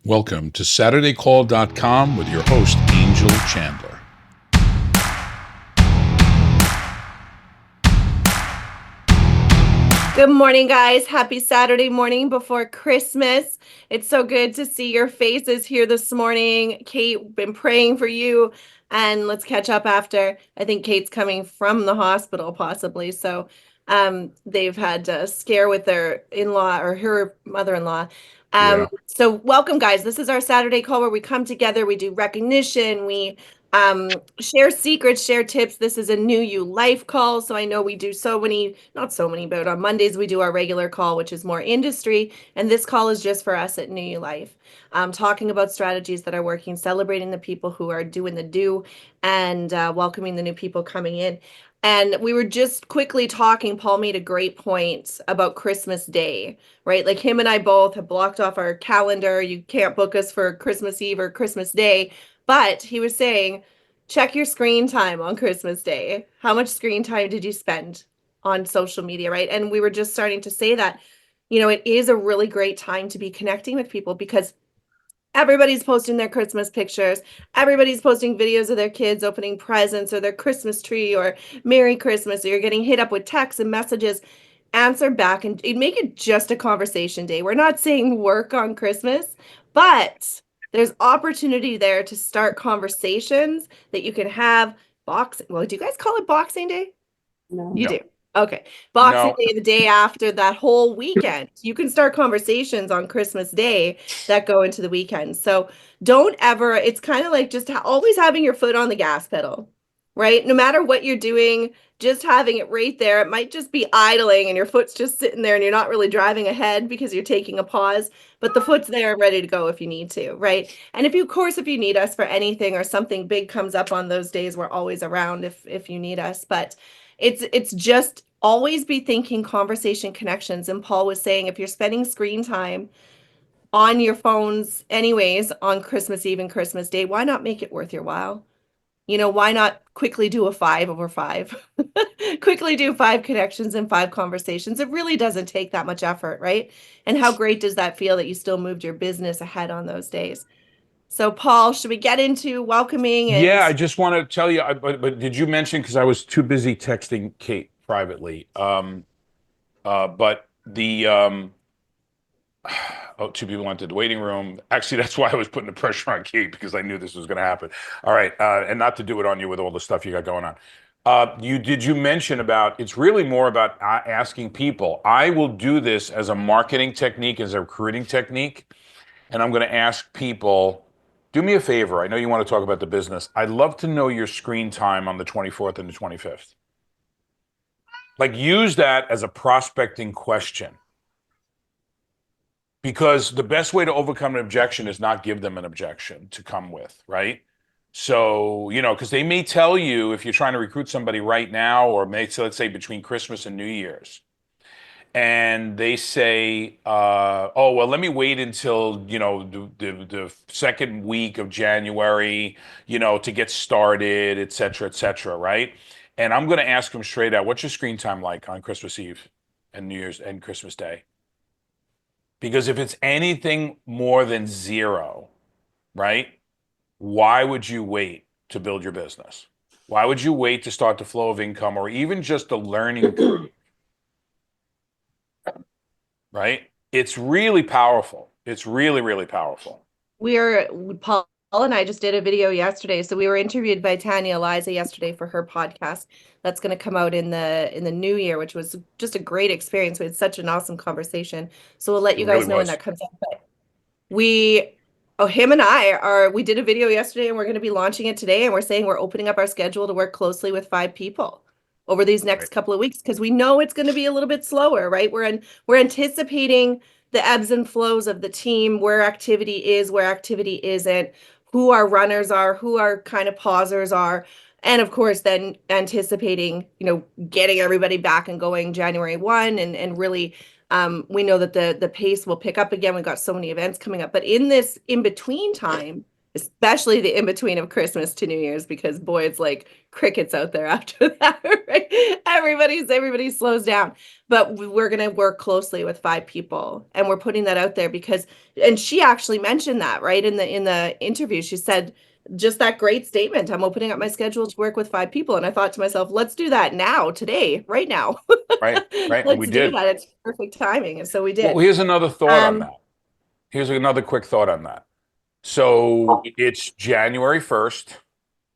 Welcome to SaturdayCall.com with your host, Angel Chandler. Good morning, guys. Happy Saturday morning before Christmas. It's so good to see your faces here this morning. Kate, been praying for you, and let's catch up after. I think Kate's coming from the hospital, possibly. So, they've had a scare with their in-law or her mother-in-law. Yeah. So welcome, guys. This is our Saturday call where we come together, we do recognition, we share secrets, share tips. This is a new you life call, so I know we do so many, not so many, but on Mondays we do our regular call, which is more industry, and this call is just for us at New You Life, talking about strategies that are working, celebrating the people who are doing the do, and welcoming the new people coming in. And we were just quickly talking, Paul made a great point about Christmas Day, right? Like him and I both have blocked off our calendar. You can't book us for Christmas Eve or Christmas Day. But he was saying, check your screen time on Christmas Day. How much screen time did you spend on social media, right? And we were just starting to say that, it is a really great time to be connecting with people because everybody's posting their Christmas pictures. Everybody's posting videos of their kids opening presents or their Christmas tree or Merry Christmas, or you're getting hit up with texts and messages. Answer back and make it just a conversation day. We're not saying work on Christmas, but there's opportunity there to start conversations that you can have. Well, do you guys call it Boxing Day? No. You No. do. Okay. Boxing No. Day, the day after that whole weekend. You can start conversations on Christmas Day that go into the weekend. So don't ever, it's kind of like just always having your foot on the gas pedal, right? No matter what you're doing, just having it right there. It might just be idling and your foot's just sitting there and you're not really driving ahead because you're taking a pause, but the foot's there ready to go if you need to, right? And if you need us for anything or something big comes up on those days, we're always around if you need us. But it's just always be thinking conversation connections. And Paul was saying if you're spending screen time on your phones anyways on Christmas Eve and Christmas Day, why not make it worth your while? Why not quickly do a 5/5? Quickly do 5 connections and 5 conversations. It really doesn't take that much effort, right? And how great does that feel that you still moved your business ahead on those days? So, Paul, should we get into welcoming and Yeah, I just want to tell you, but did you mention, because I was too busy texting Kate privately, but oh, two people went to the waiting room. Actually, that's why I was putting the pressure on Kate, because I knew this was going to happen. All right, and not to do it on you with all the stuff you got going on. You mention about it's really more about asking people. I will do this as a marketing technique, as a recruiting technique, and I'm going to ask people, do me a favor. I know you want to talk about the business. I'd love to know your screen time on the 24th and the 25th. Like, use that as a prospecting question. Because the best way to overcome an objection is not give them an objection to come with, right? So, because they may tell you if you're trying to recruit somebody right now, or let's say between Christmas and New Year's, and they say, "Oh, well, let me wait until the second week of January, to get started, et cetera," right? And I'm going to ask them straight out, "What's your screen time like on Christmas Eve and New Year's and Christmas Day?" Because if it's anything more than zero, right? Why would you wait to build your business? Why would you wait to start the flow of income, or even just the learning curve, right? It's really powerful. It's really, really powerful. Paul and I just did a video yesterday. So we were interviewed by Tanya Eliza yesterday for her podcast. That's going to come out in the new year, which was just a great experience. We had such an awesome conversation. So we'll let It you really guys know when was. that comes out. But him and we did a video yesterday and we're going to be launching it today. And we're saying we're opening up our schedule to work closely with 5 people over these next Right. couple of weeks because we know it's going to be a little bit slower, right? We're anticipating the ebbs and flows of the team, where activity is, where activity isn't, who our runners are, who our kind of pausers are. And of course, then anticipating, getting everybody back and going January 1 and really we know that the pace will pick up again. We've got so many events coming up. But in this in between time, especially the in between of Christmas to New Year's, because boy, it's like crickets out there after that, right? Everybody slows down. But we're going to work closely with 5 people, and we're putting that out there because, and she actually mentioned that, right, in the interview. She said just that great statement, I'm opening up my schedule to work with 5 people. And I thought to myself, let's do that now, today, right now. Right, right. And we Let's do did. that. It's perfect timing. And so we Well, did. here's another thought on Um, that. Here's another quick thought on that. So it's January 1st,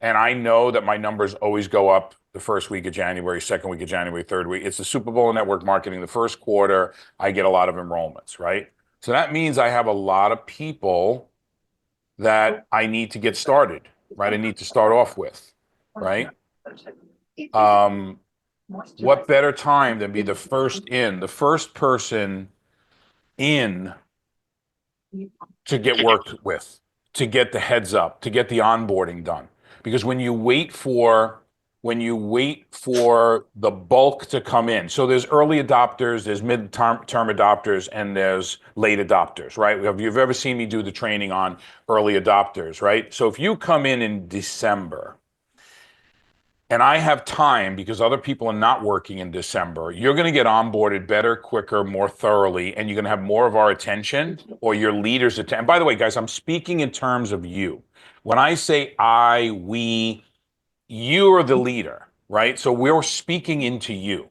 and I know that my numbers always go up the first week of January, second week of January, third week. It's the Super Bowl network marketing. The first quarter, I get a lot of enrollments, right? So that means I have a lot of people that I need to get started, right? I need to start off with, right? What better time than be the first person in to get worked with, to get the heads up, to get the onboarding done. Because when you wait for the bulk to come in, so there's early adopters, there's mid-term adopters, and there's late adopters, right? If you've ever seen me do the training on early adopters, right? So if you come in December, and I have time because other people are not working in December, you're going to get onboarded better, quicker, more thoroughly, and you're going to have more of our attention or your leaders' attention. By the way, guys, I'm speaking in terms of you. When I say I, we, you're the leader, right? So we're speaking into you.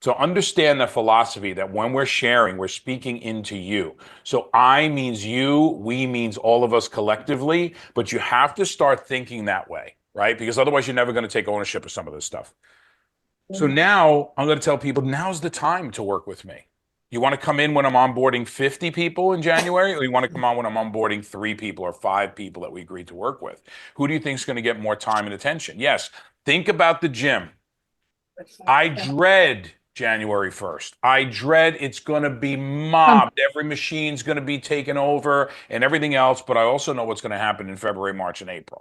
So understand the philosophy that when we're sharing, we're speaking into you. So I means you, we means all of us collectively, but you have to start thinking that way, right? Because otherwise you're never going to take ownership of some of this stuff. So now I'm going to tell people now's the time to work with me. You want to come in when I'm onboarding 50 people in January, or you want to come on when I'm onboarding 3 people or 5 people that we agreed to work with? Who do you think is going to get more time and attention? Yes, think about the gym. I dread January 1st. I dread it's going to be mobbed. Every machine's going to be taken over and everything else. But I also know what's going to happen in February, March, and April.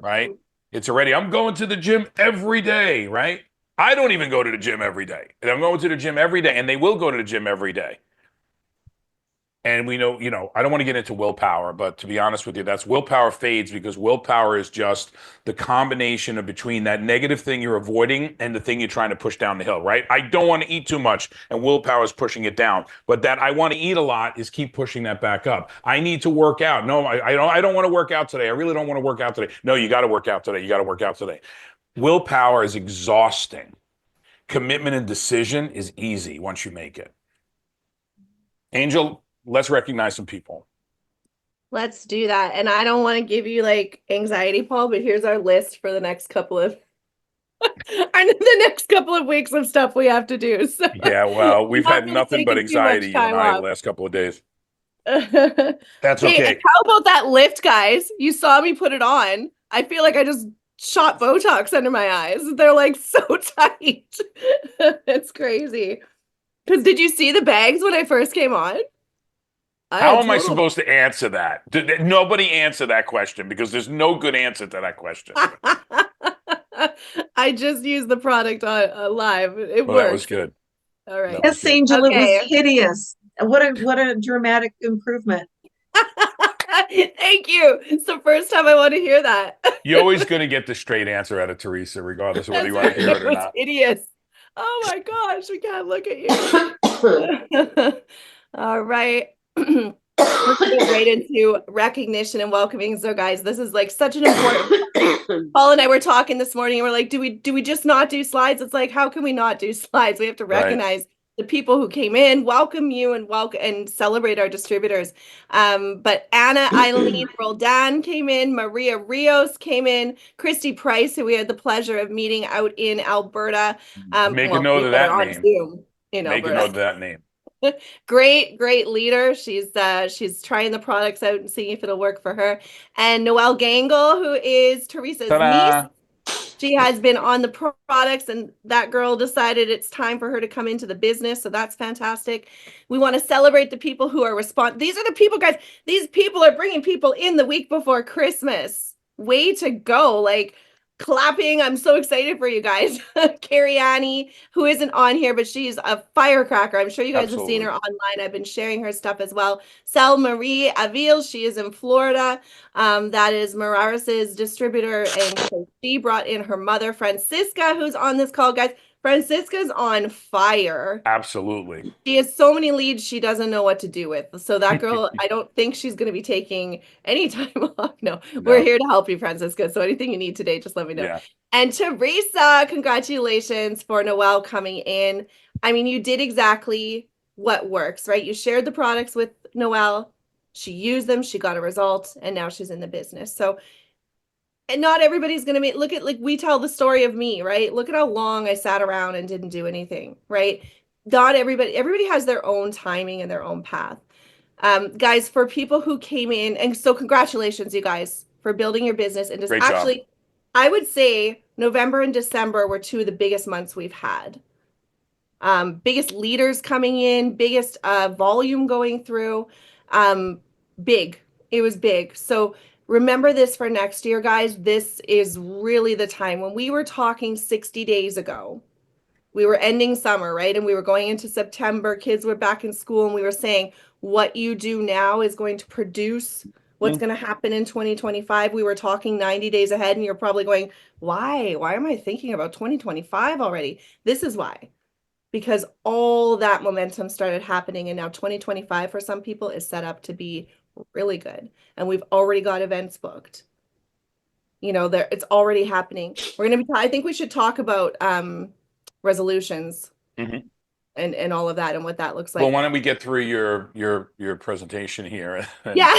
Right? It's already, I'm going to the gym every day, right? I don't even go to the gym every day. And I'm going to the gym every day, and they will go to the gym every day. And we know, I don't want to get into willpower, but to be honest with you, that's willpower fades because willpower is just the combination of between that negative thing you're avoiding and the thing you're trying to push down the hill, right? I don't want to eat too much, and willpower is pushing it down. But that I want to eat a lot is keep pushing that back up. I need to work out. No, I don't want to work out today. I really don't want to work out today. No, you got to work out today. You got to work out today. Willpower is exhausting. Commitment and decision is easy once you make it. Angel, let's recognize some people. Let's do that. And I don't want to give you like anxiety, Paul, but here's our list for the next couple of weeks of stuff we have to do. So Yeah, well, we've had nothing but anxiety, you and I, off the last couple of days. That's hey, okay. and how about that lift, guys? You saw me put it on. I feel like I just shot Botox under my eyes. They're like so tight. It's crazy. Because did you see the bags when I first came on? How am I supposed to answer that? Nobody answer that question because there's no good answer to that question. I just used the product on live. It Well, works. that was good. All right. Yes, Angel, Okay. it was hideous. What a dramatic improvement. Thank you. It's the first time I want to hear that. You're always going to get the straight answer out of Teresa, regardless of whether you want to hear it or not. Hideous. Oh my gosh, I can't look at you. All right. Let's get right into recognition and welcoming. So guys, this is like such an important Paul and I were talking this morning and we're like, do we just not do slides? It's like, how can we not do slides? We have to recognize the people who came in, welcome you and celebrate our distributors. But Anna Eileen Roldan came in, Maria Rios came in, Christy Price, who we had the pleasure of meeting out in Alberta. Make a note of that name. Zoom in Make Alberta. a note of that name. Great leader. She's trying the products out and seeing if it'll work for her. And Noelle Gangle, who is Teresa's niece. She has been on the products, and that girl decided it's time for her to come into the business. So that's fantastic. We want to celebrate the people who are These are the people, guys. These people are bringing people in the week before Christmas. Way to go. Like, clapping. I'm so excited for you guys. Carrie Annie, who isn't on here, but she's a firecracker. I'm sure you guys have seen Absolutely. her online. I've been sharing her stuff as well. Sel Marie Avil, she is in Florida. That is Mararis's distributor. And so she brought in her mother, Francisca, who's on this call, guys. Francisca's on fire. Absolutely. She has so many leads she doesn't know what to do with. So that girl, I don't think she's going to be taking any time off. No, we're No. here to help you, Francisca. So anything you need today, just let me know. Yeah. And Teresa, congratulations for Noelle coming in. I mean, you did exactly what works, right? You shared the products with Noelle. She used them, she got a result, and now she's in the business. So and not everybody's going to look at, like, we tell the story of me, right? Look at how long I sat around and didn't do anything, right? Not everybody has their own timing and their own path. Guys, for people who came in, and so congratulations, you guys, for building your business. And just Great job. actually, I would say November and December were two of the biggest months we've had. Biggest leaders coming in, biggest volume going through. Big. It was big. So remember this for next year, guys. This is really the time. When we were talking 60 days ago, we were ending summer, right? And we were going into September. Kids were back in school, and we were saying what you do now is going to produce what's going to happen in 2025. We were talking 90 days ahead, and you're probably going, why? Why am I thinking about 2025 already? This is why. Because all that momentum started happening, and now 2025 for some people is set up to be really good. And we've already got events booked. You know, there it's already happening. We're gonna be I think we should talk about resolutions Mhm. and all of that and what that looks Well, like. why don't we get through your presentation here? And Yeah.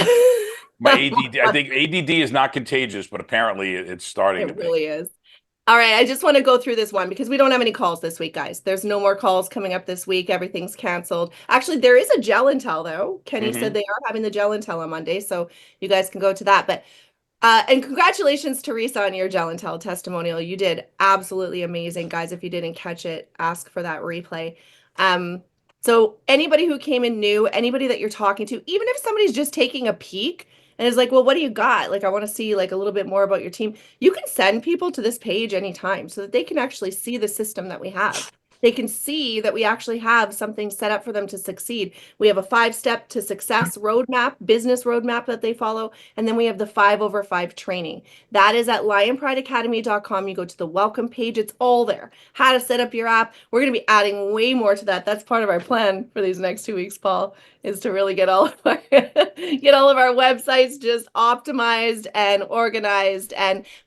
my ADD, I think ADD is not contagious, but apparently it's starting to It be. really is. All right, I just want to go through this one because we don't have any calls this week, guys. There's no more calls coming up this week. Everything's canceled. Actually, there is a gel and tell though. Kenny said they are having the gel and tell on Monday, so you guys can go to that. But and congratulations, Teresa, on your gel and tell testimonial. You did absolutely amazing, guys. If you didn't catch it, ask for that replay. So anybody who came in new, anybody that you're talking to, even if somebody's just taking a peek and is like, well, what do you got? Like, I want to see like a little bit more about your team. You can send people to this page anytime so that they can actually see the system that we have. They can see that we actually have something set up for them to succeed. We have a 5-step to success roadmap, business roadmap that they follow. And then we have the 5/5 training. That is at lionprideacademy.com. You go to the welcome page. It's all there. How to set up your app. We're going to be adding way more to that. That's part of our plan for these next 2 weeks, Paul, is to really get all of our get all of our websites just optimized and organized,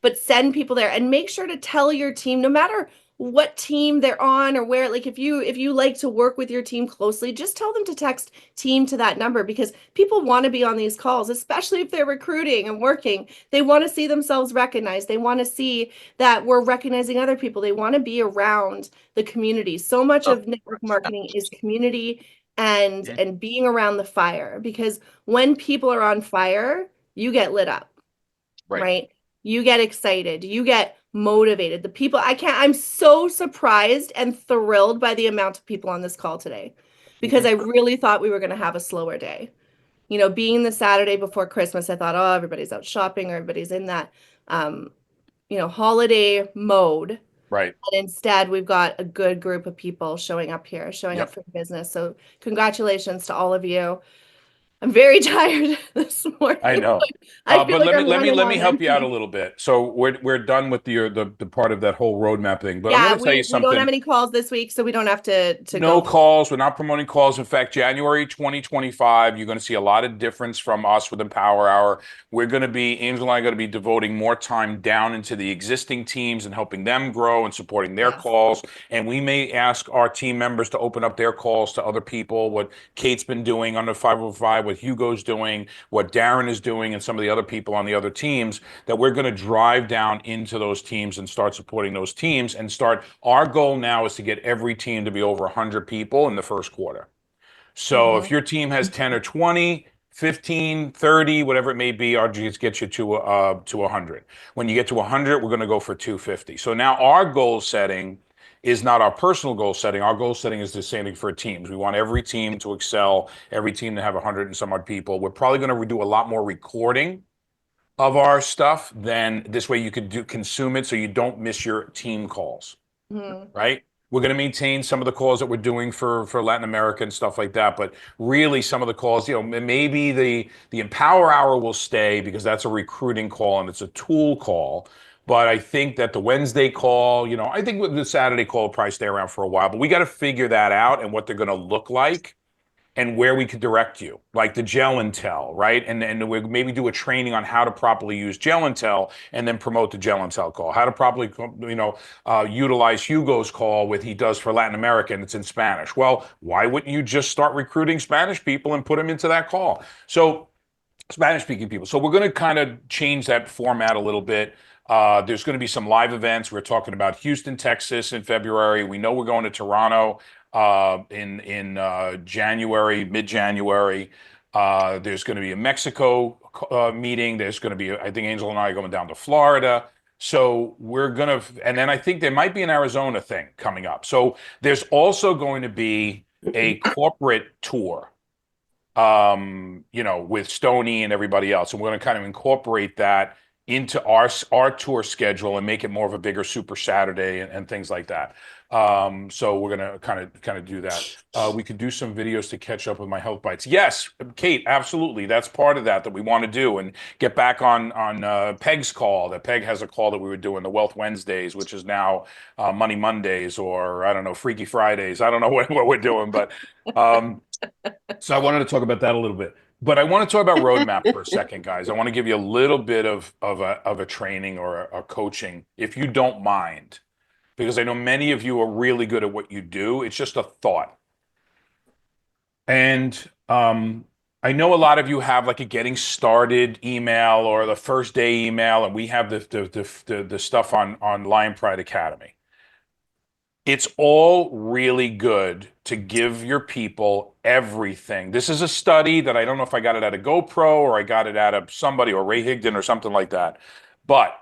but send people there and make sure to tell your team, no matter what team they're on or where, like if you like to work with your team closely, just tell them to text team to that number, because people want to be on these calls, especially if they're recruiting and working. They want to see themselves recognized. They want to see that we're recognizing other people. They want to be around the community. So much of network marketing is community and being around the fire, because when people are on fire, you get lit up, right? You get excited, you get motivated. The people, I'm so surprised and thrilled by the amount of people on this call today, because I really thought we were going to have a slower day. You know, being the Saturday before Christmas, I thought, oh, everybody's out shopping or everybody's in that, holiday mode. Right. And instead, we've got a good group of people showing up here, showing up for business. So congratulations to all of you. I'm very tired this morning. I know. I feel But like I'm running let me on help you out a empty. little bit. So we're done with the part of that whole roadmap thing. But I'm Yeah, going to tell you we don't have something. any calls this week, so we don't have to No go. calls. We're not promoting calls. In fact, January 2025, you're going to see a lot of difference from us with Empower Hour. We're going to be, Angel and I are going to be devoting more time down into the existing teams and helping them grow and supporting their calls. And we may ask our team members to open up their calls to other people, what Kate's been doing on the 505, what Hugo's doing, what Darren is doing, and some of the other people on the other teams, that we're going to drive down into those teams and start supporting those teams and start. Our goal now is to get every team to be over 100 people in the first quarter. So if your team has 10 or 20, 15, 30, whatever it may be, our G's get you to 100. When you get to 100, we're going to go for 250. So now our goal setting is not our personal goal setting. Our goal setting is the same thing for teams. We want every team to excel, every team to have 100 and some odd people. We're probably going to do a lot more recording of our stuff, then this way you could consume it so you don't miss your team calls, right? We're going to maintain some of the calls that we're doing for Latin America and stuff like that, but really some of the calls, maybe the Empower Hour will stay because that's a recruiting call and it's a tool call. But I think that the Wednesday call, I think the Saturday call will probably stay around for a while, but we got to figure that out and what they're going to look like and where we could direct you, like the gel and tell, right? And we maybe do a training on how to properly use gel and tell, and then promote the gel and tell call. How to properly, utilize Hugo's call with he does for Latin America, and it's in Spanish. Well, why wouldn't you just start recruiting Spanish people and put them into that call? So Spanish speaking people. So we're going to kind of change that format a little bit. There's going to be some live events. We're talking about Houston, Texas in February. We know we're going to Toronto in January, mid-January. There's going to be a Mexico meeting. There's going to be, I think Angel and I are going down to Florida. So we're going to, and then I think there might be an Arizona thing coming up. So there's also going to be a corporate tour, with Stoney and everybody else. And we're going to kind of incorporate that into our tour schedule and make it more of a bigger Super Saturday and things like that. So we're gonna kind of do that. We could do some videos to catch up with my health bites. Yes, Kate, absolutely. That's part of that we want to do and get back on Peg's call. That Peg has a call that we were doing, the Wealth Wednesdays, which is now Money Mondays, or I don't know, Freaky Fridays. I don't know what we're doing, but so I wanted to talk about that a little bit. But I want to talk about roadmap for a second, guys. I want to give you a little bit of a training or a coaching, if you don't mind, because I know many of you are really good at what you do. It's just a thought. And I know a lot of you have like a getting started email or the first day email, and we have the stuff on Lion Pride Academy. It's all really good to give your people everything. This is a study that I don't know if I got it at a GoPro or I got it out of somebody or Ray Higdon or something like that. But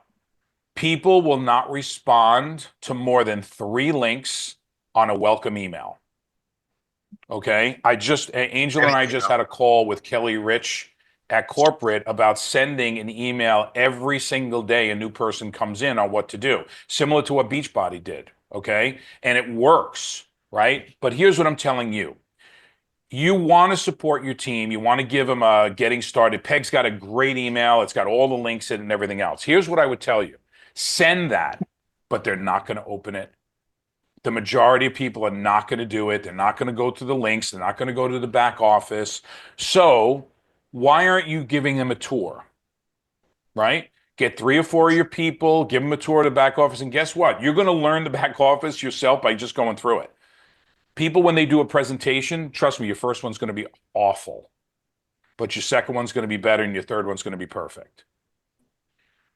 people will not respond to more than 3 links on a welcome email. Okay? Angel and I just had a call with Kelly Rich at corporate about sending an email every single day a new person comes in on what to do, similar to what Beachbody did. Okay. And it works, right? But here's what I'm telling you. You want to support your team. You want to give them a getting started. Peg's got a great email. It's got all the links in and everything else. Here's what I would tell you. Send that, but they're not going to open it. The majority of people are not going to do it. They're not going to go to the links. They're not going to go to the back office. So why aren't you giving them a tour, right? Get 3 or 4 of your people, give them a tour of the back office, and guess what? You're going to learn the back office yourself by just going through it. People, when they do a presentation, trust me, your first one's going to be awful, but your second one's going to be better, and your third one's going to be perfect.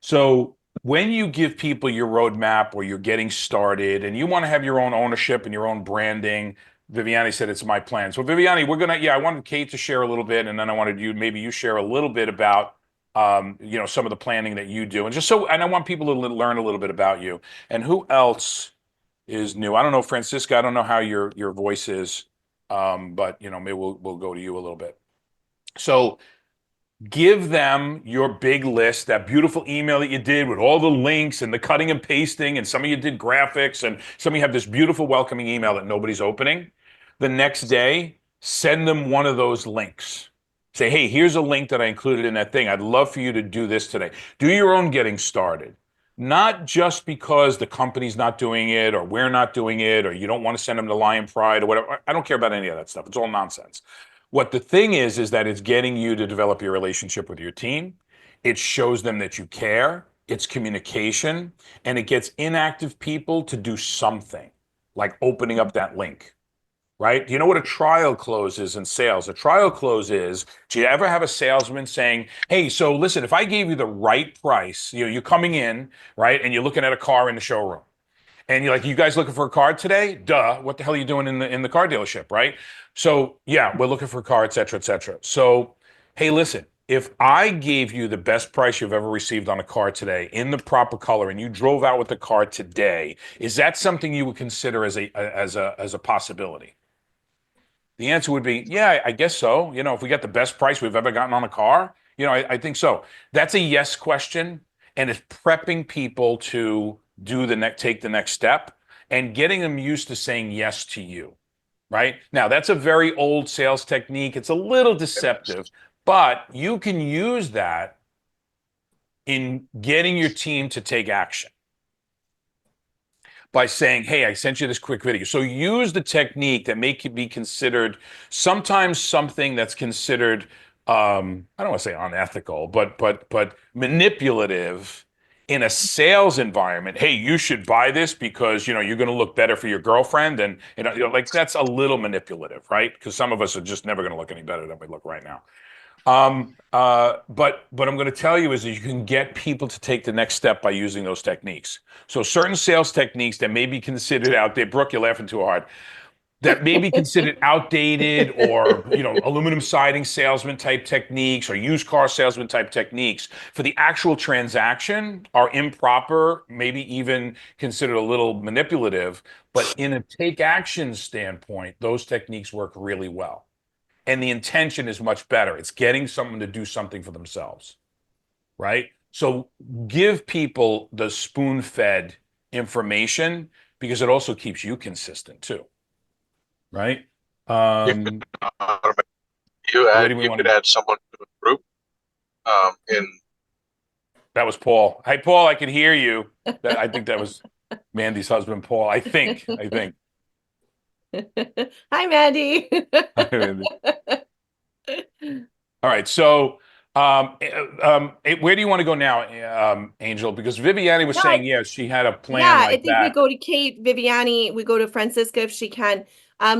So when you give people your roadmap or you're getting started and you want to have your own ownership and your own branding, Viviani said it's my plan. So Viviani, I wanted Kate to share a little bit, and then I wanted maybe you share a little bit about some of the planning that you do, and I want people to learn a little bit about you. And who else is new? I don't know, Francisca. I don't know how your voice is, but maybe we'll go to you a little bit. So give them your big list, that beautiful email that you did with all the links and the cutting and pasting, and some of you did graphics, and some of you have this beautiful welcoming email that nobody's opening. The next day, send them one of those links. Say, hey, here's a link that I included in that thing. I'd love for you to do this today. Do your own getting started. Not just because the company's not doing it or we're not doing it or you don't want to send them to Lion Pride or whatever. I don't care about any of that stuff. It's all nonsense. What the thing is that it's getting you to develop your relationship with your team. It shows them that you care. It's communication. And it gets inactive people to do something, like opening up that link. Right? Do you know what a trial close is in sales? A trial close is, do you ever have a salesman saying, hey, so listen, if I gave you the right price, you're coming in, right? And you're looking at a car in the showroom. And you're like, you guys looking for a car today? Duh. What the hell are you doing in the car dealership, right? So yeah, we're looking for a car, et cetera, et cetera. So, hey, listen, if I gave you the best price you've ever received on a car today in the proper color and you drove out with the car today, is that something you would consider as a possibility? The answer would be, yeah, I guess so. If we got the best price we've ever gotten on a car, I think so. That's a yes question, and it's prepping people to take the next step and getting them used to saying yes to you, right? Now, that's a very old sales technique. It's a little deceptive, but you can use that in getting your team to take action by saying, hey, I sent you this quick video. So use the technique that may be considered sometimes something that's considered, I don't want to say unethical, but manipulative in a sales environment. Hey, you should buy this because you're going to look better for your girlfriend, and like that's a little manipulative, right? Because some of us are just never going to look any better than we look right now. But what I'm going to tell you is that you can get people to take the next step by using those techniques. So certain sales techniques that may be considered out there, Brooke, you're laughing too hard, that may be considered outdated, or aluminum siding salesman type techniques or used car salesman type techniques for the actual transaction are improper, maybe even considered a little manipulative. But in a take action standpoint, those techniques work really well. And the intention is much better. It's getting someone to do something for themselves, right? So give people the spoon-fed information, because it also keeps you consistent too, right? Where do we You want could to? add someone to the group. In That was Paul. Hey, Paul, I can hear you. I think that was Mandy's husband, Paul. I think. Hi, Mandy. All right. So, where do you want to go now, Angel? Because Viviani was saying, yes, she had a plan Yeah, I like think we that. go to Kate, Viviani, we go to Francisca if she can.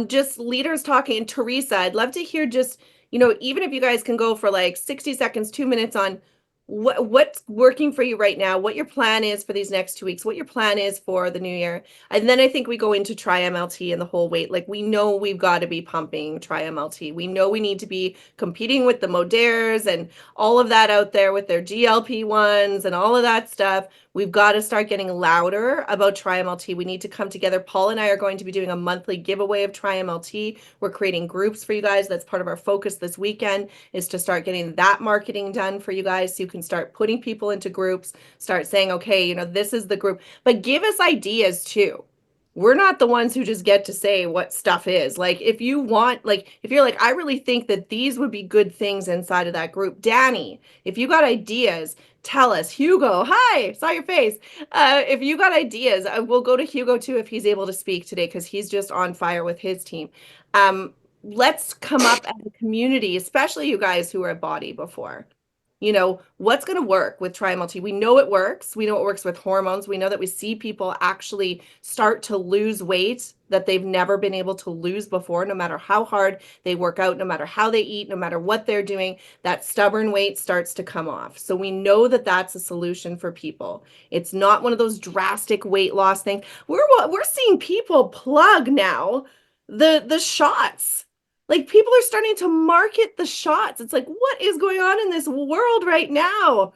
Just leaders talking. And Teresa, I'd love to hear just, even if you guys can go for like 60 seconds, 2 minutes on what's working for you right now, what your plan is for these next 2 weeks, what your plan is for the new year. And then I think we go into Try MLT and the whole weight. Like we know we've got to be pumping Try MLT. We know we need to be competing with the Moderes and all of that out there with their GLP-1s and all of that stuff. We've got to start getting louder about TryMLT. We need to come together. Paul and I are going to be doing a monthly giveaway of TryMLT. We're creating groups for you guys. That's part of our focus this weekend, is to start getting that marketing done for you guys so you can start putting people into groups, start saying, okay, this is the group. But give us ideas too. We're not the ones who just get to say what stuff is. Like if you want, like if you're like, I really think that these would be good things inside of that group. Danny, if you got ideas, tell us. Hugo, hi, saw your face. If you got ideas, we'll go to Hugo too if he's able to speak today, because he's just on fire with his team. Let's come up as a community, especially you guys who were at Body before. What's going to work with TryMLT? We know it works. We know it works with hormones. We know that we see people actually start to lose weight that they've never been able to lose before, no matter how hard they work out, no matter how they eat, no matter what they're doing, that stubborn weight starts to come off. So we know that that's a solution for people. It's not one of those drastic weight loss things. We're seeing people plug now the shots. Like people are starting to market the shots. It's like, what is going on in this world right now?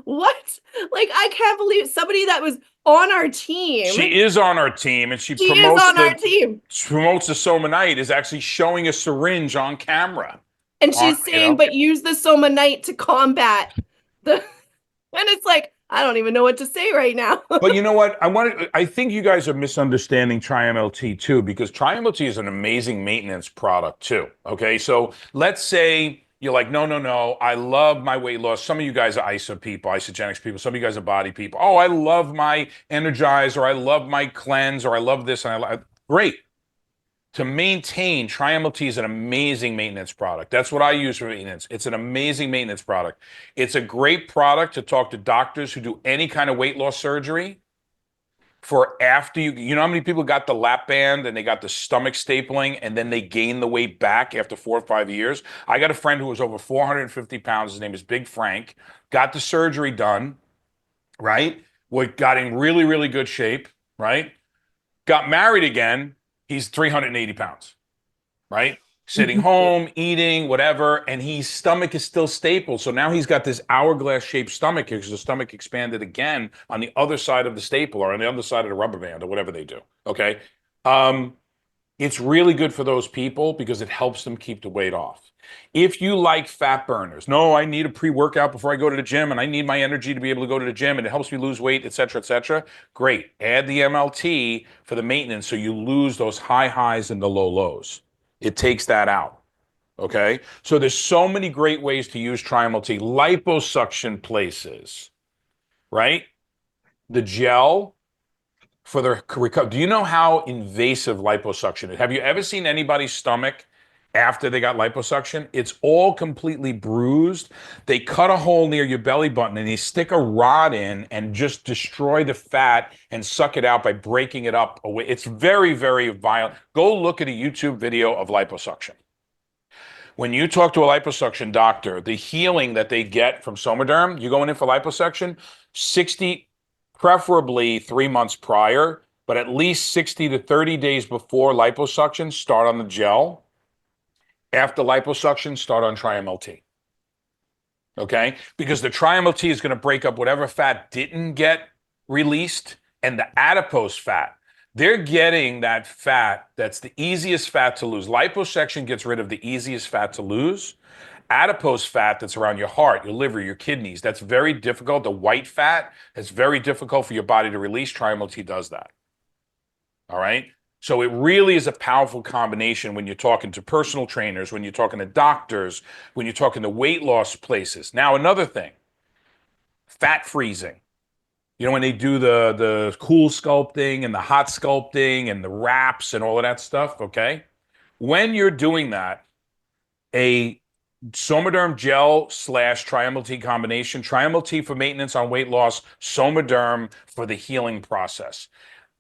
What? Like, I can't believe somebody that was on our team. She is on our team, and she is on our team. She promotes the Somanite, is actually showing a syringe on camera. And she's saying, but use the Somanite to combat the, and it's like, I don't even know what to say right now. But you know what? I think you guys are misunderstanding TryMLT too, because TryMLT is an amazing maintenance product too. Okay. So let's say you're like, no, I love my weight loss. Some of you guys are ISO people, isogenics people. Some of you guys are body people. Oh, I love my Energize, or I love my cleanse, or I love this. And great. To maintain, TryMLT is an amazing maintenance product. That's what I use for maintenance. It's an amazing maintenance product. It's a great product to talk to doctors who do any kind of weight loss surgery for after you know how many people got the lap band and they got the stomach stapling and then they gain the weight back after 4 or 5 years? I got a friend who was over 450 pounds. His name is Big Frank. Got the surgery done, right? Got in really, really good shape, right? Got married again. He's 380 pounds, right? Sitting home, eating, whatever, and his stomach is still stapled. So now he's got this hourglass-shaped stomach because the stomach expanded again on the other side of the staple, or on the other side of the rubber band, or whatever they do, okay? It's really good for those people because it helps them keep the weight off. If you like fat burners, no, I need a pre-workout before I go to the gym and I need my energy to be able to go to the gym and it helps me lose weight, et cetera, great. Add the MLT for the maintenance so you lose those high highs and the low lows. It takes that out. Okay. So there's so many great ways to use Tri-MLT. Liposuction places, right? The gel for the recovery. Do you know how invasive liposuction is? Have you ever seen anybody's stomach after they got liposuction? It's all completely bruised. They cut a hole near your belly button and they stick a rod in and just destroy the fat and suck it out by breaking it up away. It's very, very violent. Go look at a YouTube video of liposuction. When you talk to a liposuction doctor, the healing that they get from Somaderm, you going in for liposuction, 60, preferably 3 months prior, but at least 60 to 30 days before liposuction, start on the gel. After liposuction, start on Tri-MLT. Okay? Because the Tri-MLT is going to break up whatever fat didn't get released and the adipose fat. They're getting that fat that's the easiest fat to lose. Liposuction gets rid of the easiest fat to lose. Adipose fat that's around your heart, your liver, your kidneys, that's very difficult. The white fat, it's very difficult for your body to release. Tri-MLT does that. All right? So it really is a powerful combination when you're talking to personal trainers, when you're talking to doctors, when you're talking to weight loss places. Now, another thing, fat freezing. You know, when they do the cool sculpting and the hot sculpting and the wraps and all of that stuff, okay? When you're doing that, a Somaderm gel / Tri-MLT combination, Tri-MLT for maintenance on weight loss, Somaderm for the healing process.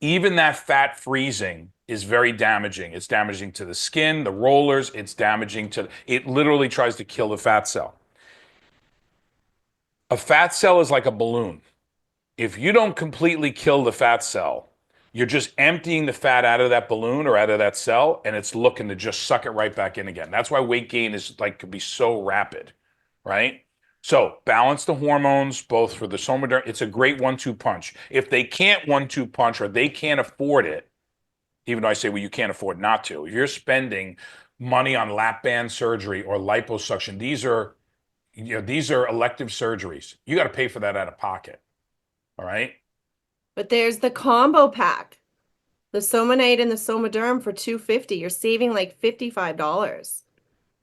Even that fat freezing is very damaging. It's damaging to the skin, the rollers, it's damaging to, it literally tries to kill the fat cell. A fat cell is like a balloon. If you don't completely kill the fat cell, you're just emptying the fat out of that balloon or out of that cell, and it's looking to just suck it right back in again. That's why weight gain is like could be so rapid, right? So balance the hormones, both for the Somaderm. It's a great 1-2 punch. If they can't 1-2 punch or they can't afford it, even though I say, well, you can't afford not to. If you're spending money on lap band surgery or liposuction, these are elective surgeries. You got to pay for that out of pocket. All right. But there's the combo pack. The Somanite and the Somaderm for $250. You're saving like $55.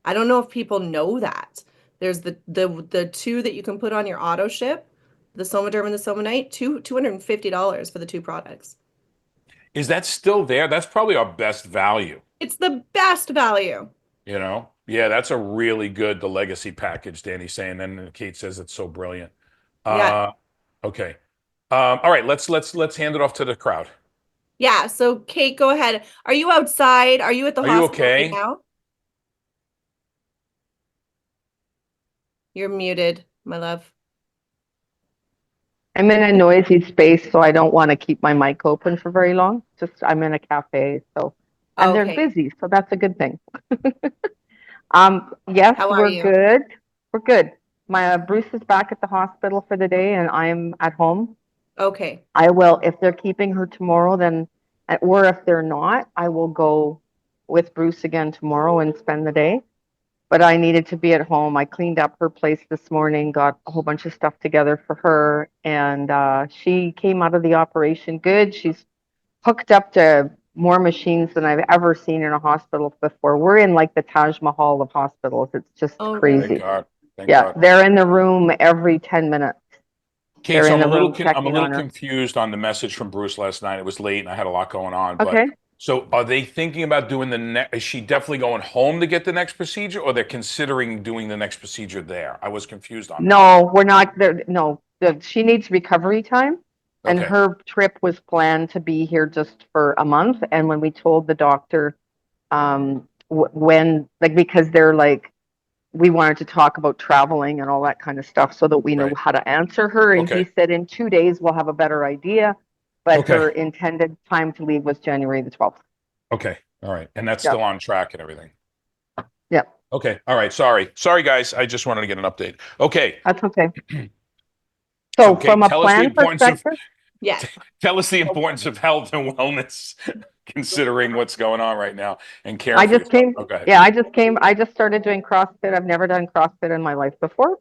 I don't know if people know that. There's the two that you can put on your auto ship, the Somaderm and the Somanite, $250 for the two products. Is that still there? That's probably our best value. It's the best value. You know? Yeah, that's a really good, the legacy package, Danny's saying. And Kate says it's so brilliant. Yeah. Okay. All right, let's hand it off to the crowd. Yeah, so Kate, go ahead. Are you outside? Are you at the Are you hospital right okay? now? You're muted, my love. I'm in a noisy space, so I don't want to keep my mic open for very long. Just I'm in a cafe, so and Okay. they're busy, so that's a good thing. Yes, How are we're you? good. We're good. My Bruce is back at the hospital for the day, and I'm at home. Okay. I will, if they're keeping her tomorrow, then, or if they're not, I will go with Bruce again tomorrow and spend the day. But I needed to be at home. I cleaned up her place this morning, got a whole bunch of stuff together for her, and she came out of the operation good. She's hooked up to more machines than I've ever seen in a hospital before. We're in like the Taj Mahal of hospitals. It's just Oh, really? crazy. Thank God. Thank Yeah, God. they're in the room every 10 minutes. Kate, They're so in I'm the room I'm a checking little on her. confused on the message from Bruce last night. It was late and I had a lot going on. Okay. But so are they thinking about doing the next? Is she definitely going home to get the next procedure, or they're considering doing the next procedure there? I was confused on that. No, we're not there. No, she needs recovery time. And Okay. her trip was planned to be here just for a month. And when we told the doctor, when, like, because they're like, we wanted to talk about traveling and all that kind of stuff so that we know Right. how to answer her. And Okay. he said in 2 days, we'll have a better idea. But Okay. her intended time to leave was January the 12th. Okay. All right. And that's Yeah. still on track and everything. Yeah, Okay. All right. Sorry, guys. I just wanted to get an update. Okay. that's okay. So, So Kate, from a tell us the plan importance of perspective, Yes. tell us the importance of health and wellness. considering what's going on right now and caring I for just yourself. came, Okay. yeah, I just started doing CrossFit. I've never done CrossFit in my life before.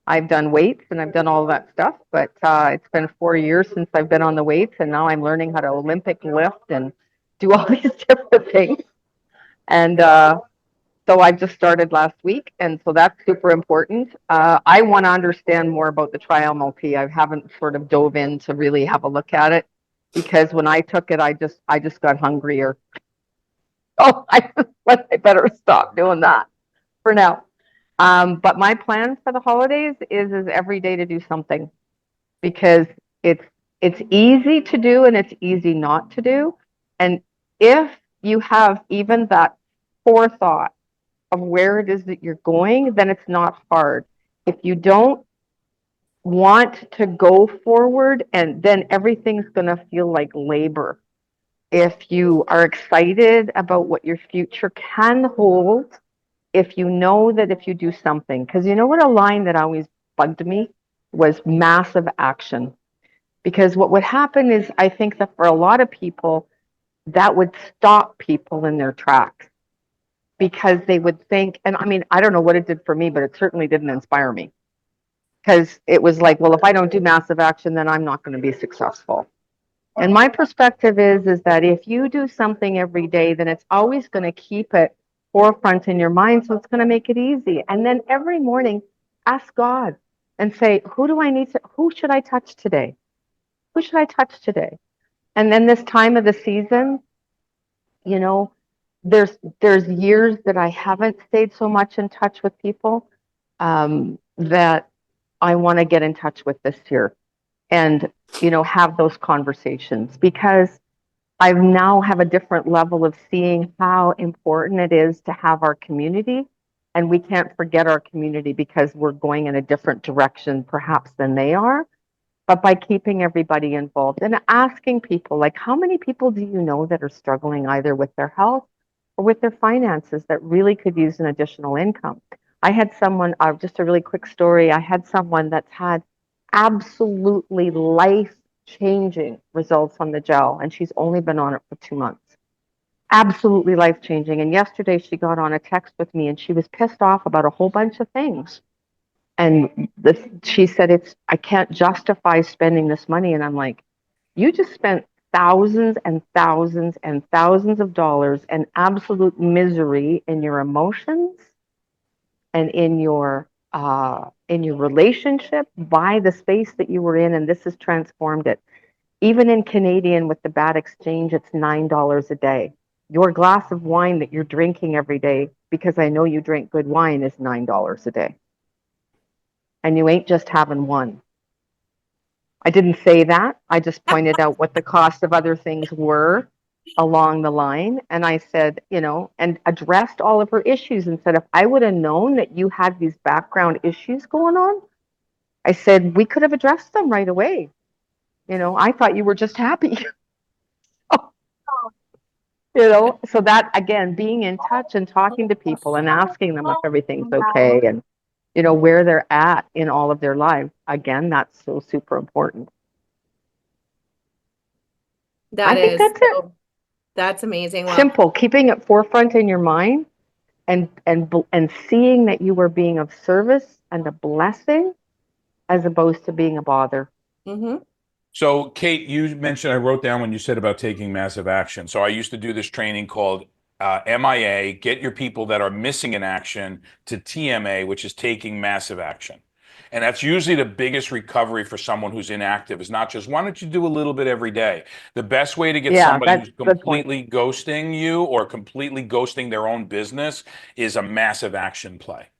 I've done weights and I've done all that stuff, but it's been 4 years since I've been on the weights, and now I'm learning how to Olympic lift and do all these different things. And so I just started last week, and so that's super important. I want to understand more about the trial multi. I haven't sort of dove in to really have a look at it, because when I took it, I just got hungrier. Oh, I better stop doing that for now. But my plan for the holidays is every day to do something, because it's it's easy to do and it's easy not to do. And if you have even that forethought of where it is that you're going, then it's not hard. If you don't want to go forward, and then everything's going to feel like labor. If you are excited about what your future can hold, if you know that if you do something, because you know what, a line that always bugged me was massive action. Because what would happen is, I think that for a lot of people, that would stop people in their tracks, because they would think, and I mean, I don't know what it did for me, but it certainly didn't inspire me. Because it was like, well, if I don't do massive action, then I'm not going to be successful. And my perspective is that if you do something every day, then it's always going to keep it forefront in your mind. So it's going to make it easy. And then every morning, ask God and say, who should I touch today? Who should I touch today? And then this time of the season, you know, there's years that I haven't stayed so much in touch with people, that I want to get in touch with this year, and have those conversations, because I now have a different level of seeing how important it is to have our community. And we can't forget our community, because we're going in a different direction perhaps than they are. But by keeping everybody involved and asking people, like, how many people do you know that are struggling either with their health or with their finances, that really could use an additional income? I had someone, just a really quick story. I had someone that's had absolutely life-changing results on the gel, and she's only been on it for 2 months. Absolutely life-changing. And yesterday she got on a text with me, and she was pissed off about a whole bunch of things. And she said, I can't justify spending this money. And I'm like, you just spent thousands and thousands and thousands of dollars and absolute misery in your emotions and in your relationship, by the space that you were in, and this has transformed it. Even in Canadian, with the bad exchange, it's $9 a day. Your glass of wine that you're drinking every day, because I know you drink good wine, is $9 a day. And you ain't just having one. I didn't say that. I just pointed out what the cost of other things were along the line. And I said, and addressed all of her issues, and said, if I would have known that you had these background issues going on, I said, we could have addressed them right away. I thought you were just happy. So that, again, being in touch and talking to people and asking them if everything's okay, and where they're at in all of their lives. Again, that's so super important. I think that's it. That's amazing. Well, simple, keeping it forefront in your mind, and seeing that you are being of service and a blessing, as opposed to being a bother. mm-hmm. So, Kate, you mentioned, I wrote down when you said about taking massive action. So I used to do this training called MIA, get your people that are missing in action, to TMA, which is taking massive action. And that's usually the biggest recovery for someone who's inactive, is not just, why don't you do a little bit every day? The best way to get somebody who's completely ghosting you or completely ghosting their own business is a massive action play,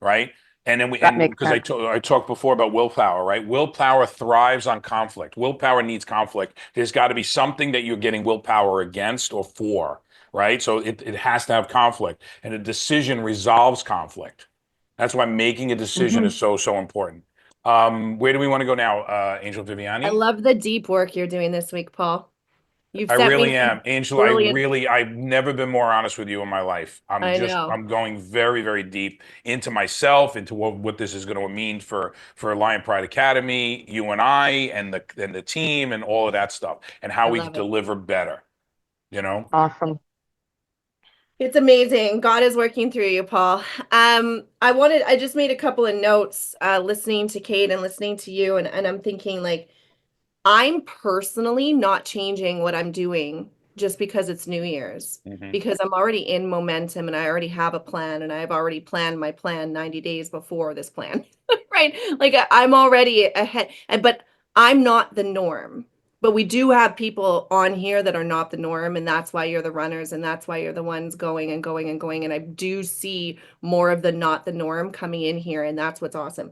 right? And then because I talked before about willpower, right? Willpower thrives on conflict. Willpower needs conflict. There's got to be something that you're getting willpower against or for, right? So it has to have conflict, and a decision resolves conflict. That's why making a decision is so important. Where do we want to go now, Angel Viviani? I love the deep work you're doing this week, Paul. I really am, Angel. I've never been more honest with you in my life. I'm going very, very deep into myself, into what this is going to mean for Lion Pride Academy, you and I, and the team, and all of that stuff, and how we deliver better. you know? Awesome. It's amazing. God is working through you, Paul. I just made a couple of notes, listening to Kate and listening to you, and I'm thinking like, I'm personally not changing what I'm doing just because it's New Year's, Mhm. because I'm already in momentum and I already have a plan and I've already planned my plan 90 days before this plan, right? Like I'm already ahead, but I'm not the norm. But we do have people on here that are not the norm, and that's why you're the runners, and that's why you're the ones going and going and going. And I do see more of the not the norm coming in here, and that's what's awesome.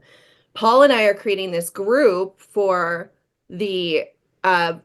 Paul and I are creating this group for the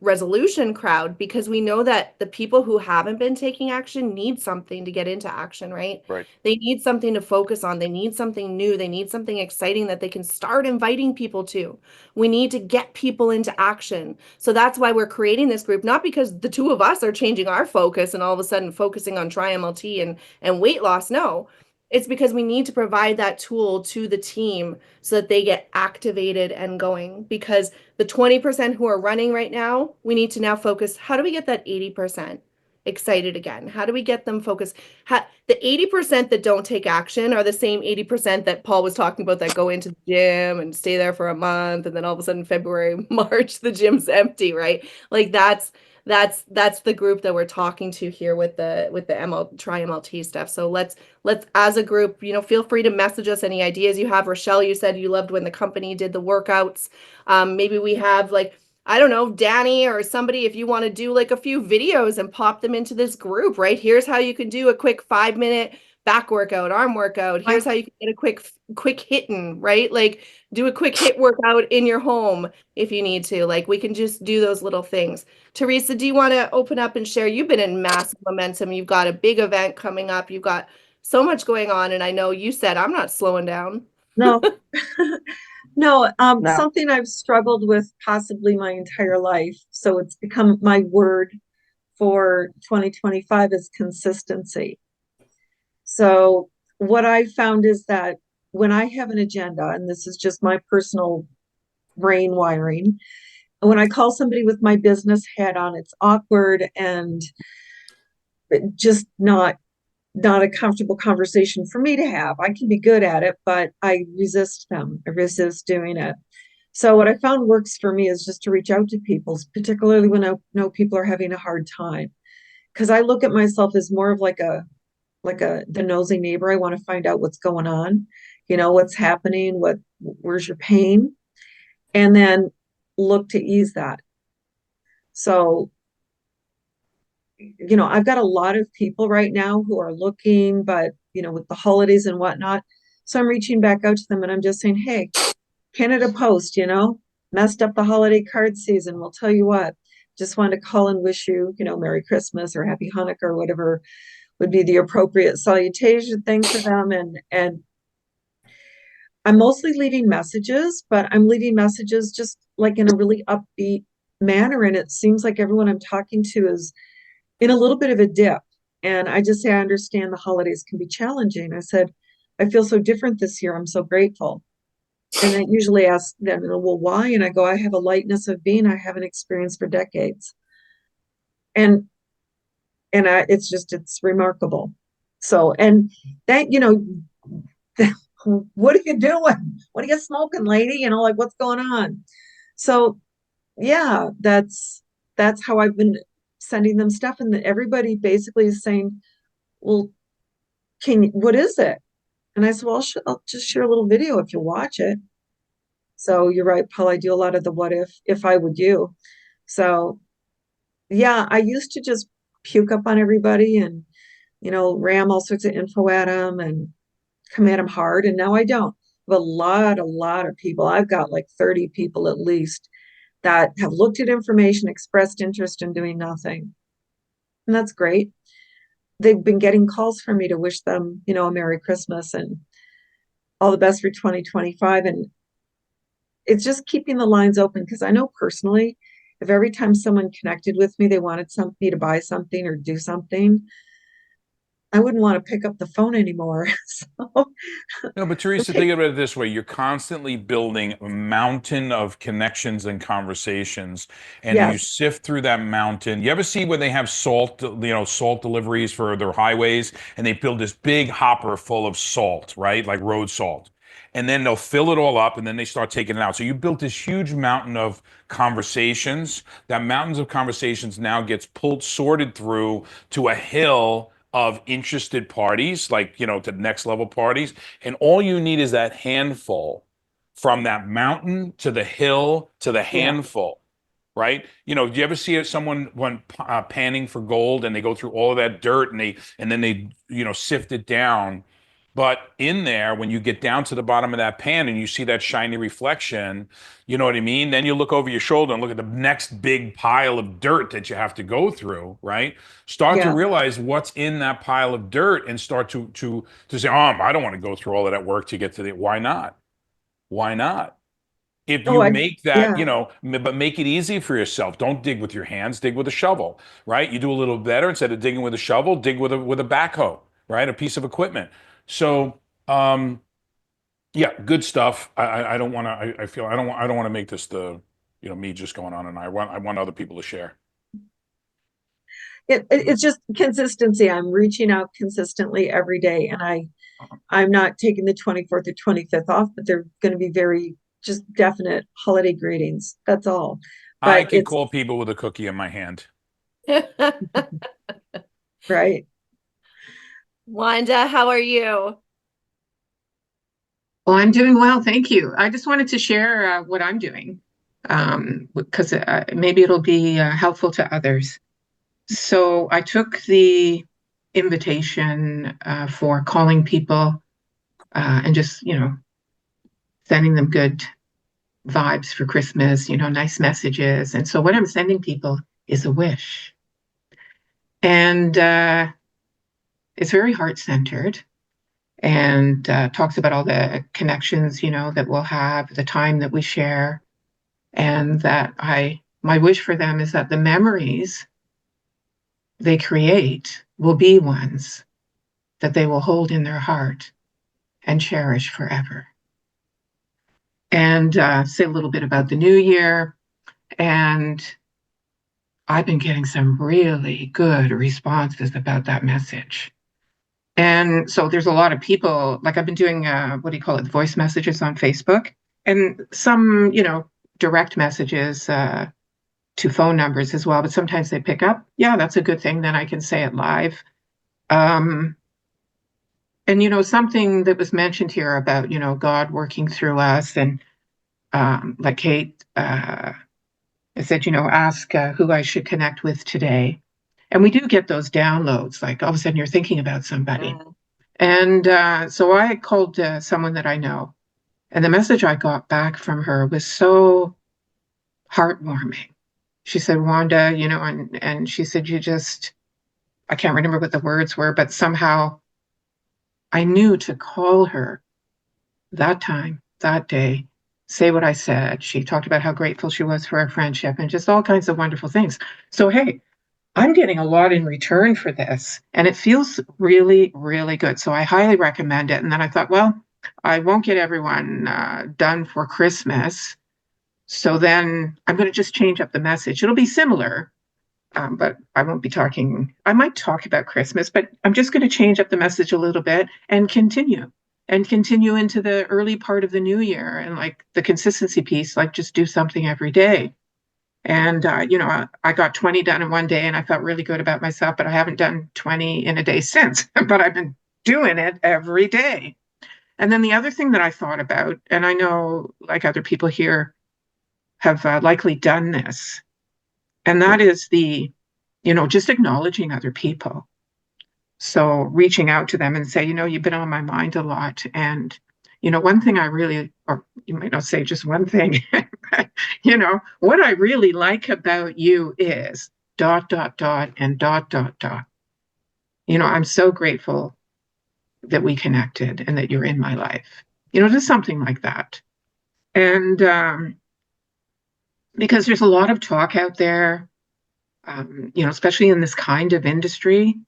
resolution crowd because we know that the people who haven't been taking action need something to get into action, right? Right. They need something to focus on. They need something new. They need something exciting that they can start inviting people to. We need to get people into action. So that's why we're creating this group, not because the two of us are changing our focus and all of a sudden focusing on tri-MLT and weight loss. No, it's because we need to provide that tool to the team so that they get activated and going. Because the 20% who are running right now, we need to now focus. How do we get that 80% excited again? How do we get them focused? The 80% that don't take action are the same 80% that Paul was talking about that go into the gym and stay there for a month. And then all of a sudden, February, March, the gym's empty, right? Like that's the group that we're talking to here with the tri-MLT stuff. So let's as a group, feel free to message us any ideas you have. Rochelle, you said you loved when the company did the workouts. Maybe we have like, I don't know, Danny or somebody, if you want to do like a few videos and pop them into this group, right? Here's how you can do a quick 5-minute back workout, arm workout. Here's how you can get a quick hitting, right? Like do a quick hit workout in your home if you need to. Like we can just do those little things. Teresa, do you want to open up and share? You've been in massive momentum. You've got a big event coming up. You've got so much going on. And I know you said, I'm not slowing down. No, no, No. something I've struggled with possibly my entire life. So it's become my word for 2025 is consistency. So what I found is that when I have an agenda, and this is just my personal brain wiring, when I call somebody with my business hat on, it's awkward and just not a comfortable conversation for me to have. I can be good at it, but I resist them. I resist doing it. So what I found works for me is just to reach out to people, particularly when I know people are having a hard time. Because I look at myself as more of like the nosy neighbor. I want to find out what's going on, what's happening, where's your pain, and then look to ease that. So I've got a lot of people right now who are looking, but, with the holidays and whatnot. So I'm reaching back out to them and I'm just saying, hey, Canada Post, messed up the holiday card season. We'll tell you what, just wanted to call and wish you, Merry Christmas or Happy Hanukkah or whatever would be the appropriate salutation thing for them. And I'm mostly leaving messages, but I'm leaving messages just like in a really upbeat manner. And it seems like everyone I'm talking to is in a little bit of a dip. And I just say, I understand the holidays can be challenging. I said, I feel so different this year. I'm so grateful. And I usually ask them, well, why? And I go, I have a lightness of being I haven't experienced for decades. And it's remarkable. So, and that, what are you doing? What are you smoking, lady? Like what's going on? So yeah, that's how I've been sending them stuff. And everybody basically is saying, well, what is it? And I said, well, I'll just share a little video if you watch it. So you're right, Paul, I do a lot of the what if I would you. So yeah, I used to just puke up on everybody and, ram all sorts of info at them and come at them hard. And now I don't. I have a lot of people. I've got like 30 people at least that have looked at information, expressed interest in doing nothing. And that's great. They've been getting calls from me to wish them, a Merry Christmas and all the best for 2025. And it's just keeping the lines open because I know personally, if every time someone connected with me, they wanted me to buy something or do something, I wouldn't want to pick up the phone anymore. So No, but Teresa, think about it this way. You're constantly building a mountain of connections and conversations, and you yes, sift through that mountain. You ever see where they have salt, salt deliveries for their highways, and they build this big hopper full of salt, right? Like road salt. And then they'll fill it all up, and then they start taking it out. So you built this huge mountain of conversations. That mountains of conversations now gets pulled, sorted through to a hill of interested parties, like, to the next level parties. And all you need is that handful from that mountain to the hill to the yeah, handful, right? Do you ever see someone when panning for gold and they go through all of that dirt and then they sift it down? But in there, when you get down to the bottom of that pan and you see that shiny reflection, you know what I mean? Then you look over your shoulder and look at the next big pile of dirt that you have to go through, right? Start to yeah. realize what's in that pile of dirt and start to say, oh, I don't want to go through all of that work to get to the, why not? Why not? If Oh, you I, make that, yeah, but make it easy for yourself. Don't dig with your hands, dig with a shovel, right? You do a little better. Instead of digging with a shovel, dig with a backhoe, right? A piece of equipment. So, yeah, good stuff. I don't want to. I feel I don't want to make this the me just going on, and I want other people to share. it's just consistency. I'm reaching out consistently every day, and I'm not taking the 24th or 25th off, but they're going to be very just definite holiday greetings. That's all. I But can it's call people with a cookie in my hand. right. Wanda, how are you? Well, I'm doing well, thank you. I just wanted to share what I'm doing because maybe it'll be helpful to others. So I took the invitation for calling people and just, sending them good vibes for Christmas, nice messages. And so what I'm sending people is a wish. And it's very heart-centered and talks about all the connections, that we'll have, the time that we share, and that my wish for them is that the memories they create will be ones that they will hold in their heart and cherish forever. And say a little bit about the new year. And I've been getting some really good responses about that message. And so there's a lot of people, like I've been doing, what do you call it, voice messages on Facebook, and some, direct messages to phone numbers as well, but sometimes they pick up. Yeah, that's a good thing. Then I can say it live. And, something that was mentioned here about, God working through us, and like Kate said, ask who I should connect with today. And we do get those downloads, like all of a sudden you're thinking about somebody. And so I called someone that I know, and the message I got back from her was so heartwarming. She said, Wanda, and she said, I can't remember what the words were, but somehow I knew to call her that time, that day, say what I said. She talked about how grateful she was for our friendship and just all kinds of wonderful things. So, hey, I'm getting a lot in return for this, and it feels really, really good. So I highly recommend it. And then I thought, well, I won't get everyone done for Christmas. So then I'm going to just change up the message. It'll be similar, but I won't be talking. I might talk about Christmas, but I'm just going to change up the message a little bit and continue into the early part of the new year. And like the consistency piece, like just do something every day. And, I got 20 done in one day and I felt really good about myself, but I haven't done 20 in a day since, but I've been doing it every day. And then the other thing that I thought about, and I know like other people here have likely done this, and that is just acknowledging other people. So reaching out to them and say, you've been on my mind a lot. And, one thing I really, or you might not say just one thing, what I really like about you is ... and ... I'm so grateful that we connected and that you're in my life, just something like that. And because there's a lot of talk out there, especially in this kind of industry,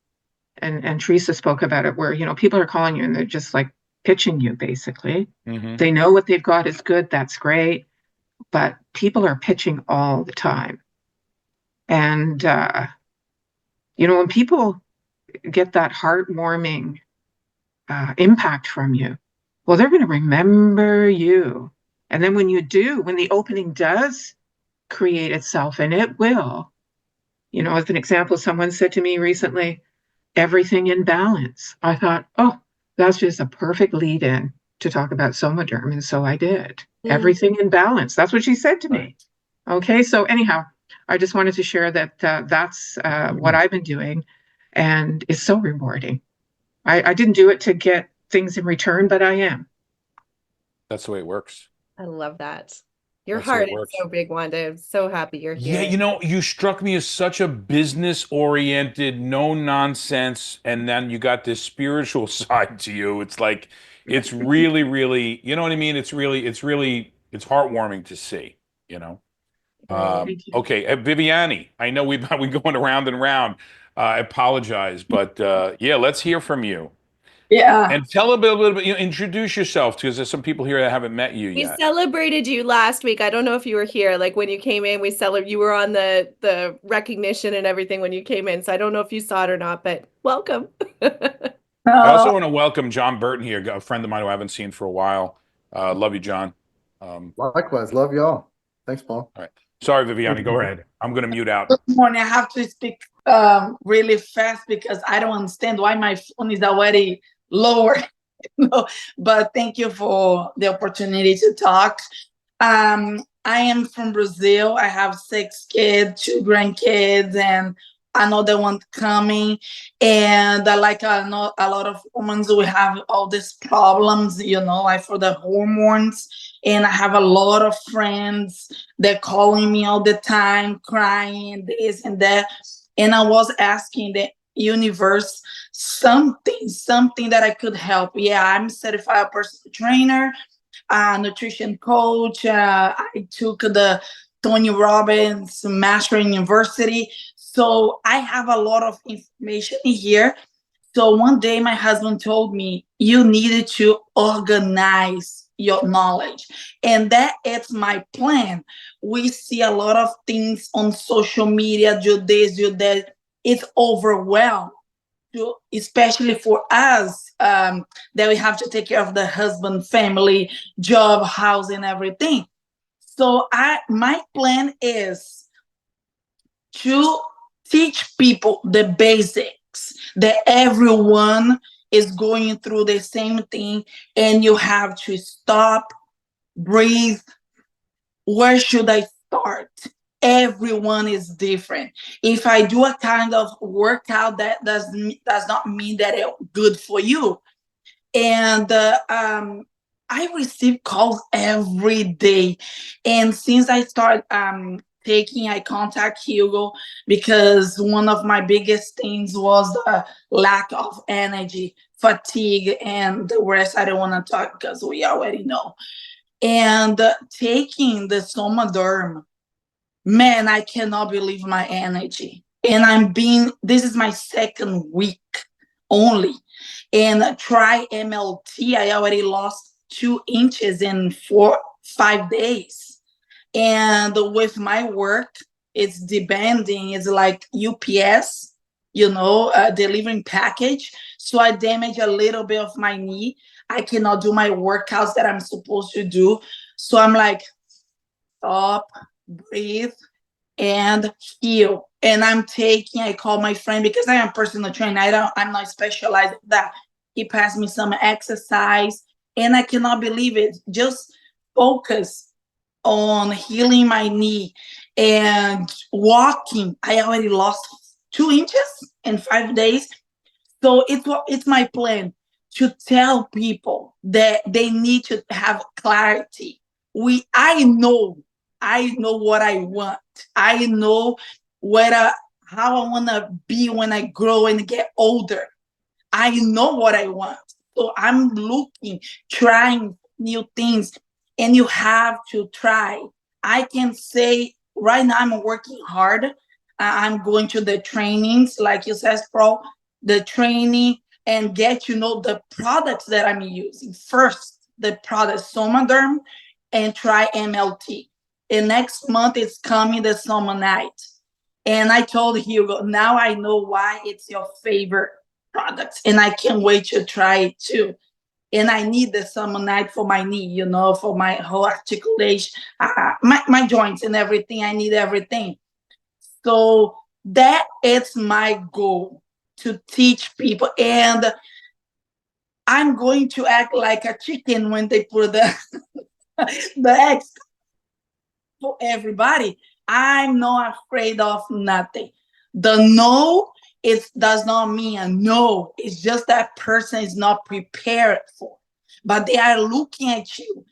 and Teresa spoke about it, where, people are calling you and they're just like pitching you basically. Mhm. They know what they've got is good, that's great, but people are pitching all the time. And, when people get that heartwarming impact from you, well, they're going to remember you. And then when the opening does create itself, and it will, as an example, someone said to me recently, everything in balance. I thought, oh, that's just a perfect lead in to talk about Somaderm. And so I did. Everything in balance. That's what she said to me. Okay. So anyhow, I just wanted to share that that's what I've been doing, and it's so rewarding. I didn't do it to get things in return, but I am. That's the way it works. I love that. Your That's the way heart it is works. so big, Wanda. I'm so happy you're Yeah, here. you struck me as such a business-oriented, no nonsense, and then you got this spiritual side to you. It's like, it's really, really, you know what I mean? It's it's heartwarming to see, you know? Right. Thank you. Okay, Viviani, I know we've been going around and round. I apologize, but yeah, let's hear from you. Yeah. And tell a little bit, introduce yourself, because there's some people here that haven't met you We yet. celebrated you last week. I don't know if you were here. Like when you came in, we celebrated. You were on the recognition and everything when you came in. So I don't know if you saw it or not, but welcome. I also want to welcome John Burton here, a friend of mine who I haven't seen for a while. Love you, John. Likewise, love y'all. Thanks, Paul. All right. Sorry, Viviani, go ahead. I'm going to mute out. Good morning. I have to speak really fast because I don't understand why my phone is already lower. But thank you for the opportunity to talk. I am from Brazil. I have 6 kids, 2 grandkids, and another one coming. And like I know a lot of women who have all these problems, like for the hormones. And I have a lot of friends that calling me all the time, crying, this and that. And I was asking the universe something that I could help. Yeah, I'm certified personal trainer, nutrition coach. I took the Tony Robbins Master University. So I have a lot of information here. So one day my husband told me, you needed to organize your knowledge. And that is my plan. We see a lot of things on social media, do this, do that. It's overwhelmed, especially for us, that we have to take care of the husband, family, job, house, and everything. So my plan is to teach people the basics, that everyone is going through the same thing, and you have to stop, breathe. Where should I start? Everyone is different. If I do a kind of workout, that does not mean that it's good for you. And I receive calls every day. And since I started I contact Hugo, because one of my biggest things was the lack of energy, fatigue, and the rest I don't want to talk because we already know. And taking the Somaderm, man, I cannot believe my energy. And this is my 2nd week only. And try MLT, I already lost 2 inches in 5 days. And with my work, it's demanding. It's like UPS, delivering package. So I damage a little bit of my knee. I cannot do my workouts that I'm supposed to do. So I'm like, stop, breathe, and heal. And I call my friend, because I am a personal trainer. I'm not specialized in that. He passed me some exercise, and I cannot believe it. Just focus on healing my knee and walking. I already lost 2 inches in 5 days. So it's my plan to tell people that they need to have clarity. I know what I want. I know how I want to be when I grow and get older. I know what I want. So I'm trying new things, and you have to try. I can say right now I'm working hard. I'm going to the trainings, like you said, Pro, the training, and get to know the products that I'm using. First, the product Somaderm, and try MLT. And next month it's coming the Soma Night. And I told Hugo, now I know why it's your favorite product, and I can't wait to try it too. And I need the Summer Night for my knee, you know, for my whole articulation, my joints and everything. I need everything. So that is my goal, to teach people. And I'm going to act like a chicken when they put the the eggs for everybody. I'm not afraid of nothing. The no, it does not mean a no. It's just that person is not prepared for, but they are looking at you.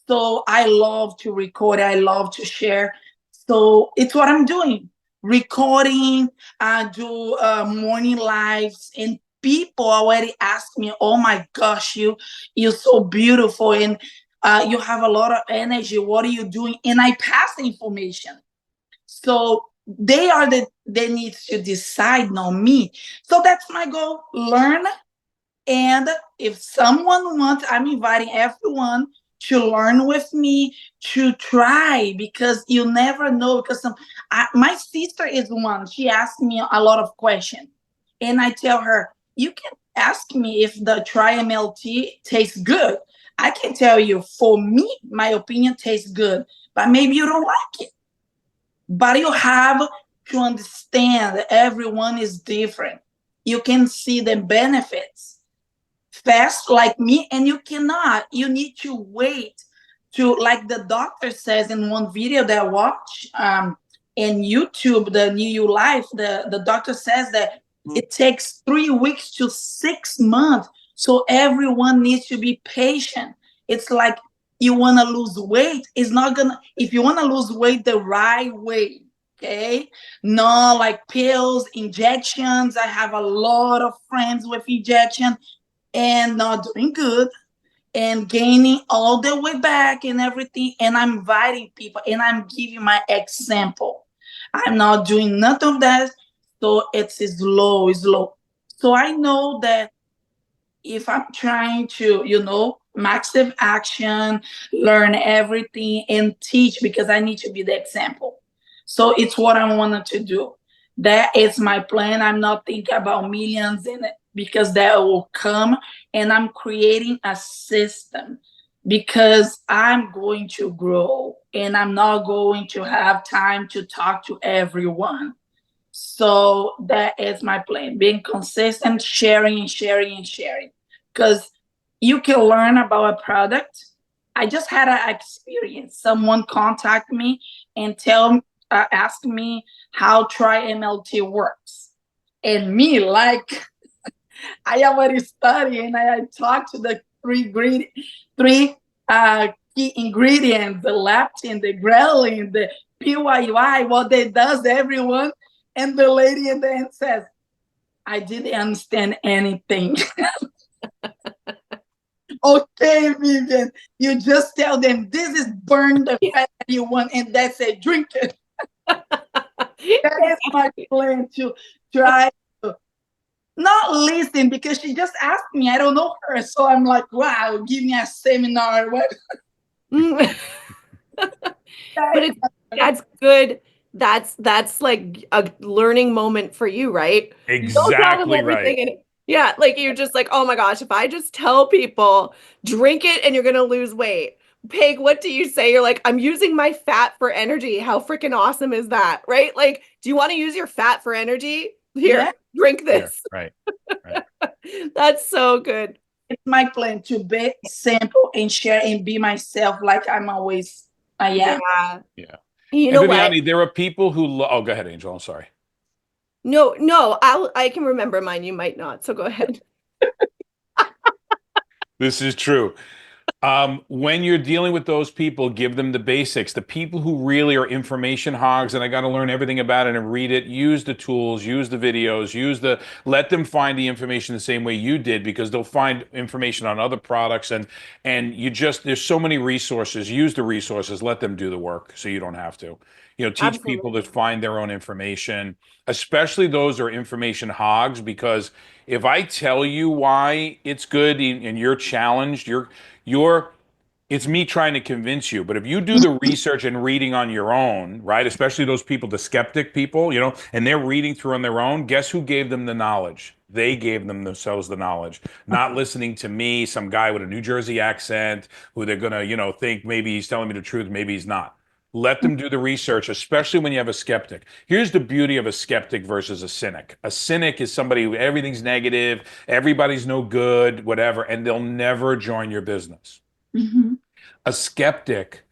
So I love to record. I love to share. So it's what I'm doing. Recording, I do morning lives, and people already ask me, "Oh my gosh, you're so beautiful, and you have a lot of energy. What are you doing?" And I pass the information. So they need to decide, not me. So that's my goal. Learn. And if someone wants, I'm inviting everyone to learn with me, to try, because you never know. Because my sister is one. She asked me a lot of questions, and I tell her, you can ask me if the Tri-MLT tastes good. I can tell you, for me, my opinion tastes good, but maybe you don't like it. But you have to understand that everyone is different. You can see the benefits fast like me, and you cannot. You need to wait to, like the doctor says in one video that I watch in YouTube, the New You Life, the doctor says that it takes 3 weeks to 6 months. So everyone needs to be patient. It's like, you want to lose weight, it's not gonna, if you want to lose weight the right way, okay, no like pills, injections. I have a lot of friends with injection and not doing good, and gaining all the way back and everything. And I'm inviting people, and I'm giving my example. I'm not doing none of that. So it's slow, it's slow. So I know that if I'm trying to, massive action, learn everything and teach, because I need to be the example. So it's what I wanted to do. That is my plan. I'm not thinking about millions in it, because that will come. And I'm creating a system, because I'm going to grow, and I'm not going to have time to talk to everyone. So that is my plan, being consistent, sharing and sharing and sharing. Because you can learn about a product. I just had an experience. Someone contact me and ask me how Tri-MLT works. And me, like, I already studied, and I talked to the three key ingredients, the leptin, the ghrelin, the PYY, what they does, everyone. And the lady in the end says, I didn't understand anything. Okay, Vivian, you just tell them this is burn the fat that you want, and that's it, drink it. That is my plan, to try to not listen, because she just asked me. I don't know her. So I'm like, wow, give me a seminar. But that's good. That's like a learning moment for you, right? You don't tell them Exactly everything right. and yeah, like you're just like, oh my gosh, if I just tell people drink it and you're gonna lose weight. Peg, what do you say? You're like, I'm using my fat for energy. How freaking awesome is that? Right? Like, do you want to use your fat for energy? Here, Yeah. drink this. Right. That's so good. It's my plan to be simple and share and be myself, like I am. Yeah. Yeah. You And know what? Viviani, there are people who oh, go ahead, Angel. I'm sorry. No, I can remember mine. You might not. So go ahead. This is true. When you're dealing with those people, give them the basics. The people who really are information hogs, and I got to learn everything about it and read it, use the tools, use the videos, let them find the information the same way you did, because they'll find information on other products, and there's so many resources. Use the resources, let them do the work so you don't have to. Teach people to Absolutely. find their own information, especially those who are information hogs, because if I tell you why it's good and you're challenged, you're it's me trying to convince you. But if you do the research and reading on your own, right? Especially those people, the skeptic people, and they're reading through on their own, guess who gave them the knowledge? They gave themselves the knowledge, not listening to me, some guy with a New Jersey accent who they're gonna, think maybe he's telling me the truth, maybe he's not. Let them do the research, especially when you have a skeptic. Here's the beauty of a skeptic versus a cynic. A cynic is somebody who everything's negative, everybody's no good, whatever, and they'll never join your business. Mhm. A skeptic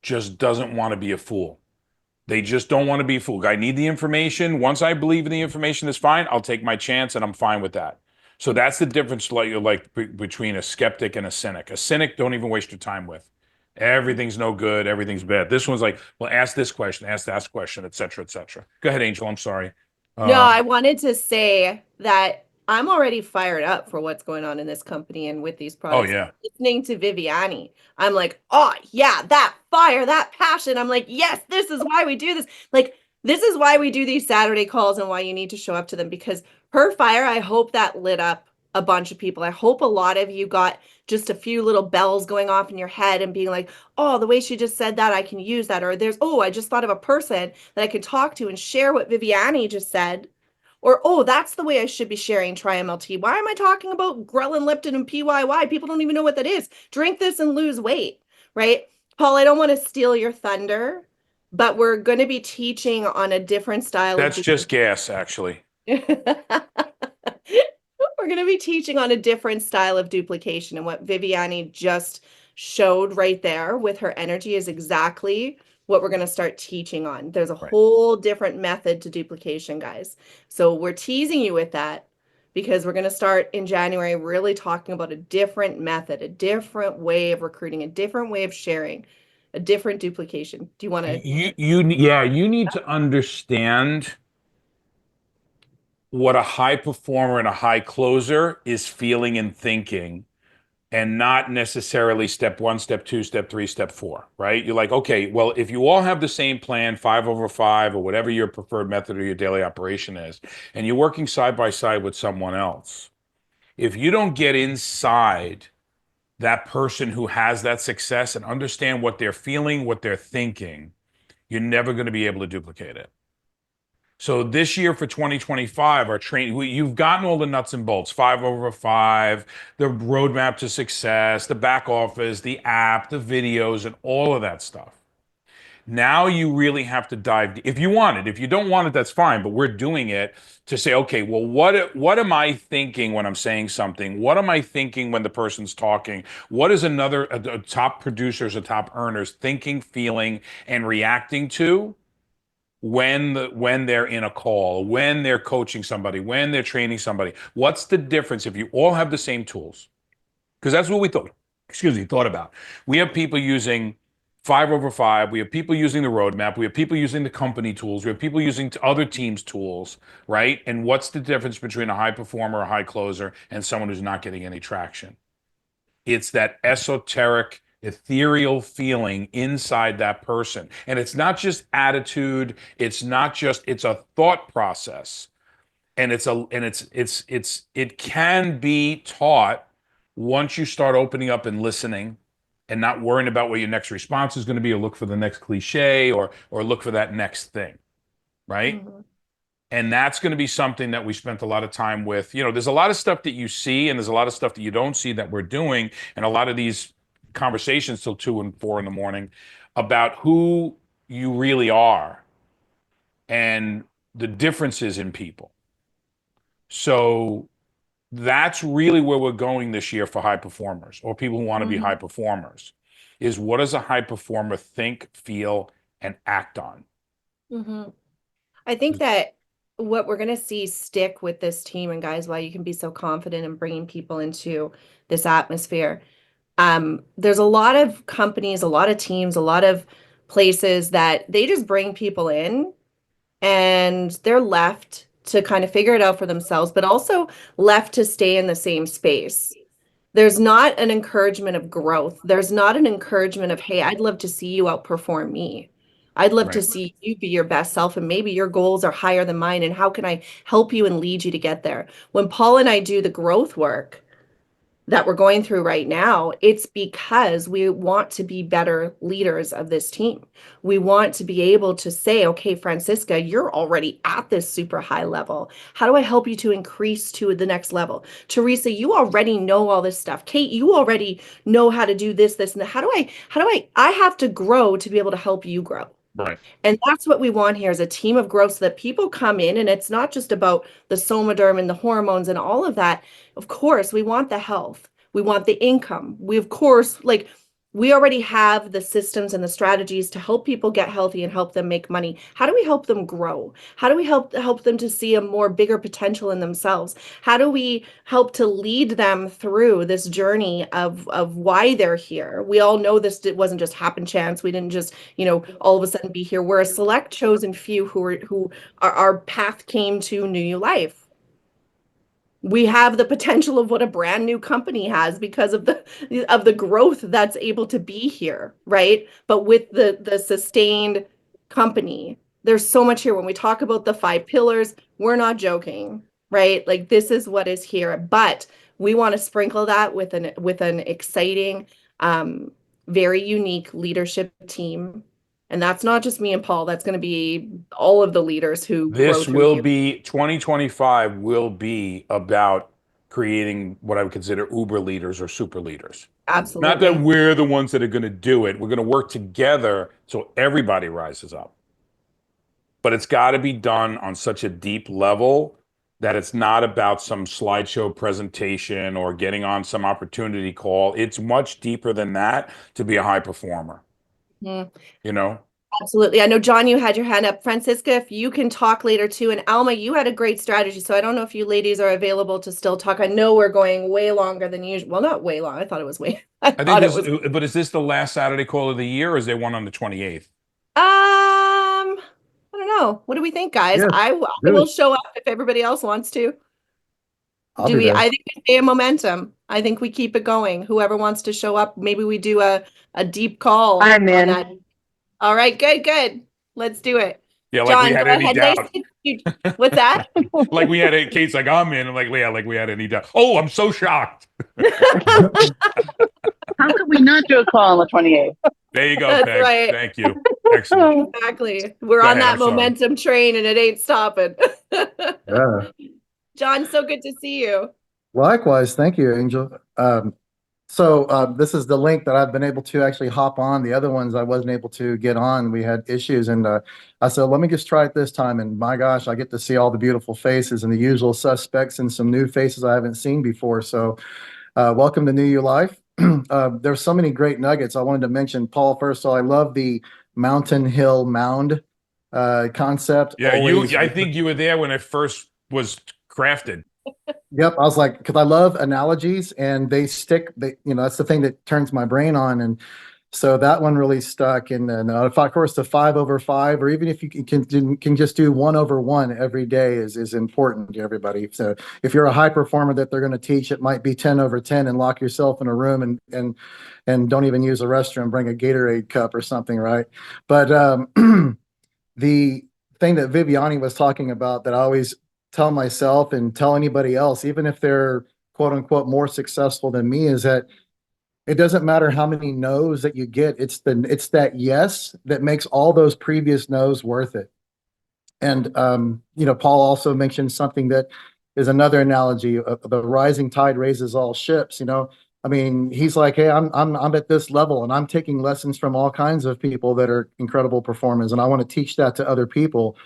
just doesn't want to be a fool. They just don't want to be fooled. I need the information. Once I believe in the information is fine, I'll take my chance and I'm fine with that. So that's the difference between a skeptic and a cynic. A cynic, don't even waste your time with. Everything's no good, everything's bad. This one's like, well, ask this question, ask that question, et cetera, et cetera. Go ahead, Angel. I'm sorry. No, I wanted to say that I'm already fired up for what's going on in this company and with these Oh products. yeah. Listening to Viviani, I'm like, oh yeah, that fire, that passion. I'm like, yes, this is why we do this. Like, this is why we do these Saturday calls and why you need to show up to them, because her fire, I hope that lit up a bunch of people. I hope a lot of you got just a few little bells going off in your head and being like, oh, the way she just said that, I can use that. Or I just thought of a person that I could talk to and share what Viviani just said. Or, oh, that's the way I should be sharing Tri-MLT. Why am I talking about Ghrelin, Lipton, and PYY? People don't even know what that is. Drink this and lose weight, right? Paul, I don't want to steal your thunder, but we're going to be teaching on a different style That's just gas, actually. We're going to be teaching on a different style of duplication. And what Viviani just showed right there with her energy is exactly what we're going to start teaching on. There's a Right. whole different method to duplication, guys. So we're teasing you with that because we're going to start in January really talking about a different method, a different way of recruiting, a different way of sharing, a different duplication. Do you want to? You need to understand what a high performer and a high closer is feeling and thinking, and not necessarily step one, step two, step three, step four, right? You're like, okay, well, if you all have the same plan, 5/5, or whatever your preferred method or your daily operation is, and you're working side by side with someone else, if you don't get inside that person who has that success and understand what they're feeling, what they're thinking, you're never going to be able to duplicate it. So this year for 2025, our training, you've gotten all the nuts and bolts, 5/5, the roadmap to success, the back office, the app, the videos, and all of that stuff. Now you really have to dive deep. If you want it. If you don't want it, that's fine. But we're doing it to say, okay, well, what am I thinking when I'm saying something? What am I thinking when the person's talking? What is a top producers, a top earners thinking, feeling, and reacting to when they're in a call, when they're coaching somebody, when they're training somebody? What's the difference if you all have the same tools? Because that's what we thought about. We have people using 5/5. We have people using the roadmap. We have people using the company tools. We have people using other teams' tools, right? And what's the difference between a high performer, a high closer, and someone who's not getting any traction? It's that esoteric, ethereal feeling inside that person. And it's not just attitude, it's a thought process. And it can be taught once you start opening up and listening and not worrying about what your next response is going to be, or look for the next cliche, or look for that next thing, right? Mhm. And that's going to be something that we spent a lot of time with. There's a lot of stuff that you see, and there's a lot of stuff that you don't see that we're doing, and a lot of these conversations till 2 and 4 in the morning about who you really are and the differences in people. So that's really where we're going this year for high performers, or people who want to be high performers, is what does a high performer think, feel, and act on? Mhm. I think that what we're going to see stick with this team, and guys, why you can be so confident in bringing people into this atmosphere. There's a lot of companies, a lot of teams, a lot of places that they just bring people in and they're left to kind of figure it out for themselves, but also left to stay in the same space. There's not an encouragement of growth. There's not an encouragement of, hey, I'd love to see you outperform me. I'd love to Right. see you be your best self, and maybe your goals are higher than mine. And how can I help you and lead you to get there? When Paul and I do the growth work that we're going through right now, it's because we want to be better leaders of this team. We want to be able to say, okay, Francisca, you're already at this super high level. How do I help you to increase to the next level? Teresa, you already know all this stuff. Kate, you already know how to do this, and that. I have to grow to be able to help you grow. Right. And that's what we want here is a team of growth so that people come in, and it's not just about the somaderm and the hormones and all of that. Of course, we want the health. We want the income. We, of course, like we already have the systems and the strategies to help people get healthy and help them make money. How do we help them grow? How do we help them to see a more bigger potential in themselves? How do we help to lead them through this journey of why they're here? We all know this, it wasn't just happen chance. We didn't just, all of a sudden be here. We're a select chosen few who our path came to New You Life. We have the potential of what a brand new company has because of the growth that's able to be here, right? But with the sustained company, there's so much here. When we talk about the 5 pillars, we're not joking, right? Like this is what is here, but we want to sprinkle that with an exciting, very unique leadership team. And that's not just me and Paul. That's going to be all of the leaders who grow This through will here. be 2025 will be about creating what I would consider uber leaders or super leaders. Absolutely. Not that we're the ones that are going to do it. We're going to work together so everybody rises up. But it's got to be done on such a deep level that it's not about some slideshow presentation or getting on some opportunity call. It's much deeper than that to be a high performer. Mm. You know? Absolutely. I know, John, you had your hand up. Francisca, if you can talk later too. And Alma, you had a great strategy. So I don't know if you ladies are available to still talk. I know we're going way longer than usual. Well, not way long. I thought it was way. I think thought this, it was. but is this the last Saturday call of the year, or is there one on the 28th? I don't know. What do we think, guys? Yeah, I do will it. show up if everybody else wants to. I'll be there. I think we stay in momentum. I think we keep it going. Whoever wants to show up, maybe we do a deep call I'm on in. that. All right, good. Let's do it. Yeah, like we John, had go any ahead. doubt. Nice to meet you. What's that? Like we had a Kate's like, I'm in. I'm like, yeah, like we had any doubt. Oh, I'm so shocked. How could we not do a call on the 28th? There you go, That's Peg. right. Thank you. Excellent. Exactly. We're Go on ahead, that I'm sorry. momentum train and it ain't stopping. Yeah. John, so good to see you. Likewise. Thank you, Angel. This is the link that I've been able to actually hop on. The other ones I wasn't able to get on. We had issues, and I said, let me just try it this time. And my gosh, I get to see all the beautiful faces and the usual suspects and some new faces I haven't seen before. So welcome to New You Life. There's so many great nuggets. I wanted to mention, Paul, first of all, I love the mountain hill mound concept. Yeah, Always. I think you were there when it first was crafted. Yep, I was like, because I love analogies and they stick. That's the thing that turns my brain on, and so that one really stuck. And then, of course, the 5/5, or even if you can just do 1/1 every day is important to everybody. So if you're a high performer that they're going to teach, it might be 10/10 and lock yourself in a room and don't even use a restroom. Bring a Gatorade cup or something, right? But the thing that Viviani was talking about that I always tell myself and tell anybody else, even if they're quote unquote more successful than me, is that it doesn't matter how many no's that you get. It's that yes that makes all those previous no's worth it. And Paul also mentioned something that is another analogy of the rising tide raises all ships. I mean, he's like, hey, I'm at this level and I'm taking lessons from all kinds of people that are incredible performers, and I want to teach that to other people.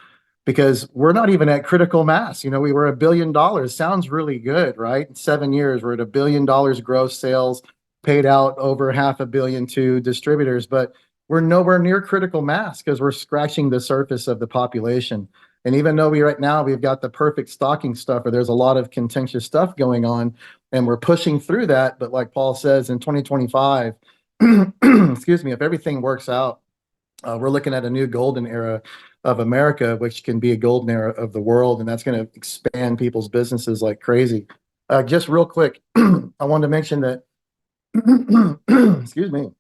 Because we're not even at critical mass. We were $1 billion. Sounds really good, right? In 7 years, we're at $1 billion gross sales, paid out over $500 million to distributors, but we're nowhere near critical mass because we're scratching the surface of the population. And even though right now we've got the perfect stocking stuffer, there's a lot of contentious stuff going on, and we're pushing through that. But like Paul says, in 2025, excuse me, if everything works out, we're looking at a new golden era of America, which can be a golden era of the world, and that's going to expand people's businesses like crazy. Just real quick, I wanted to mention that, excuse me,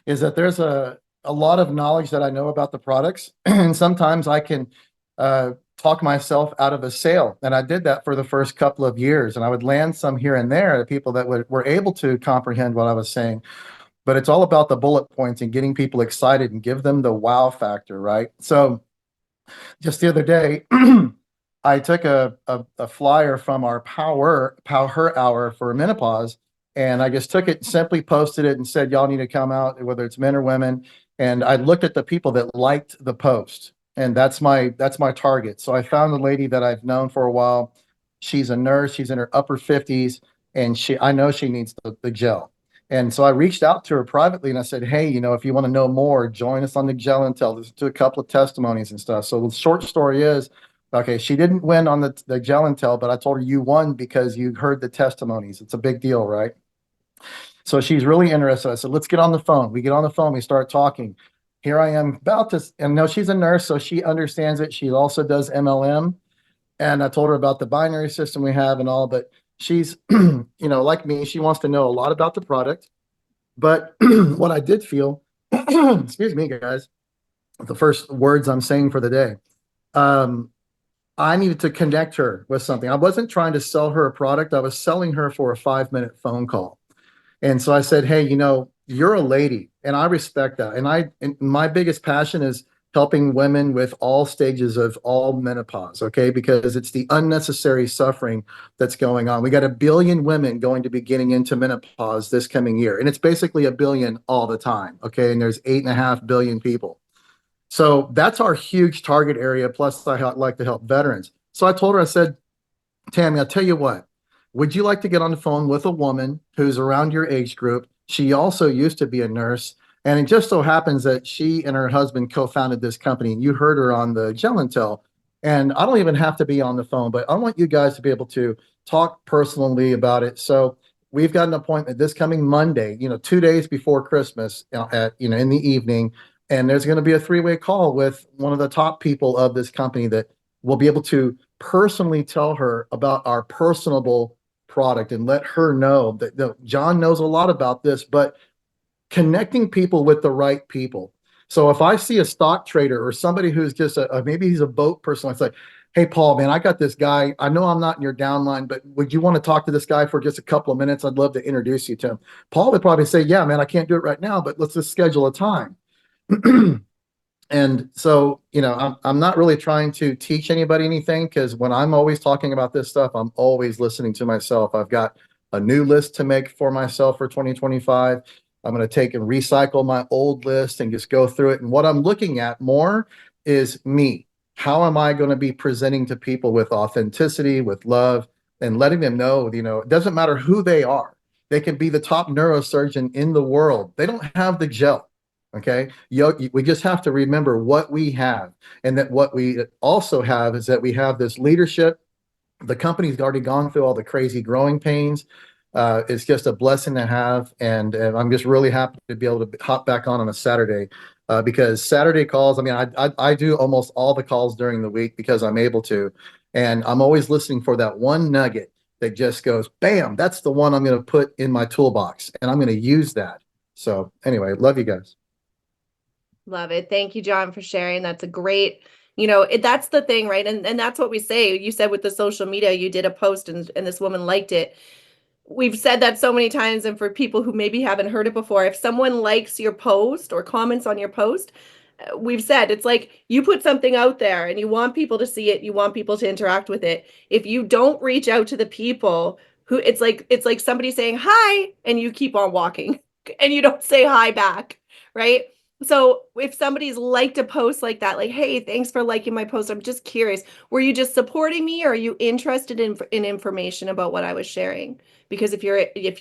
is that there's a a lot of knowledge that I know about the products, and sometimes I can talk myself out of a sale. And I did that for the first couple of years, and I would land some here and there to people that were able to comprehend what I was saying. But it's all about the bullet points and getting people excited and give them the wow factor, right? So just the other day, I took a flyer from our power hour for menopause, and I just took it, simply posted it, and said, "Y'all need to come out, whether it's men or women." And I looked at the people that liked the post, and that's my target. So I found a lady that I've known for a while. She's a nurse. She's in her upper 50s, and I know she needs the gel. And so I reached out to her privately and I said, "Hey, if you want to know more, join us on the Gel Intel. Listen to a couple of testimonies and stuff." So the short story is, okay, she didn't win on the Gel Intel, but I told her you won because you heard the testimonies. It's a big deal, right? So she's really interested. I said, "Let's get on the phone." We get on the phone, we start talking. Here I am about to, and no, she's a nurse, so she understands it. She also does MLM. And I told her about the binary system we have and all, but she's, like me, she wants to know a lot about the product. But what I did feel, excuse me, guys, the first words I'm saying for the day, I needed to connect her with something. I wasn't trying to sell her a product. I was selling her for a 5-minute phone call. And so I said, "Hey, you're a lady, and I respect that. And my biggest passion is helping women with all stages of all menopause, okay? Because it's the unnecessary suffering that's going on. We got 1 billion women going to be getting into menopause this coming year, and it's basically 1 billion all the time, okay? And there's 8.5 billion people. So that's our huge target area. Plus, I like to help veterans. So I told her, I said, "Tammy, I'll tell you what. Would you like to get on the phone with a woman who's around your age group? She also used to be a nurse. And it just so happens that she and her husband co-founded this company. And you heard her on the Gel Intel. And I don't even have to be on the phone, but I want you guys to be able to talk personally about it." So we've got an appointment this coming Monday, 2 days before Christmas in the evening. And there's going to be a 3-way call with one of the top people of this company that will be able to personally tell her about our personable product and let her know that John knows a lot about this, but connecting people with the right people. So if I see a stock trader or somebody who's just maybe he's a boat person, I say, "Hey, Paul, man, I got this guy. I know I'm not in your downline, but would you want to talk to this guy for just a couple of minutes? I'd love to introduce you to him." Paul would probably say, "Yeah, man, I can't do it right now, but let's just schedule a time." And so, I'm not really trying to teach anybody anything, because when I'm always talking about this stuff, I'm always listening to myself. I've got a new list to make for myself for 2025. I'm going to take and recycle my old list and just go through it. And what I'm looking at more is me. How am I going to be presenting to people with authenticity, with love, and letting them know, it doesn't matter who they are. They can be the top neurosurgeon in the world. They don't have the gel. Okay. We just have to remember what we have. And that what we also have is that we have this leadership. The company's already gone through all the crazy growing pains. It's just a blessing to have. And I'm just really happy to be able to hop back on a Saturday, because Saturday calls, I do almost all the calls during the week because I'm able to. And I'm always listening for that one nugget that just goes, bam, that's the one I'm going to put in my toolbox. And I'm going to use that. So anyway, love you guys. Love it. Thank you, John, for sharing. That's a great, that's the thing, right? And that's what we say. You said with the social media, you did a post and this woman liked it. We've said that so many times. And for people who maybe haven't heard it before, if someone likes your post or comments on your post, we've said it's like you put something out there and you want people to see it. You want people to interact with it. If you don't reach out to the people who it's like somebody saying hi and you keep on walking and you don't say hi back, right? So if somebody's liked a post like that, like, "Hey, thanks for liking my post. I'm just curious. Were you just supporting me, or are you interested in information about what I was sharing? Because if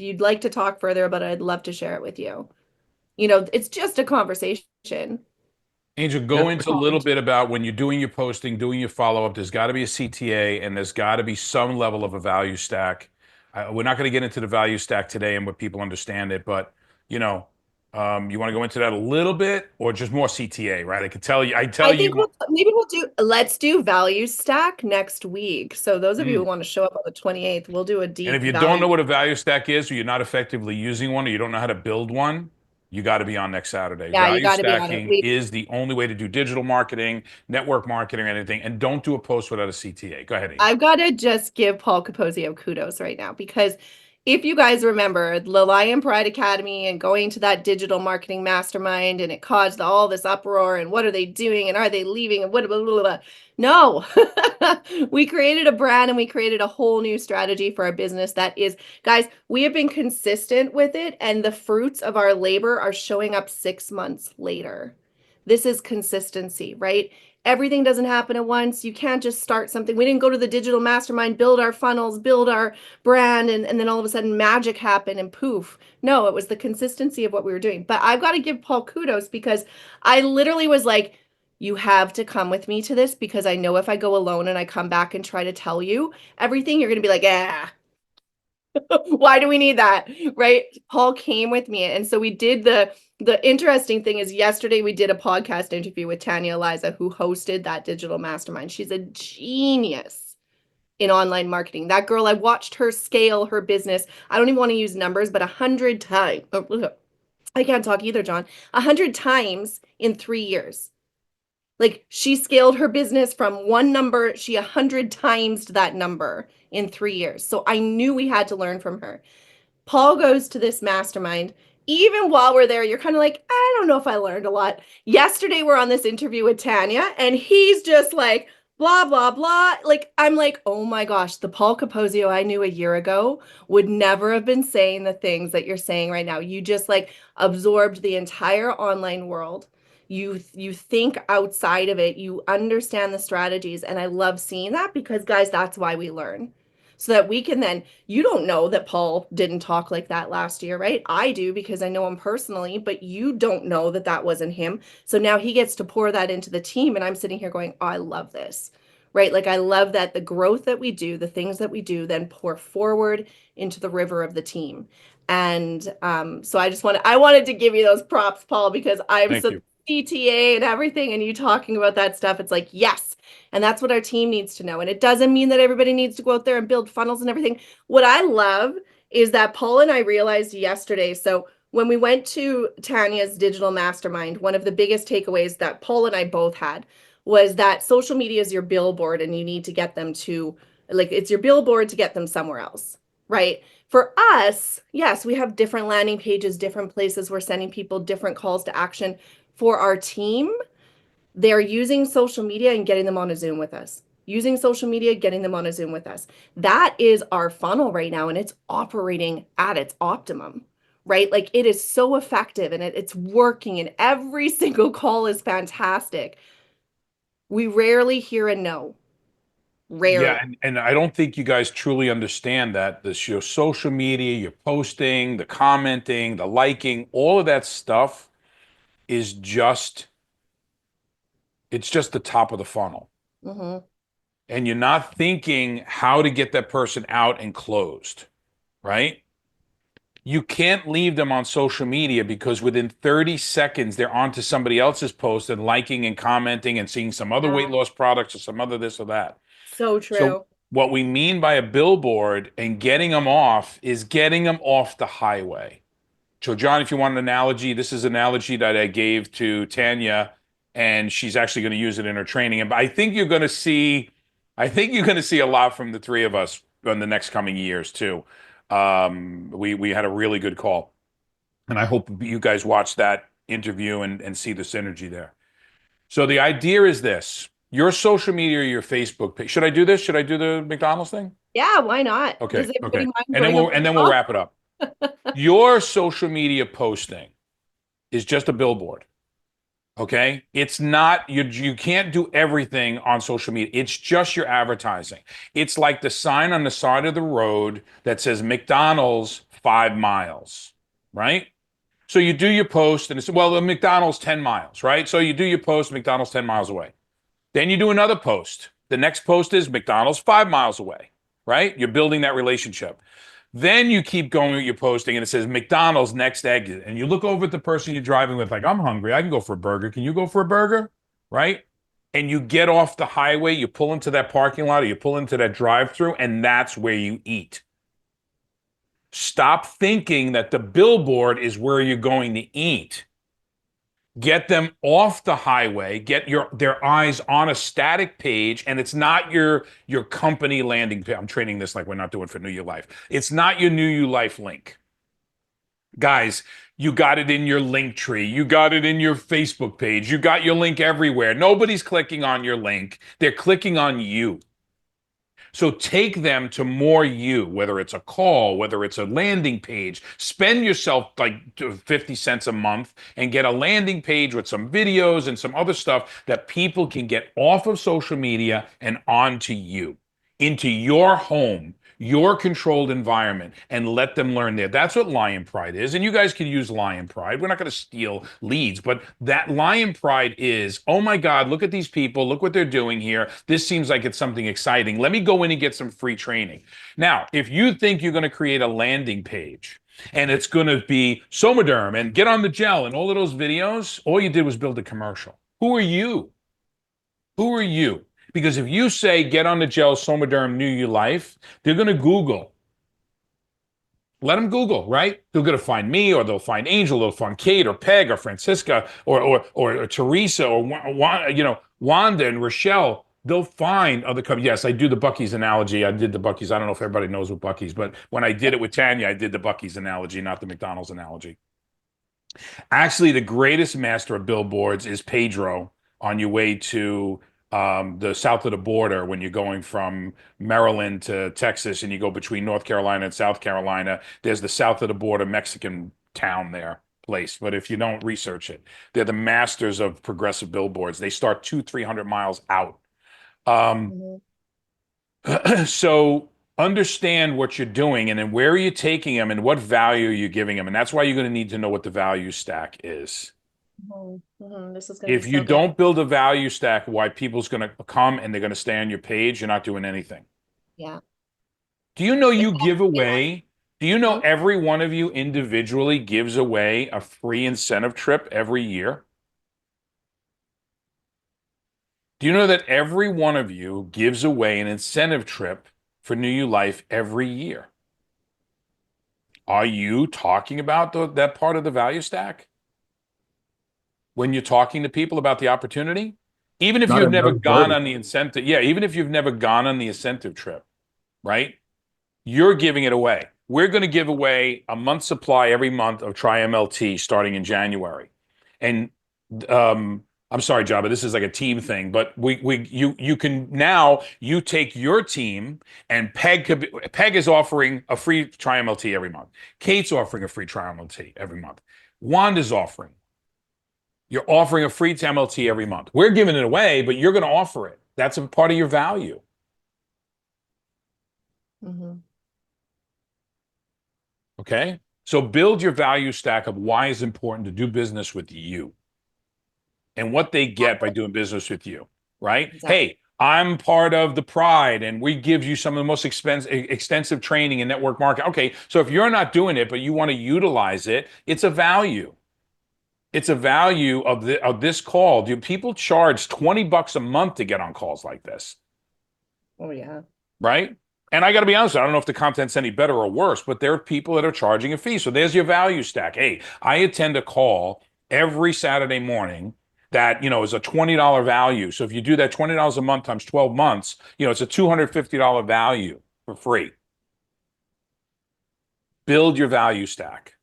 you'd like to talk further about it, I'd love to share it with you." It's just a conversation. Angel, go into a little bit about when you're doing your posting, doing your follow-up. There's got to be a CTA, and there's got to be some level of a value stack. We're not going to get into the value stack today and what people understand it, but you want to go into that a little bit, or just more CTA, right? I could tell you. I think let's do value stack next week. So those of you who want to show up on the 28th, we'll do a deep. And if you don't know what a value stack is, or you're not effectively using one, or you don't know how to build one, you got to be on next Saturday. Yeah, you Value got to be on it. stacking is the only way to do digital marketing, network marketing, or anything. And don't do a post without a CTA. Go ahead, Amy. I've got to just give Paul Capozio kudos right now, because if you guys remember the Lion Pride Academy and going to that digital marketing mastermind, and it caused all this uproar and what are they doing and are they leaving and what blah, blah, blah. No, we created a brand and we created a whole new strategy for our business that is, guys, we have been consistent with it, and the fruits of our labor are showing up 6 months later. This is consistency, right? Everything doesn't happen at once. You can't just start something. We didn't go to the digital mastermind, build our funnels, build our brand, and then all of a sudden magic happened and poof. No, it was the consistency of what we were doing. But I've got to give Paul kudos, because I literally was like, you have to come with me to this, because I know if I go alone and I come back and try to tell you everything, you're going to be like, why do we need that? Right? Paul came with me. And so we did the interesting thing is yesterday we did a podcast interview with Tanya Eliza, who hosted that digital mastermind. She's a genius in online marketing. That girl, I watched her scale her business. I don't even want to use numbers, but 100 times. I can't talk either, John. 100 times in 3 years. Like, she scaled her business from one number, she 100 times that number in 3 years. So I knew we had to learn from her. Paul goes to this mastermind. Even while we're there, you're kind of like, I don't know if I learned a lot. Yesterday, we're on this interview with Tanya, and he's just like, blah, blah, blah. Like, I'm like, oh my gosh, the Paul Capozio I knew a year ago would never have been saying the things that you're saying right now. You just like absorbed the entire online world. You think outside of it. You understand the strategies. And I love seeing that, because, guys, that's why we learn. So that we can then, you don't know that Paul didn't talk like that last year, right? I do, because I know him personally, but you don't know that that wasn't him. So now he gets to pour that into the team. And I'm sitting here going, oh, I love this, right? Like, I love that the growth that we do, the things that we do, then pour forward into the river of the team. And so I wanted to give you those props, Paul, because I'm Thank so you. CTA and everything, and you talking about that stuff. It's like, yes. And that's what our team needs to know. And it doesn't mean that everybody needs to go out there and build funnels and everything. What I love is that Paul and I realized yesterday. So when we went to Tanya's digital mastermind, one of the biggest takeaways that Paul and I both had was that social media is your billboard, and you need to get them to, like, it's your billboard to get them somewhere else, right? For us, yes, we have different landing pages, different places we're sending people, different calls to action. For our team, they're using social media and getting them on a Zoom with us. Using social media, getting them on a Zoom with us. That is our funnel right now, and it's operating at its optimum, right? Like, it is so effective, and it's working, and every single call is fantastic. We rarely hear a no. Rarely. Yeah, and I don't think you guys truly understand that your social media, your posting, the commenting, the liking, all of that stuff is it's just the top of the funnel. Mm-hmm. And you're not thinking how to get that person out and closed, right? You can't leave them on social media, because within 30 seconds, they're onto somebody else's post and liking and commenting and seeing some other weight loss products or some other this or that. So true. So what we mean by a billboard and getting them off is getting them off the highway. So John, if you want an analogy, this is an analogy that I gave to Tanya, and she's actually going to use it in her training. And I think you're going to see a lot from the three of us in the next coming years too. We had a really good call, and I hope you guys watch that interview and see the synergy there. So the idea is this: your social media or your Facebook page. Should I do this? Should I do the McDonald's thing? Yeah, why not? Okay. Does everybody mind And then going we'll wrap it up. Your social media posting is just a billboard. Okay? It's not, you can't do everything on social media. It's just your advertising. It's like the sign on the side of the road that says McDonald's 5 miles, right? So you do your post and it's, well, the McDonald's 10 miles, right? So you do your post, McDonald's 10 miles away. Then you do another post. The next post is McDonald's 5 miles away, right? You're building that relationship. Then you keep going with your posting and it says McDonald's next exit. And you look over at the person you're driving with, like, I'm hungry. I can go for a burger. Can you go for a burger? Right? And you get off the highway, you pull into that parking lot, or you pull into that drive-through, and that's where you eat. Stop thinking that the billboard is where you're going to eat. Get them off the highway, get their eyes on a static page, and it's not your company landing page. I'm training this like we're not doing for New You Life. It's not your New You Life link. Guys, you got it in your link tree. You got it in your Facebook page. You got your link everywhere. Nobody's clicking on your link. They're clicking on you. So take them to more you, whether it's a call, whether it's a landing page. Spend yourself like 50 cents a month and get a landing page with some videos and some other stuff that people can get off of social media and onto you, into your home, your controlled environment, and let them learn there. That's what Lion Pride is. And you guys can use Lion Pride. We're not going to steal leads, but that Lion Pride is, oh my God, look at these people. Look what they're doing here. This seems like it's something exciting. Let me go in and get some free training. Now, if you think you're going to create a landing page and it's going to be Somaderm and get on the gel and all of those videos, all you did was build a commercial. Who are you? Who are you? Because if you say get on the gel Somaderm New You Life, they're going to Google. Let them Google, right? They're going to find me, or they'll find Angel, they'll find Kate, or Peg, or Francisca, or Teresa, or Wanda and Rochelle. They'll find other companies. Yes, I do the Buc-ee's analogy. I did the Buc-ee's. I don't know if everybody knows what Buc-ee's, but when I did it with Tanya, I did the Buc-ee's analogy, not the McDonald's analogy. Actually, the greatest master of billboards is Pedro on your way to the south of the border when you're going from Maryland to Texas and you go between North Carolina and South Carolina. There's the south of the border Mexican town there, place. But if you don't research it, they're the masters of progressive billboards. They start 200-300 miles out. So understand what you're doing and then where are you taking them and what value are you giving them. And that's why you're going to need to know what the value stack is. This is gonna If be you so good. don't build a value stack, why people's going to come and they're going to stay on your page, you're not doing anything. Yeah. Do you know you give Yeah. away? Do you know every one of you individually gives away a free incentive trip every year? Do you know that every one of you gives away an incentive trip for New You Life every year? Are you talking about that part of the value stack? When you're talking to people about the opportunity? Even if Not you've in never those gone verbiage. on the incentive, yeah, even if you've never gone on the incentive trip, right? You're giving it away. We're going to give away a month's supply every month of Tri-MLT starting in January. And I'm sorry, Jabba, this is like a team thing, but you can now you take your team and Peg is offering a free Tri-MLT every month. Kate's offering a free Tri-MLT every month. Wanda's offering. You're offering a free MLT every month. We're giving it away, but you're going to offer it. That's a part of your value. Okay? So build your value stack of why it's important to do business with you and what they get by doing business with you, right? Exactly. Hey, I'm part of the Pride and we give you some of the most extensive training in network marketing. Okay, so if you're not doing it, but you want to utilize it, it's a value. It's a value of this call. Do people charge $20 a month to get on calls like this? Oh yeah. Right? And I got to be honest, I don't know if the content's any better or worse, but there are people that are charging a fee. So there's your value stack. Hey, I attend a call every Saturday morning that, is a $20 value. So if you do that $20 a month times 12 months, it's a $250 value for free. Build your value stack.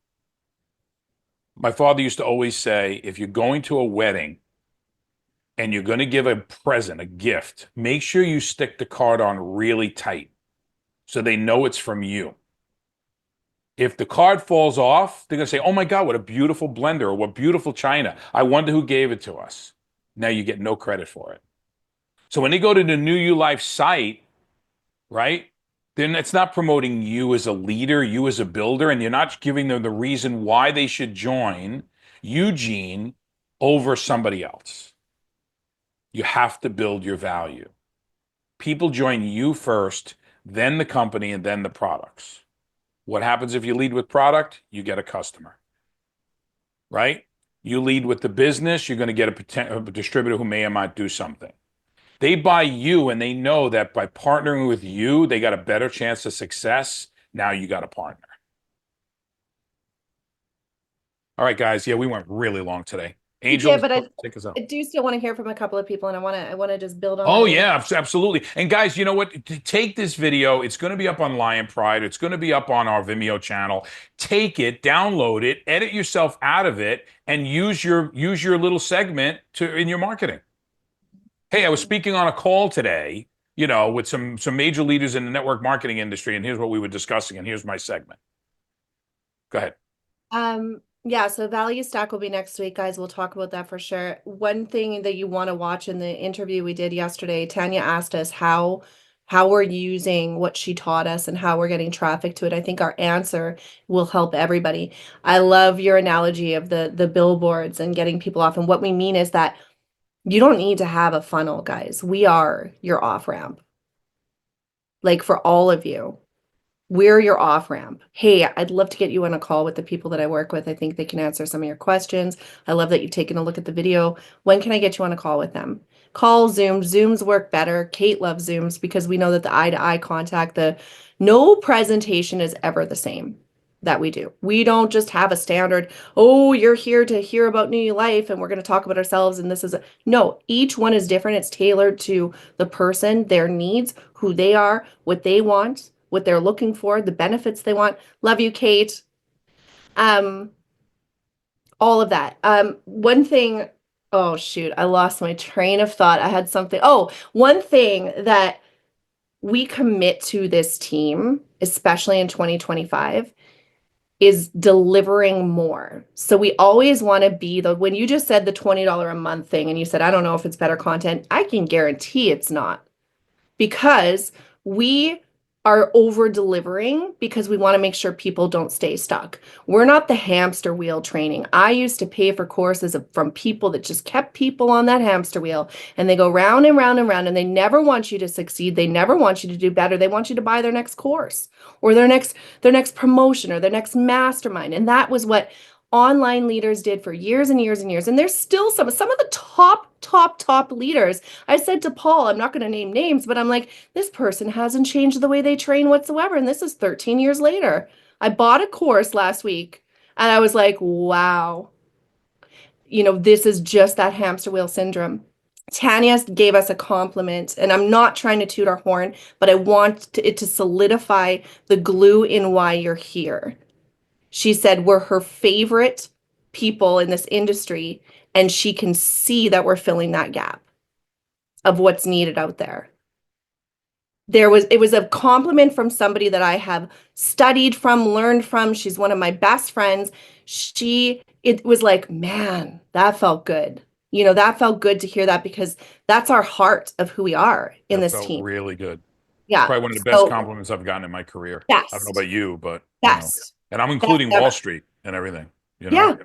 My father used to always say, if you're going to a wedding and you're going to give a present, a gift, make sure you stick the card on really tight so they know it's from you. If the card falls off, they're going to say, oh my God, what a beautiful blender or what beautiful china. I wonder who gave it to us. Now you get no credit for it. So when they go to the New You Life site, right? Then it's not promoting you as a leader, you as a builder, and you're not giving them the reason why they should join Eugene over somebody else. You have to build your value. People join you first, then the company, and then the products. What happens if you lead with product? You get a customer, right? You lead with the business, you're going to get a distributor who may or might do something. They buy you and they know that by partnering with you, they got a better chance of success. Now you got a partner. All right, guys. Yeah, we went really long today. Yeah, Angel, but take us out. I do still want to hear from a couple of people, and I want to just build on Oh that. yeah, absolutely. And guys, you know what? Take this video. It's going to be up on Lion Pride. It's going to be up on our Vimeo channel. Take it, download it, edit yourself out of it, and use your little segment in your marketing. Hey, I was speaking on a call today, with some major leaders in the network marketing industry, and here's what we were discussing, and here's my segment. Go ahead. Yeah, so value stack will be next week, guys. We'll talk about that for sure. One thing that you want to watch in the interview we did yesterday, Tanya asked us how we're using what she taught us and how we're getting traffic to it. I think our answer will help everybody. I love your analogy of the billboards and getting people off. And what we mean is that you don't need to have a funnel, guys. We are your off ramp. Like for all of you. We're your off ramp. Hey, I'd love to get you on a call with the people that I work with. I think they can answer some of your questions. I love that you've taken a look at the video. When can I get you on a call with them? Call Zoom. Zooms work better. Kate loves Zooms because we know that the eye-to-eye contact, no presentation is ever the same that we do. We don't just have a standard, oh, you're here to hear about New Life and we're going to talk about ourselves and this is no, each one is different. It's tailored to the person, their needs, who they are, what they want, what they're looking for, the benefits they want. Love you, Kate. All of that. One thing, oh shoot, I lost my train of thought. I had something. Oh, one thing that we commit to this team, especially in 2025, is delivering more. So we always want to be when you just said the $20 a month thing and you said, I don't know if it's better content, I can guarantee it's not, because we are over delivering because we want to make sure people don't stay stuck. We're not the hamster wheel training. I used to pay for courses from people that just kept people on that hamster wheel and they go round and round and round and they never want you to succeed. They never want you to do better. They want you to buy their next course or their next promotion or their next mastermind. And that was what online leaders did for years and years and years. And there's still some of the top leaders. I said to Paul, I'm not going to name names, but I'm like, this person hasn't changed the way they train whatsoever. And this is 13 years later. I bought a course last week and I was like, wow, this is just that hamster wheel syndrome. Tanya gave us a compliment, and I'm not trying to toot our horn, but I want it to solidify the glue in why you're here. She said we're her favorite people in this industry, and she can see that we're filling that gap of what's needed out there. It was a compliment from somebody that I have studied from, learned from. She's one of my best friends. It was like, man, that felt good. That felt good to hear that because that's our heart of who we are in That this felt team. really good. Yeah. Probably one of the best compliments I've gotten in my career. I don't know about you, but and I'm including Wall Street and everything, Yeah.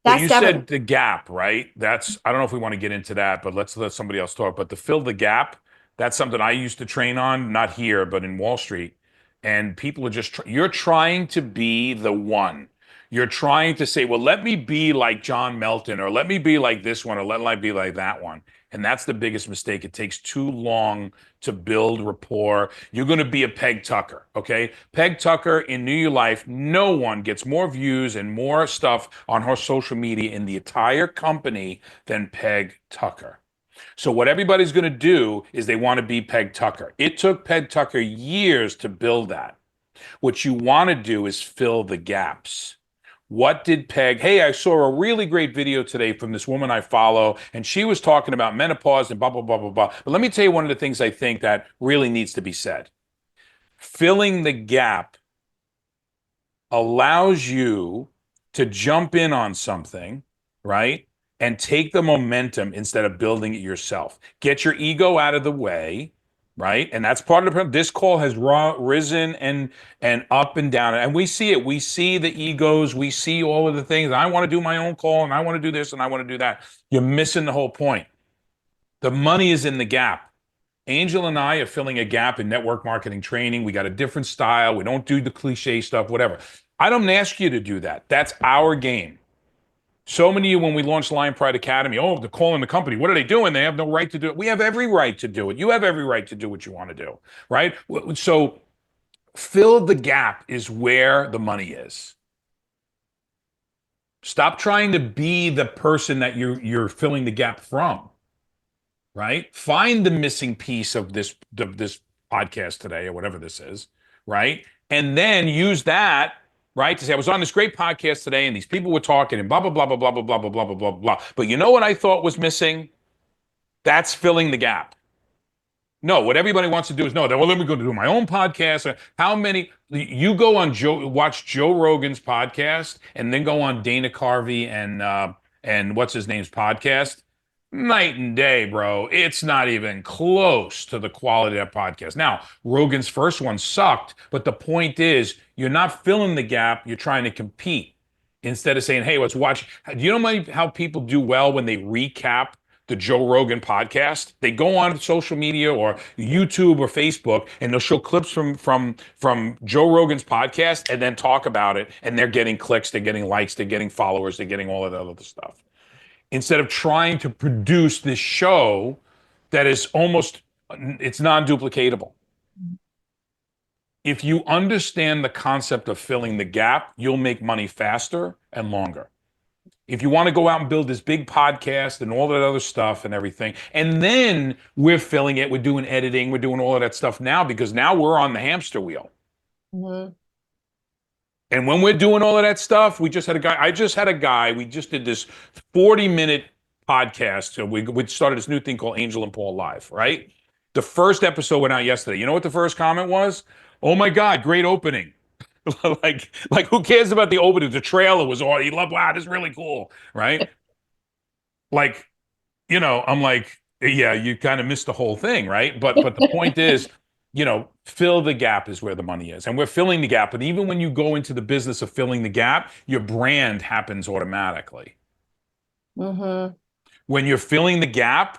But you said the gap, right? I don't know if we want to get into that, but let's let somebody else talk. But to fill the gap, that's something I used to train on, not here, but in Wall Street. And people are you're trying to be the one. You're trying to say, well, let me be like John Melton, or let me be like this one, or let me be like that one. And that's the biggest mistake. It takes too long to build rapport. You're going to be a Peg Tucker, okay? Peg Tucker in New Your Life, no one gets more views and more stuff on her social media in the entire company than Peg Tucker. So what everybody's going to do is they want to be Peg Tucker. It took Peg Tucker years to build that. What you want to do is fill the gaps. What did Peg? Hey, I saw a really great video today from this woman I follow, and she was talking about menopause and blah, blah, blah, blah, blah. But let me tell you one of the things I think that really needs to be said. Filling the gap allows you to jump in on something, right? And take the momentum instead of building it yourself. Get your ego out of the way, right? And that's part of the problem. This call has risen and up and down. And we see it. We see the egos. We see all of the things. I want to do my own call, and I want to do this, and I want to do that. You're missing the whole point. The money is in the gap. Angel and I are filling a gap in network marketing training. We got a different style. We don't do the cliche stuff, whatever. I don't ask you to do that. That's our game. So many of you, when we launched Lion Pride Academy, oh, they're calling the company. What are they doing? They have no right to do it. We have every right to do it. You have every right to do what you want to do, right? So fill the gap is where the money is. Stop trying to be the person that you're filling the gap from, right? Find the missing piece of this podcast today or whatever this is, right? And then use that, right, to say I was on this great podcast today and these people were talking and blah blah blah blah blah blah blah blah blah blah blah blah. But you know what I thought was missing? That's filling the gap. No, what everybody wants to do is no. Well, let me go do my own podcast. How many you go on watch Joe Rogan's podcast, and then go on Dana Carvey and what's his name's podcast? Night and day, bro. It's not even close to the quality of that podcast. Now, Rogan's first one sucked, but the point is, you're not filling the gap. You're trying to compete instead of saying, "Hey, let's watch." Do you know how people do well when they recap the Joe Rogan podcast? They go on social media or YouTube or Facebook, and they'll show clips from Joe Rogan's podcast, and then talk about it. And they're getting clicks, they're getting likes, they're getting followers, they're getting all of that other stuff. Instead of trying to produce this show that is almost it's non-duplicatable. If you understand the concept of filling the gap, you'll make money faster and longer. If you want to go out and build this big podcast and all that other stuff and everything, and then we're filling it, we're doing editing, we're doing all of that stuff now, because now we're on the hamster wheel. Mhm. And when we're doing all of that stuff, we just had a guy, we just did this 40-minute podcast. So we started this new thing called Angel and Paul Live, right? The first episode went out yesterday. You know what the first comment was? Oh my God, great opening. like who cares about the opening? The trailer was all you love. Wow, this is really cool, right? Like, I'm like, yeah, you kind of missed the whole thing, right? But the point is, fill the gap is where the money is, and we're filling the gap. But even when you go into the business of filling the gap, your brand happens automatically. Mhm. When you're filling the gap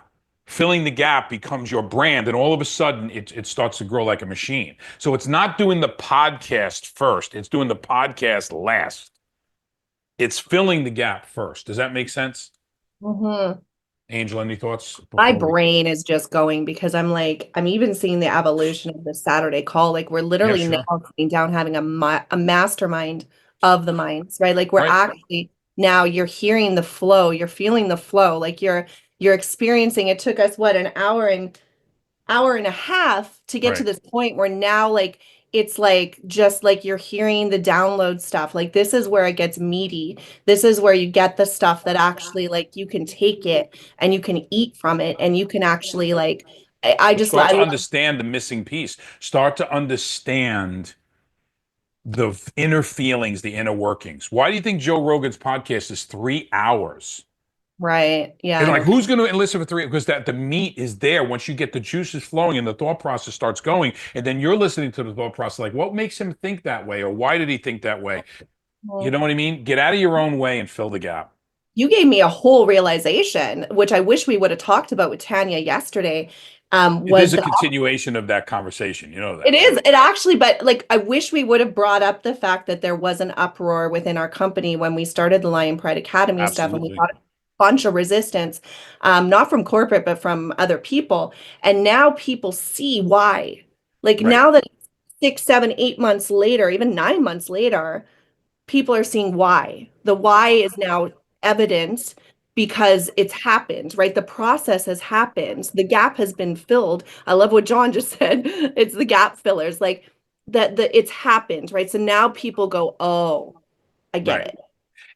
becomes your brand, and all of a sudden it starts to grow like a machine. So it's not doing the podcast first, it's doing the podcast last. It's filling the gap first. Does that make sense? Mhm. Angel, any thoughts My before we? brain is just going because I'm even seeing the evolution of the Saturday call. Like we're Yeah, literally now sure. sitting down having a mastermind of the minds, right? Like we're Right. actually now you're hearing the flow, you're feeling the flow, like you're experiencing. It took us what, an hour and a half to get to Right. this point where now like it's like just like you're hearing the download stuff. Like this is where it gets meaty. This is where you get the stuff that actually like you can take it and you can eat from it and you can actually like I But just start I to love. understand the missing piece. Start to understand the inner feelings, the inner workings. Why do you think Joe Rogan's podcast is 3 hours? Right. Yeah, And I like, know. who's going to listen for 3? Because that the meat is there once you get the juices flowing and the thought process starts going, and then you're listening to the thought process, like, what makes him think that way, or why did he think that way? You know what I mean? Get out of your own way and fill the gap. You gave me a whole realization, which I wish we would have talked about with Tanya yesterday. It is Was a that continuation of that conversation. You know that, it is, right? it actually, but like I wish we would have brought up the fact that there was an uproar within our company when we started the Lion Pride Academy stuff, and we Absolutely. got a bunch of resistance, not from corporate, but from other people. And now people see why. Like Right. now that 6, 7, 8 months later, even 9 months later, people are seeing why. The why is now evident because it's happened, right? The process has happened. The gap has been filled. I love what John just said. It's the gap fillers, like that it's happened, right? So now people go, "Oh, I get Right. it."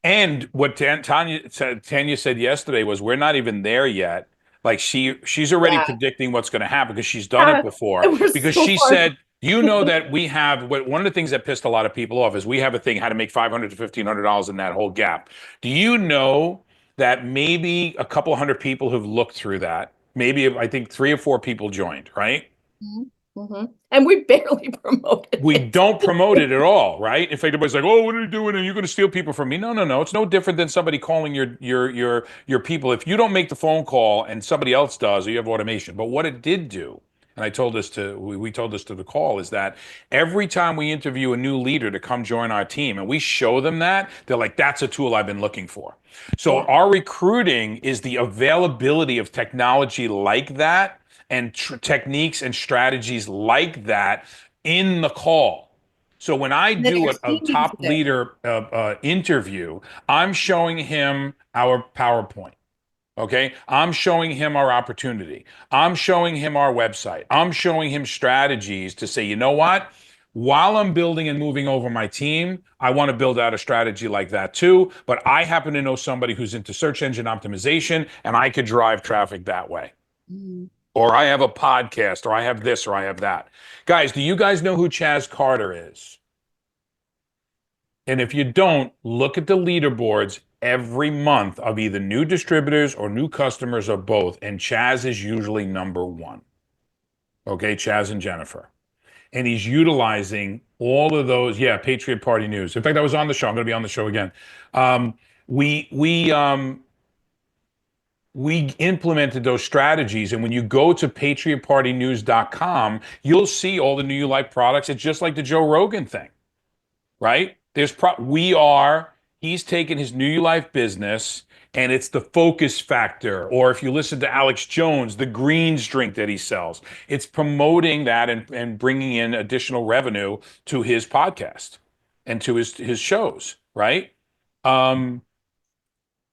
And what Tanya said yesterday was, we're not even there yet. Like she's already Yeah. predicting what's going to happen because she's done it Yeah. before. And we're Because so she far. said, that we have one of the things that pissed a lot of people off is we have a thing how to make $500 to $1,500 in that whole gap. Do you know that maybe a couple hundred people have looked through that? Maybe I think 3 or 4 people joined, right? Mhm. And we barely promoted We it. don't promote it at all, right? In fact, everybody's like, "Oh, what are you doing? And you're going to steal people from me?" No, no, no. It's no different than somebody calling your people. If you don't make the phone call and somebody else does, or you have automation. But what it did do, and I told this to we told this to the call, is that every time we interview a new leader to come join our team, and we show them that, they're like, "That's a tool I've been looking for." So Yeah. our recruiting is the availability of technology like that and techniques and strategies like that in the call. So when I And then do your a team uses top it. leader interview, I'm showing him our PowerPoint. Okay. I'm showing him our opportunity. I'm showing him our website. I'm showing him strategies to say, you know what? While I'm building and moving over my team, I want to build out a strategy like that too. But I happen to know somebody who's into search engine optimization and I could drive traffic that way. Or I have a podcast, or I have this, or I have that. Guys, do you guys know who Chaz Carter is? And if you don't, look at the leaderboards every month of either new distributors or new customers or both. And Chaz is usually number one. Okay, Chaz and Jennifer. And he's utilizing all of those. Yeah, Patriot Party News. In fact, I was on the show. I'm going to be on the show again. Um, we we um, we implemented those strategies. And when you go to patriotpartynews.com, you'll see all the New You Life products. It's just like the Joe Rogan thing, right? He's taken his New You Life business and it's the focus factor. Or if you listen to Alex Jones, the greens drink that he sells, it's promoting that and bringing in additional revenue to his podcast and to his shows, right? But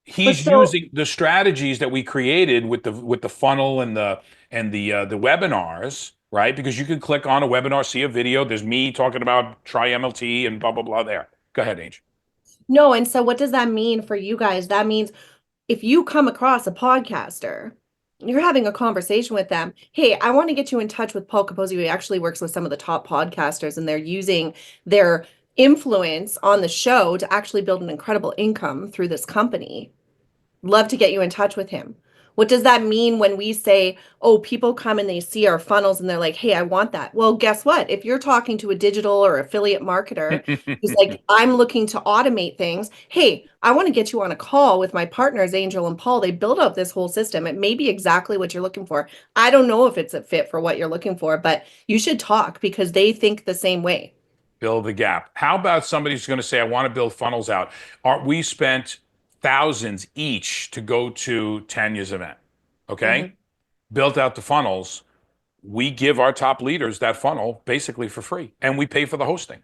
He's so, using the strategies that we created with the funnel and the webinars, right? Because you can click on a webinar, see a video. There's me talking about try MLT and blah blah blah. There. Go ahead, Angel. No, and so what does that mean for you guys? That means if you come across a podcaster, you're having a conversation with them. Hey, I want to get you in touch with Paul Capozzi, who actually works with some of the top podcasters, and they're using their influence on the show to actually build an incredible income through this company. Love to get you in touch with him. What does that mean when we say, oh, people come and they see our funnels and they're like, hey, I want that? Well, guess what? If you're talking to a digital or affiliate marketer who's like, I'm looking to automate things, hey, I want to get you on a call with my partners, Angel and Paul. They build out this whole system. It may be exactly what you're looking for. I don't know if it's a fit for what you're looking for, but you should talk because they think the same way. Build the gap. How about somebody who's going to say, I want to build funnels out? We spent thousands each to go to Tanya's event. Okay. Built out the funnels. We give our top leaders that funnel basically for free and we pay for the hosting,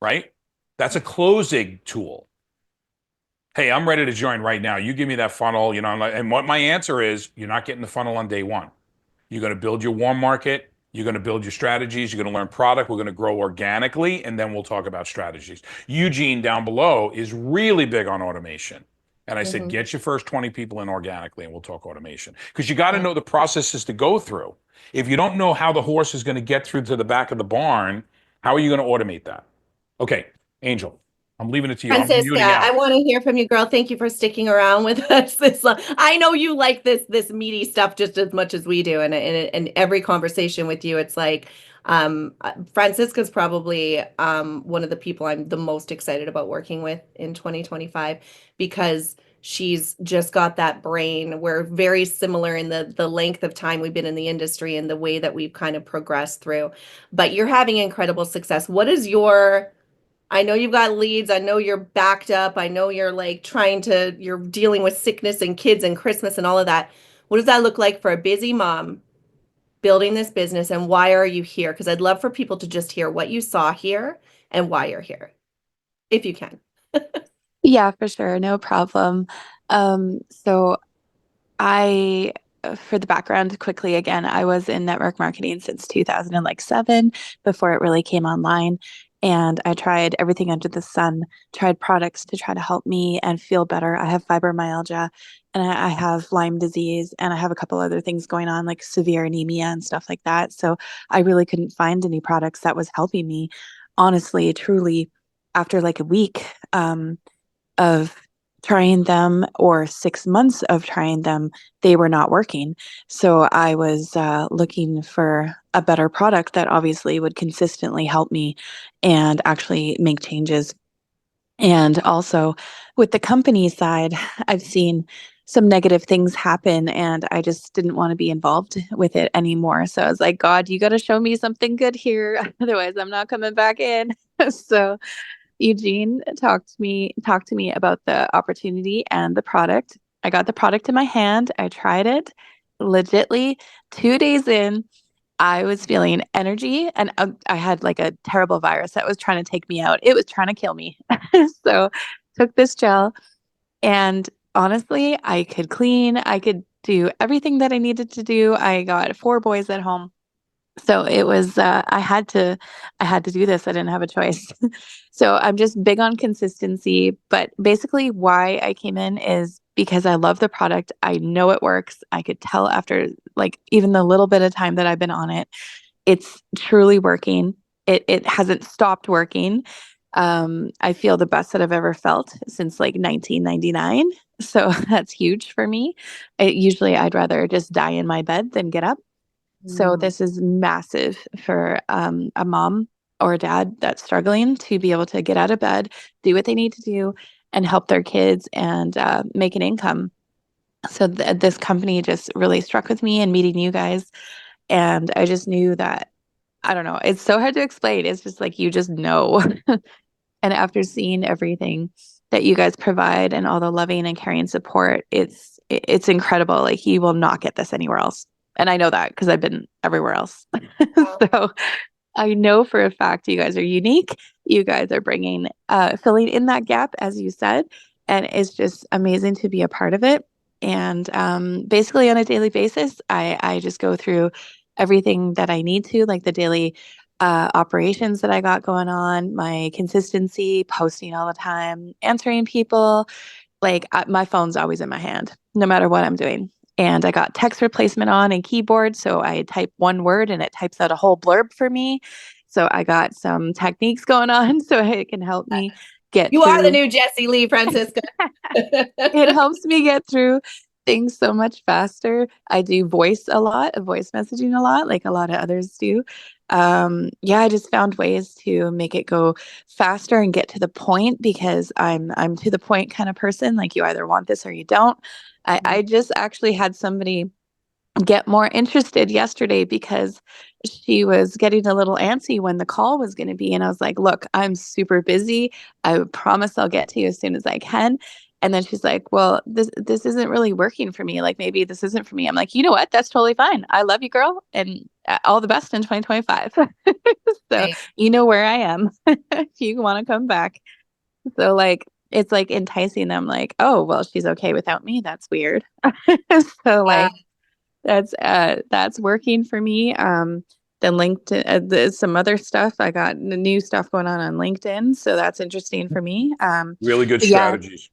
right? That's a closing tool. Hey, I'm ready to join right now. You give me that funnel, and what my answer is, you're not getting the funnel on day one. You're going to build your warm market. You're going to build your strategies. You're going to learn product. We're going to grow organically, and then we'll talk about strategies. Eugene down below is really big on automation. And I said, get your first 20 people in organically, and we'll talk automation. Because you got to know the processes to go through. If you don't know how the horse is going to get through to the back of the barn, how are you going to automate that? Okay, Angel, I'm leaving it to you. I'm Francisca, muting I out. want to hear from you, girl. Thank you for sticking around with us this long. I know you like this meaty stuff just as much as we do, and every conversation with you, it's like Francisca's probably one of the people I'm the most excited about working with in 2025 because she's just got that brain. We're very similar in the length of time we've been in the industry and the way that we've kind of progressed through. But you're having incredible success. What is your I know you've got leads. I know you're backed up. I know you're like you're dealing with sickness and kids and Christmas and all of that. What does that look like for a busy mom building this business and why are you here? Because I'd love for people to just hear what you saw here and why you're here, if you can. Yeah, for sure. No problem. So for the background quickly again, I was in network marketing since 2007 before it really came online. And I tried everything under the sun, tried products to try to help me and feel better. I have fibromyalgia and I have Lyme disease and I have a couple other things going on like severe anemia and stuff like that. So I really couldn't find any products that was helping me. Honestly, truly, after like a week, of trying them or 6 months of trying them, they were not working. So I was looking for a better product that obviously would consistently help me and actually make changes. And also with the company side, I've seen some negative things happen and I just didn't want to be involved with it anymore. So I was like, God, you got to show me something good here. Otherwise, I'm not coming back in. So Eugene talked to me about the opportunity and the product. I got the product in my hand. I tried it legitly 2 days in, I was feeling energy, and I had like a terrible virus that was trying to take me out. It was trying to kill me. So took this gel, and honestly, I could clean, I could do everything that I needed to do. I got 4 boys at home. So it was I had to do this. I didn't have a choice. So I'm just big on consistency, but basically why I came in is because I love the product. I know it works. I could tell after like even the little bit of time that I've been on it, it's truly working. It hasn't stopped working. I feel the best that I've ever felt since like 1999. So that's huge for me. Usually I'd rather just die in my bed than get up. So this is massive for a mom or a dad that's struggling to be able to get out of bed, do what they need to do, and help their kids and make an income. So this company just really struck with me and meeting you guys. And I just knew that, I don't know, it's so hard to explain. It's just like you just know. And after seeing everything that you guys provide and all the loving and caring support, it's incredible. Like you will not get this anywhere else. And I know that because I've been everywhere else. So I know for a fact you guys are unique. You guys are filling in that gap, as you said. And it's just amazing to be a part of it. And basically on a daily basis, I just go through everything that I need to, like the daily operations that I got going on, my consistency, posting all the time, answering people. Like my phone's always in my hand, no matter what I'm doing. And I got text replacement on and keyboard. So I type one word and it types out a whole blurb for me. So I got some techniques going on so it can help me get You through. are the new Jessie Lee, Francisca. It helps me get through things so much faster. I do voice messaging a lot, like a lot of others do. Yeah, I just found ways to make it go faster and get to the point because I'm to the point kind of person. Like you either want this or you don't. I just actually had somebody get more interested yesterday because she was getting a little antsy when the call was going to be. And I was like, look, I'm super busy. I promise I'll get to you as soon as I can. And then she's like, well, this isn't really working for me. Like maybe this isn't for me. I'm like, you know what? That's totally fine. I love you, girl. And all the best in 2025. So Right. you know where I am if you want to come back. So like, it's like enticing them like, oh, well, she's okay without me. That's weird. So like, that's working for me. Then LinkedIn, there's some other stuff. I got the new stuff going on LinkedIn, so that's interesting for me. Really good Yeah. strategies.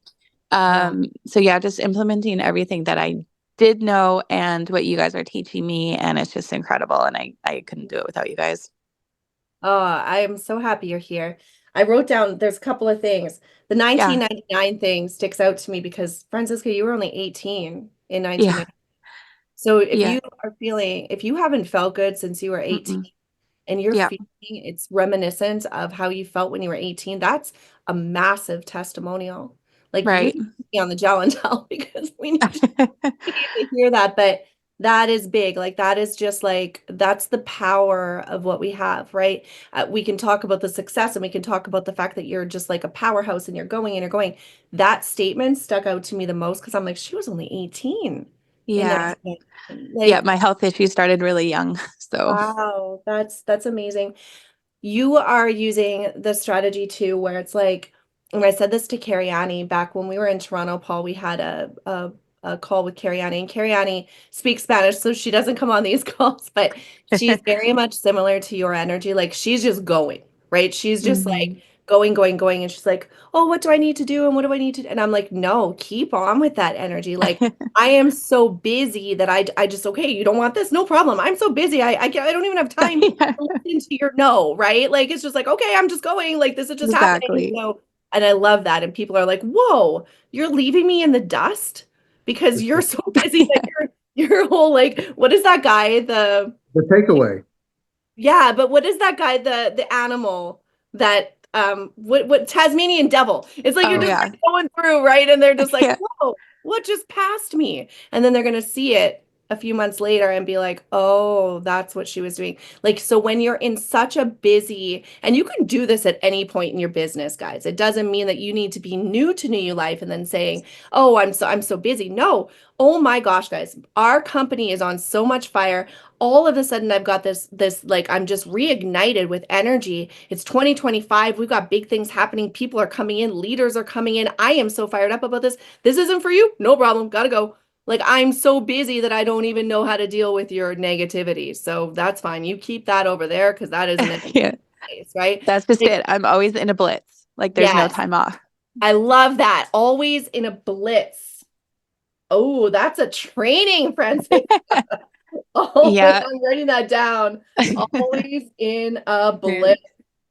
So yeah, just implementing everything that I did know and what you guys are teaching me, and it's just incredible. And I couldn't do it without you guys. Oh, I am so happy you're here. I wrote down, there's a couple of things. The 1999 thing sticks out to me because, Francisca, you were only 18 in Yeah. 1999. So if Yeah. you are feeling, if you haven't felt good since you were 18 and you're Yeah. feeling it's reminiscent of how you felt when you were 18, that's a massive testimonial. Like you Right. need to be on the gel and tell because we need to hear that. But that is big. Like that is just like that's the power of what we have, right? We can talk about the success and we can talk about the fact that you're just like a powerhouse and you're going and you're going. That statement stuck out to me the most because I'm like, she was only 18 in Yeah. 1999. Yeah. Like, My health issues started really young. So wow, that's amazing. You are using the strategy too, where it's like, and I said this to Carrie Annie back when we were in Toronto, Paul, we had a call with Carrie Annie, and Carrie Annie speaks Spanish, so she doesn't come on these calls, but she's very much similar to your energy. Like she's just going, right? She's just like going, going, going. And she's like, oh, what do I need to do? And what do I need to do? And I'm like, no, keep on with that energy. Like I am so busy that I just, okay, you don't want this? No problem. I'm so busy. I can't, I don't even have time Yeah. to listen to your no, right? Like it's just like, okay, I'm just going, like this is just happening. Exactly. So, and I love that. And people are like, whoa, you're leaving me in the dust because you're so busy that your whole like, what is that guy? The takeaway. Yeah, but what is that guy? The animal that what Tasmanian devil? It's like you're Oh just yeah. like, going through, right? And they're just like, Yeah. whoa, what just passed me? And then they're gonna see it a few months later and be like, oh, that's what she was doing. Like, so when you're in such a busy, and you can do this at any point in your business, guys. It doesn't mean that you need to be new to New You Life and then saying, oh, I'm so busy. No. Oh my gosh, guys, our company is on so much fire. All of a sudden I've got this like I'm just reignited with energy. It's 2025. We've got big things happening. People are coming in, leaders are coming in. I am so fired up about this. This isn't for you. No problem. Gotta go. Like I'm so busy that I don't even know how to deal with your negativity. So that's fine. You keep that over there because that isn't in Yeah, place, right? that's just Like, it. I'm always in a blitz. Like there's no yes, time off. I love that. Always in a blitz. Oh, that's a training, Francis. Always, Yeah. I'm writing that down. Always in a blitz.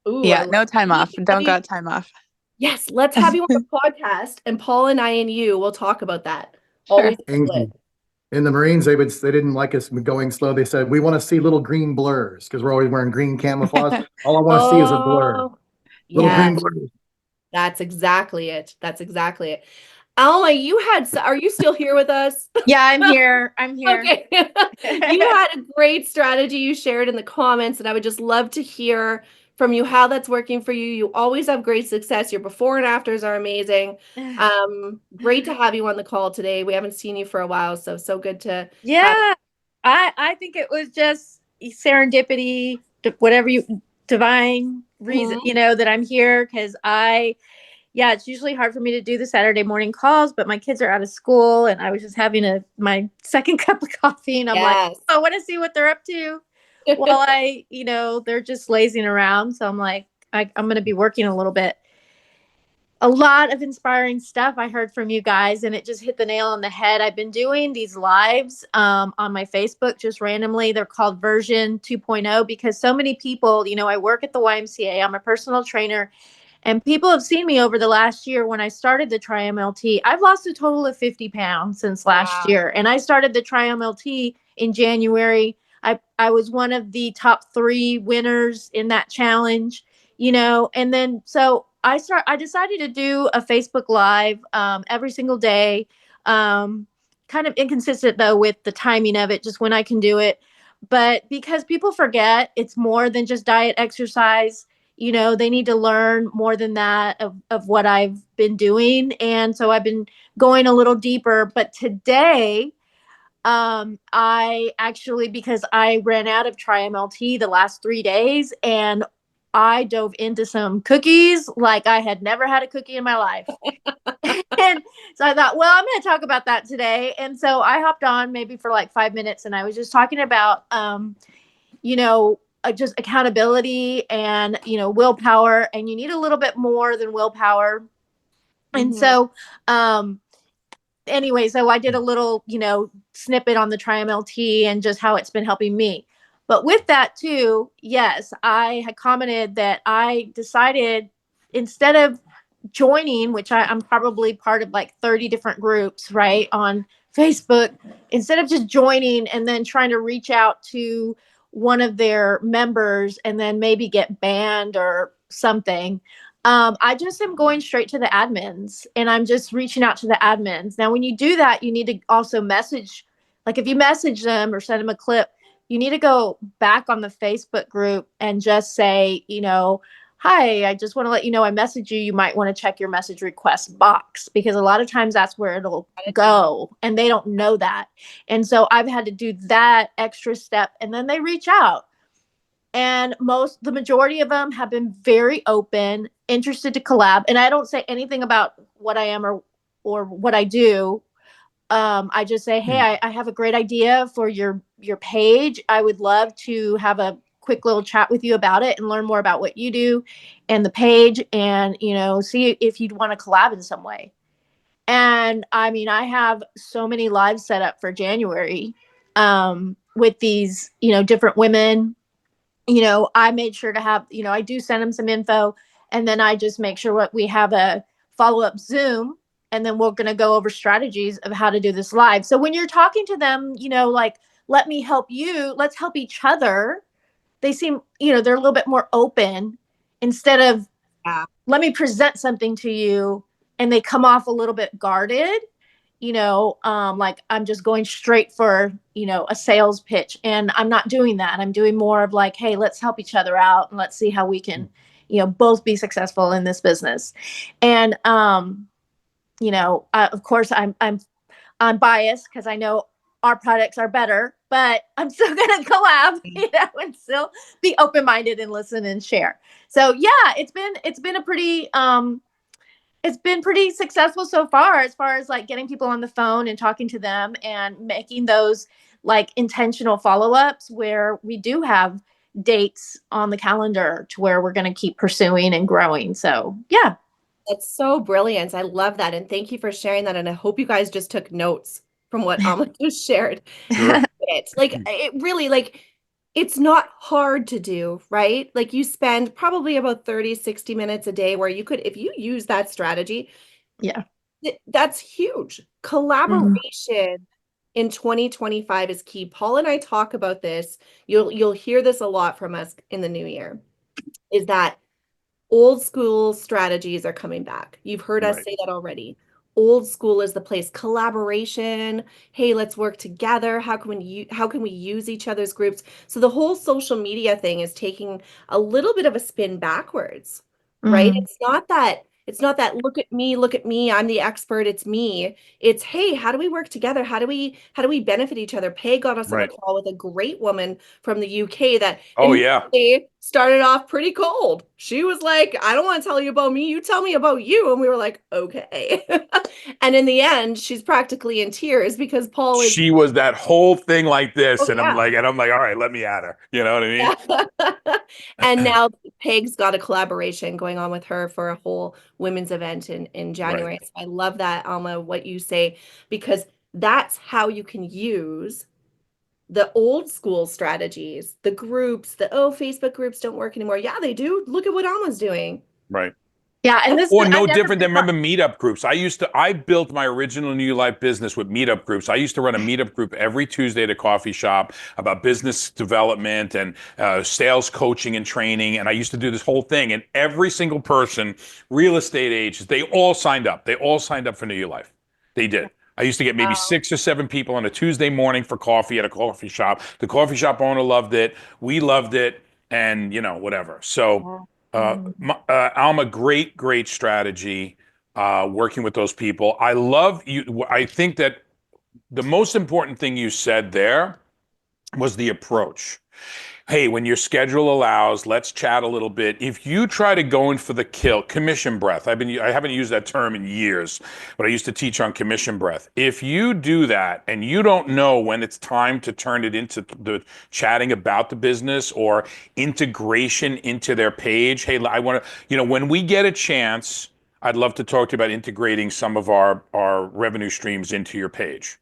Ooh, I Yeah, love no time it. off. Don't got time off. Yes, let's have you on the podcast, and Paul and I and you will talk about that. Sure. Always in a blitz. In the Marines, they didn't like us going slow. They said, we want to see little green blurs because we're always wearing green camouflage. All I want to see is a blur, Oh, little yeah, green blurs. that's exactly it. That's exactly it. Alma, are you still here with us? Yeah, I'm here. I'm here. Okay. You had a great strategy you shared in the comments, and I would just love to hear from you how that's working for you. You always have great success. Your before and afters are amazing. Great to have you on the call today. We haven't seen you for a while, so good to have. Yeah, I think it was just serendipity, whatever you divine reason, Mhm. that I'm here because it's usually hard for me to do the Saturday morning calls, but my kids are out of school and I was just having my second cup of coffee and I'm like, Yes. I want to see what they're up to while they're just lazing around. So I'm like, I'm going to be working a little bit. A lot of inspiring stuff I heard from you guys, and it just hit the nail on the head. I've been doing these lives on my Facebook just randomly. They're called version 2.0 because so many people, I work at the YMCA, I'm a personal trainer, and people have seen me over the last year. When I started the TriMLT, I've lost a total of 50 pounds since last year. And I started the TriMLT in January. I was one of the top 3 winners in that challenge, and then so I decided to do a Facebook Live every single day. Kind of inconsistent though with the timing of it, just when I can do it. But because people forget it's more than just diet exercise, they need to learn more than that of what I've been doing. And so I've been going a little deeper. But today, I actually, because I ran out of TriMLT the last 3 days and I dove into some cookies like I had never had a cookie in my life. And so I thought, well, I'm going to talk about that today. And so I hopped on maybe for like 5 minutes and I was just talking about, just accountability and, willpower. And you need a little bit more than willpower. And so, anyway, so I did a little, snippet on the TriMLT and just how it's been helping me. But with that too, yes, I had commented that I decided instead of joining, which I'm probably part of like 30 different groups, right, on Facebook, instead of just joining and then trying to reach out to one of their members and then maybe get banned or something, I just am going straight to the admins and I'm just reaching out to the admins. Now, when you do that, you need to also message, like if you message them or send them a clip, you need to go back on the Facebook group and just say, hi, I just want to let you know I messaged you. You might want to check your message request box because a lot of times that's where it'll go and they don't know that. And so I've had to do that extra step and then they reach out. And the majority of them have been very open, interested to collab. And I don't say anything about what I am or what I do. I just say, hey, I have a great idea for your page. I would love to have a quick little chat with you about it and learn more about what you do and the page and, see if you'd want to collab in some way. And I mean, I have so many lives set up for January with these, different women. I made sure to have, I do send them some info and then I just make sure we have a follow-up Zoom and then we're going to go over strategies of how to do this live. So when you're talking to them, like, let me help you, let's help each other. They seem, they're a little bit more open instead of, let me present something to you and they come off a little bit guarded. like I'm just going straight for, a sales pitch. And I'm not doing that. I'm doing more of like, hey, let's help each other out and let's see how we can, both be successful in this business. And, of course I'm biased because I know our products are better, but I'm still going to collab, and still be open-minded and listen and share. So yeah, it's been a pretty, it's been pretty successful so far as like getting people on the phone and talking to them and making those like intentional follow-ups where we do have dates on the calendar to where we're going to keep pursuing and growing. So yeah. That's so brilliant. I love that. And thank you for sharing that. And I hope you guys just took notes from what Alma just shared. Sure. It really, it's not hard to do, right? Like you spend probably about 30, 60 minutes a day where you could, if you use that strategy, yeah, that's huge. Collaboration in 2025 is key. Paul and I talk about this. You'll hear this a lot from us in the new year, is that old school strategies are coming back. You've heard us say that already. Old school is the place. Collaboration. Hey, let's work together. How can we use each other's groups? So the whole social media thing is taking a little bit of a spin backwards, right? It's not that look at me, I'm the expert, it's me. It's hey, how do we work together? How do we benefit each other? Pay got us on a call with a great woman from the UK that initially started off pretty cold. She was like, I don't want to tell you about me, you tell me about you. And we were like, okay. And in the end, she's practically in tears because Paul is she was that whole thing like this, and I'm like, all right, let me at her. You know what I mean? And now Peg's got a collaboration going on with her for a whole women's event in January. So I love that, Alma, what you say, because that's how you can use the old school strategies, the groups, Facebook groups don't work anymore. Yeah, they do. Look at what Alma's doing. Right. Yeah, and this or no different than remember meetup groups. I built my original New Life business with meetup groups. I used to run a meetup group every Tuesday at a coffee shop about business development and sales coaching and training. And I used to do this whole thing. And every single person, real estate agents, they all signed up. They all signed up for New Life. They did. I used to get maybe 6 or 7 people on a Tuesday morning for coffee at a coffee shop. The coffee shop owner loved it. We loved it. And, whatever. So Alma, great strategy, working with those people. I love you. I think that the most important thing you said there was the approach. Hey, when your schedule allows, let's chat a little bit. If you try to go in for the commission breath, I haven't used that term in years, but I used to teach on commission breath. If you do that and you don't know when it's time to turn it into the chatting about the business or integration into their page, hey, I want to, when we get a chance, I'd love to talk to you about integrating some of our revenue streams into your page.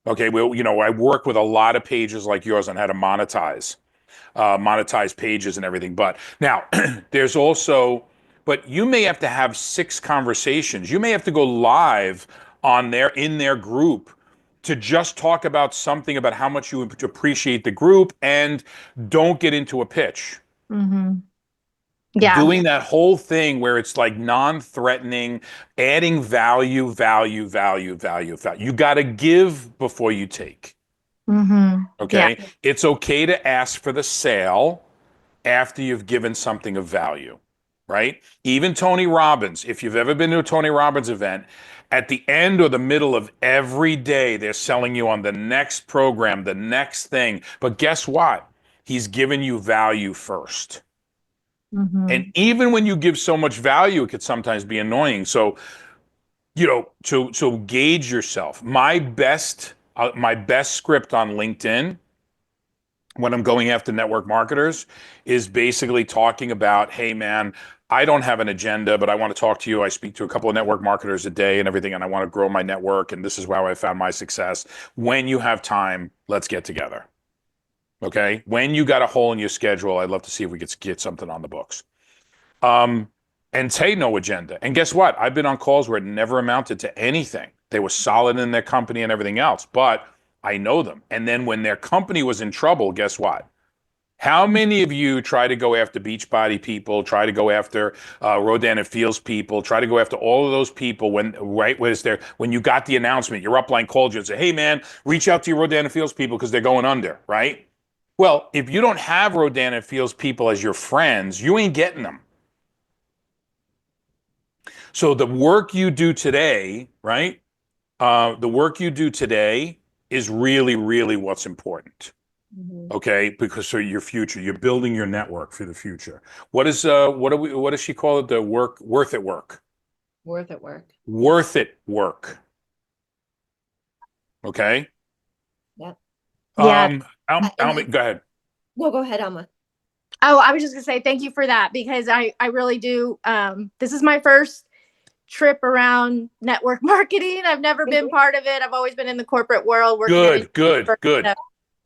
Okay, well, I work with a lot of pages like yours on how to monetize pages and everything. But now there's also, but you may have to have 6 conversations. You may have to go live in their group to just talk about something about how much you appreciate the group and don't get into a pitch. Mm-hmm. Yeah. Doing that whole thing where it's like non-threatening, adding value. You got to give before you take. Mm-hmm. Okay. Yeah. It's okay to ask for the sale after you've given something of value, right? Even Tony Robbins, if you've ever been to a Tony Robbins event, at the end or the middle of every day, they're selling you on the next program, the next thing. But guess what? He's given you value first. Mm-hmm. And even when you give so much value, it could sometimes be annoying. So, to gauge yourself. My best script on LinkedIn when I'm going after network marketers is basically talking about, hey man, I don't have an agenda, but I want to talk to you. I speak to a couple of network marketers a day and everything, and I want to grow my network. And this is how I found my success. When you have time, let's get together. Okay. When you got a hole in your schedule, I'd love to see if we could get something on the books. And say no agenda. And guess what? I've been on calls where it never amounted to anything. They were solid in their company and everything else, but I know them. And then when their company was in trouble, guess what? How many of you try to go after Beachbody people, try to go after Rodan and Fields people, try to go after all of those people when when you got the announcement, your upline called you and said, "Hey man, reach out to your Rodan and Fields people because they're going under," right? Well, if you don't have Rodan and Fields people as your friends, you ain't getting them. So the work you do today, right? The work you do today is really, really what's important. Okay, because so your future, you're building your network for the future. What does she call it? The worth it work. Worth it work. Worth it work. Okay. Yep. Yeah. Go ahead. No, go ahead, Alma. Oh, I was just gonna say thank you for that because I really do. This is my first trip around network marketing. I've never been part of it. I've always been in the corporate world working. Good.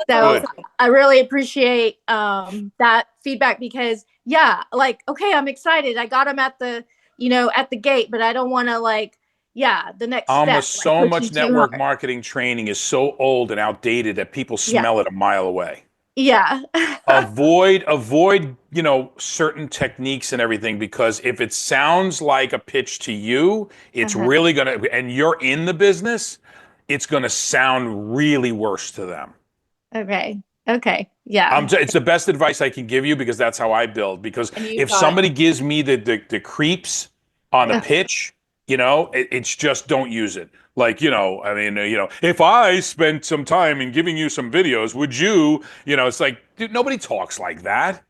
So I really appreciate that feedback because yeah, like okay, I'm excited. I got them at the at the gate, but I don't want to the next Almost step. so Like, much network marketing training is so old and outdated that people smell it a mile away. Yeah. avoid, certain techniques and everything, because if it sounds like a pitch to you, it's really gonna, and you're in the business, it's gonna sound really worse to them. Okay. Yeah. It's the best advice I can give you because that's how I build. Because if somebody gives me the creeps on the pitch, it's just don't use it. Like, if I spent some time in giving you some videos, would you, it's like, dude, nobody talks like that.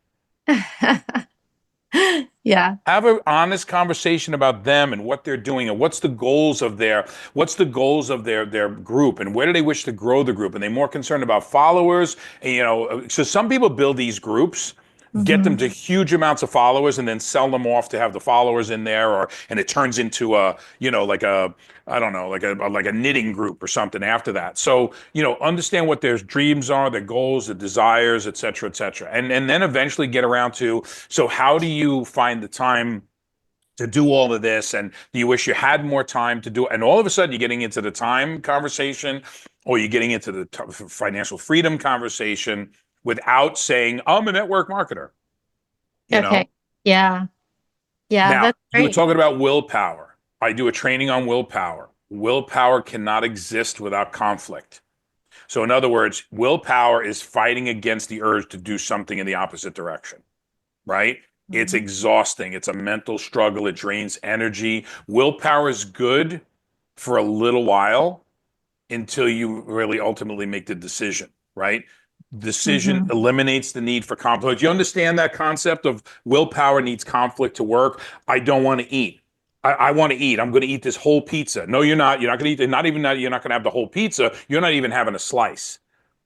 Yeah. Have an honest conversation about them and what they're doing and what's the goals of their group and where do they wish to grow the group. And they're more concerned about followers. And, so some people build these groups, get them to huge amounts of followers and then sell them off to have the followers in there, and it turns into like a knitting group or something after that. So, understand what their dreams are, their goals, their desires, et cetera, et cetera. And then eventually get around to, so how do you find the time to do all of this? And do you wish you had more time to do it? And all of a sudden you're getting into the time conversation, or you're getting into the financial freedom conversation without saying, I'm a network marketer. Okay. Yeah. Now, That's you were great. talking about willpower. I do a training on willpower. Willpower cannot exist without conflict. So in other words, willpower is fighting against the urge to do something in the opposite direction, right? It's exhausting. It's a mental struggle. It drains energy. Willpower is good for a little while until you really ultimately make the decision, right? Decision eliminates the need for conflict. Do you understand that concept of willpower needs conflict to work? I don't want to eat. I want to eat. I'm going to eat this whole pizza. No, you're not. You're not going to eat. Not even that. You're not going to have the whole pizza. You're not even having a slice,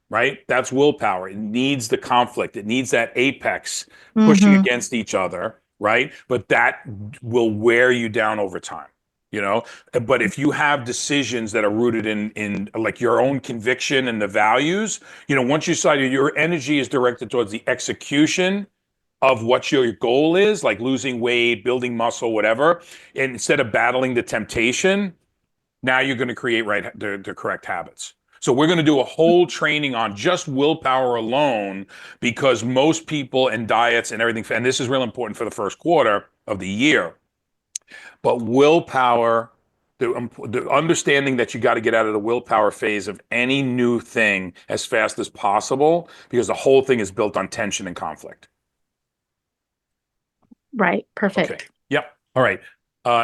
right? That's willpower. It needs the conflict. It needs that apex pushing against each other, right? But that will wear you down over time. But if you have decisions that are rooted in like your own conviction and the values, once you decide your energy is directed towards the execution of what your goal is, like losing weight, building muscle, whatever, and instead of battling the temptation, now you're going to create the correct habits. So we're going to do a whole training on just willpower alone, because most people and diets and everything, and this is real important for the first quarter of the year, but willpower, the understanding that you got to get out of the willpower phase of any new thing as fast as possible, because the whole thing is built on tension and conflict. Right. Perfect. Okay. Yep. All right.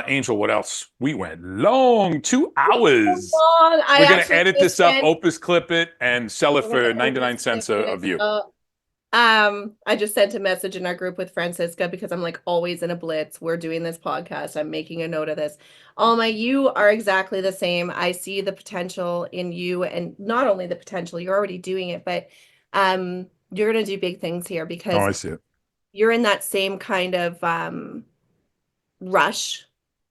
Angel, what else? We went long, 2 hours. We're going to edit this up, Opus clip it, and sell it for 99 cents a view. I just sent a message in our group with Francisca because I'm like always in a blitz. We're doing this podcast. I'm making a note of this. Alma, you are exactly the same. I see the potential in you, and not only the potential, you're already doing it, but you're going to do big things here because I see it. You're in that same kind of rush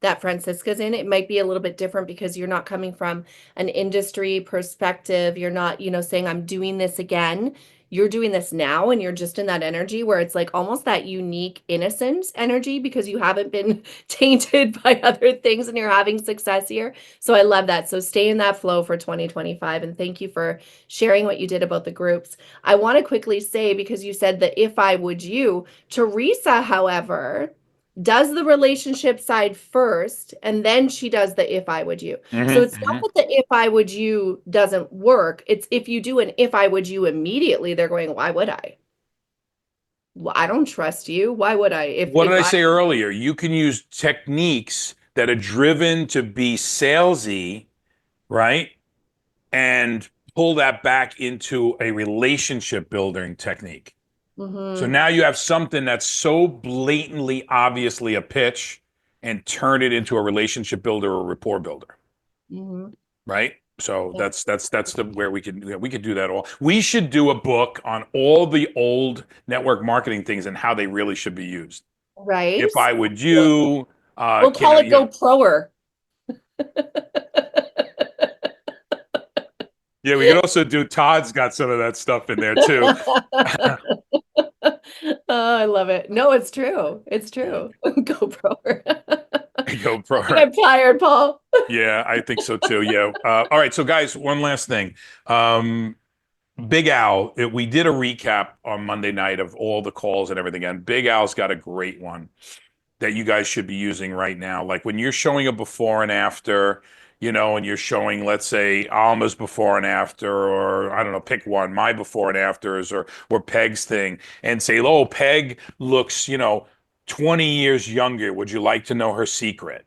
that Francisca's in. It might be a little bit different because you're not coming from an industry perspective. You're not, saying I'm doing this again. You're doing this now, and you're just in that energy where it's like almost that unique innocence energy because you haven't been tainted by other things and you're having success here. So I love that. So stay in that flow for 2025. And thank you for sharing what you did about the groups. I want to quickly say, because you said that if I would you, Teresa, however, does the relationship side first, and then she does the if I would you. So it's not that the if I would you doesn't work. It's if you do an if I would you immediately, they're going, why would I? Well, I don't trust you. Why would I? What did I say earlier? You can use techniques that are driven to be salesy, right? And pull that back into a relationship building technique. So now you have something that's so blatantly, obviously a pitch, and turn it into a relationship builder or rapport builder, right? So that's where we could do that all. We should do a book on all the old network marketing things and how they really should be used. Right. If I would you, we'll call it Go Proer. Yeah, we could also do Todd's got some of that stuff in there too. Oh, I love it. No, it's true. It's true. Go Proer. Go Proer. I'm tired, Paul. Yeah, I think so too. Yeah. All right. So guys, one last thing. Big Al, we did a recap on Monday night of all the calls and everything. And Big Al's got a great one that you guys should be using right now. Like when you're showing a before and after, and you're showing, let's say, Alma's before and after, or I don't know, pick one, my before and afters, or Peg's thing, and say, oh, Peg looks, 20 years younger. Would you like to know her secret?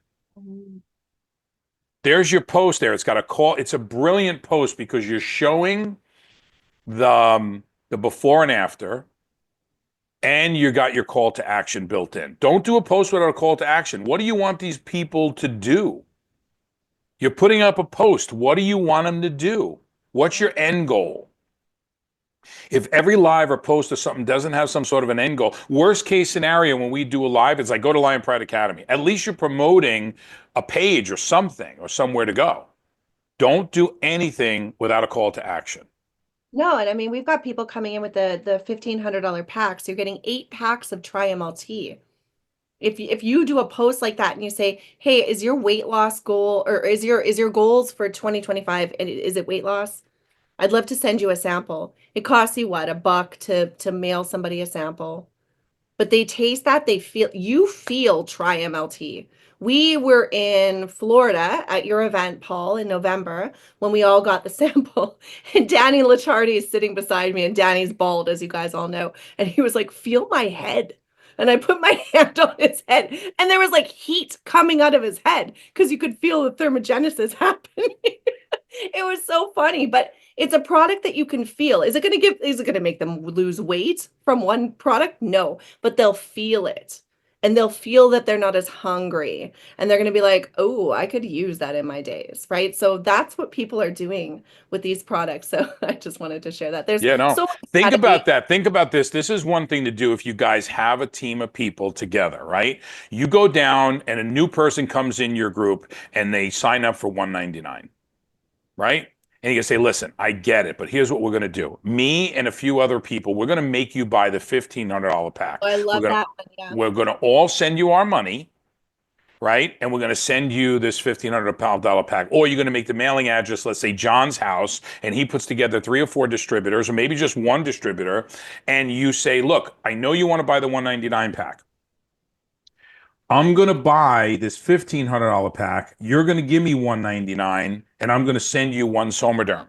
There's your post there. It's got a call. It's a brilliant post because you're showing the before and after, and you got your call to action built in. Don't do a post without a call to action. What do you want these people to do? You're putting up a post. What do you want them to do? What's your end goal? If every live or post or something doesn't have some sort of an end goal, worst case scenario when we do a live, it's like go to Lion Pride Academy. At least you're promoting a page or something or somewhere to go. Don't do anything without a call to action. No, and I mean, we've got people coming in with the $1,500 packs. You're getting 8 packs of TriMLT. If you do a post like that and you say, hey, is your weight loss goal, or is your goals for 2025, and is it weight loss? I'd love to send you a sample. It costs you what, $1 to mail somebody a sample. But they taste that, you feel TriMLT. We were in Florida at your event, Paul, in November when we all got the sample. And Danny Lichardi is sitting beside me, and Danny's bald, as you guys all know. And he was like, feel my head. And I put my hand on his head, and there was like heat coming out of his head because you could feel the thermogenesis happening. It was so funny, but it's a product that you can feel. Is it going to make them lose weight from one product? No, but they'll feel it. And they'll feel that they're not as hungry, and they're going to be like, oh, I could use that in my days, right? So that's what people are doing with these products. So I just wanted to share that. There's so much think about that. Think about this. This is one thing to do if you guys have a team of people together, right? You go down and a new person comes in your group and they sign up for $199, right? And you can say, listen, I get it, but here's what we're going to do. Me and a few other people, we're going to make you buy the $1,500 pack. I love that one, yeah. We're going to all send you our money, right? And we're going to send you this $1,500 pack. Or you're going to make the mailing address, let's say John's house, and he puts together 3 or 4 distributors, or maybe just one distributor. And you say, look, I know you want to buy the $199 pack. I'm going to buy this $1,500 pack. You're going to give me $199, and I'm going to send you 1 Somaderm,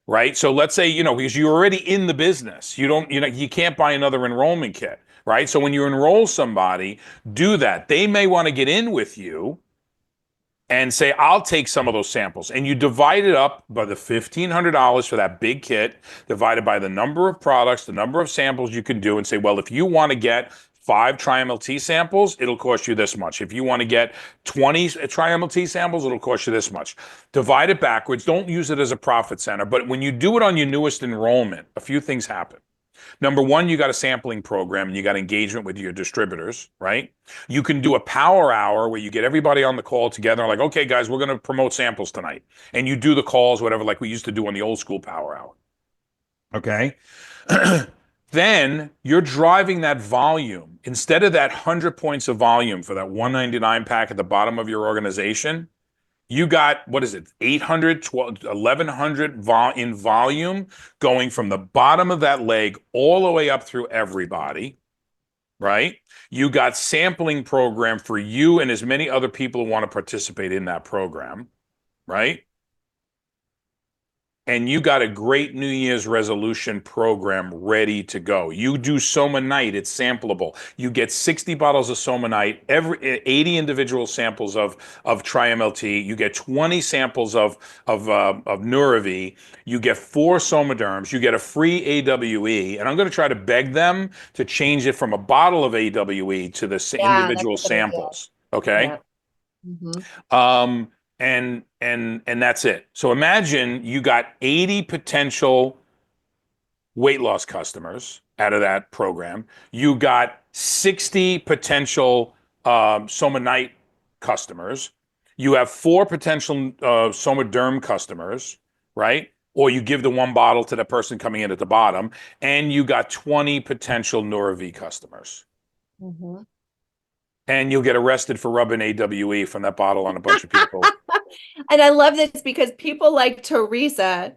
right? So let's say, because you're already in the business, you can't buy another enrollment kit, right? So when you enroll somebody, do that. They may want to get in with you and say, I'll take some of those samples. And you divide it up by the $1,500 for that big kit, divided by the number of products, the number of samples you can do, and say, well, if you want to get 5 TriMLT samples, it'll cost you this much. If you want to get 20 TriMLT samples, it'll cost you this much. Divide it backwards. Don't use it as a profit center. But when you do it on your newest enrollment, a few things happen. Number one, you got a sampling program and you got engagement with your distributors, right? You can do a power hour where you get everybody on the call together, like, okay, guys, we're going to promote samples tonight. And you do the calls, whatever, like we used to do on the old school power hour. Okay. Then you're driving that volume. Instead of that 100 points of volume for that 199 pack at the bottom of your organization, you got, what is it, 800, 1100 in volume going from the bottom of that leg all the way up through everybody, right? You got sampling program for you and as many other people who want to participate in that program, right? And you got a great New Year's resolution program ready to go. You do Soma Night, it's sampleable. You get 60 bottles of Soma Night, 80 individual samples of Tri-MLT. You get 20 samples of Nuravi. You get 4 Somaderms. You get a free AWE. And I'm going to try to beg them to change it from a bottle of AWE to the individual that's a good idea. samples. Okay. Yeah. Mm-hmm. And that's it. So imagine you got 80 potential weight loss customers out of that program. You got 60 potential Soma Night customers. You have 4 potential Soma Derm customers, right? Or you give the 1 bottle to the person coming in at the bottom, and you got 20 potential Nuravi customers. Mm-hmm. And you'll get arrested for rubbing AWE from that bottle on a bunch of people. And I love this because people like Teresa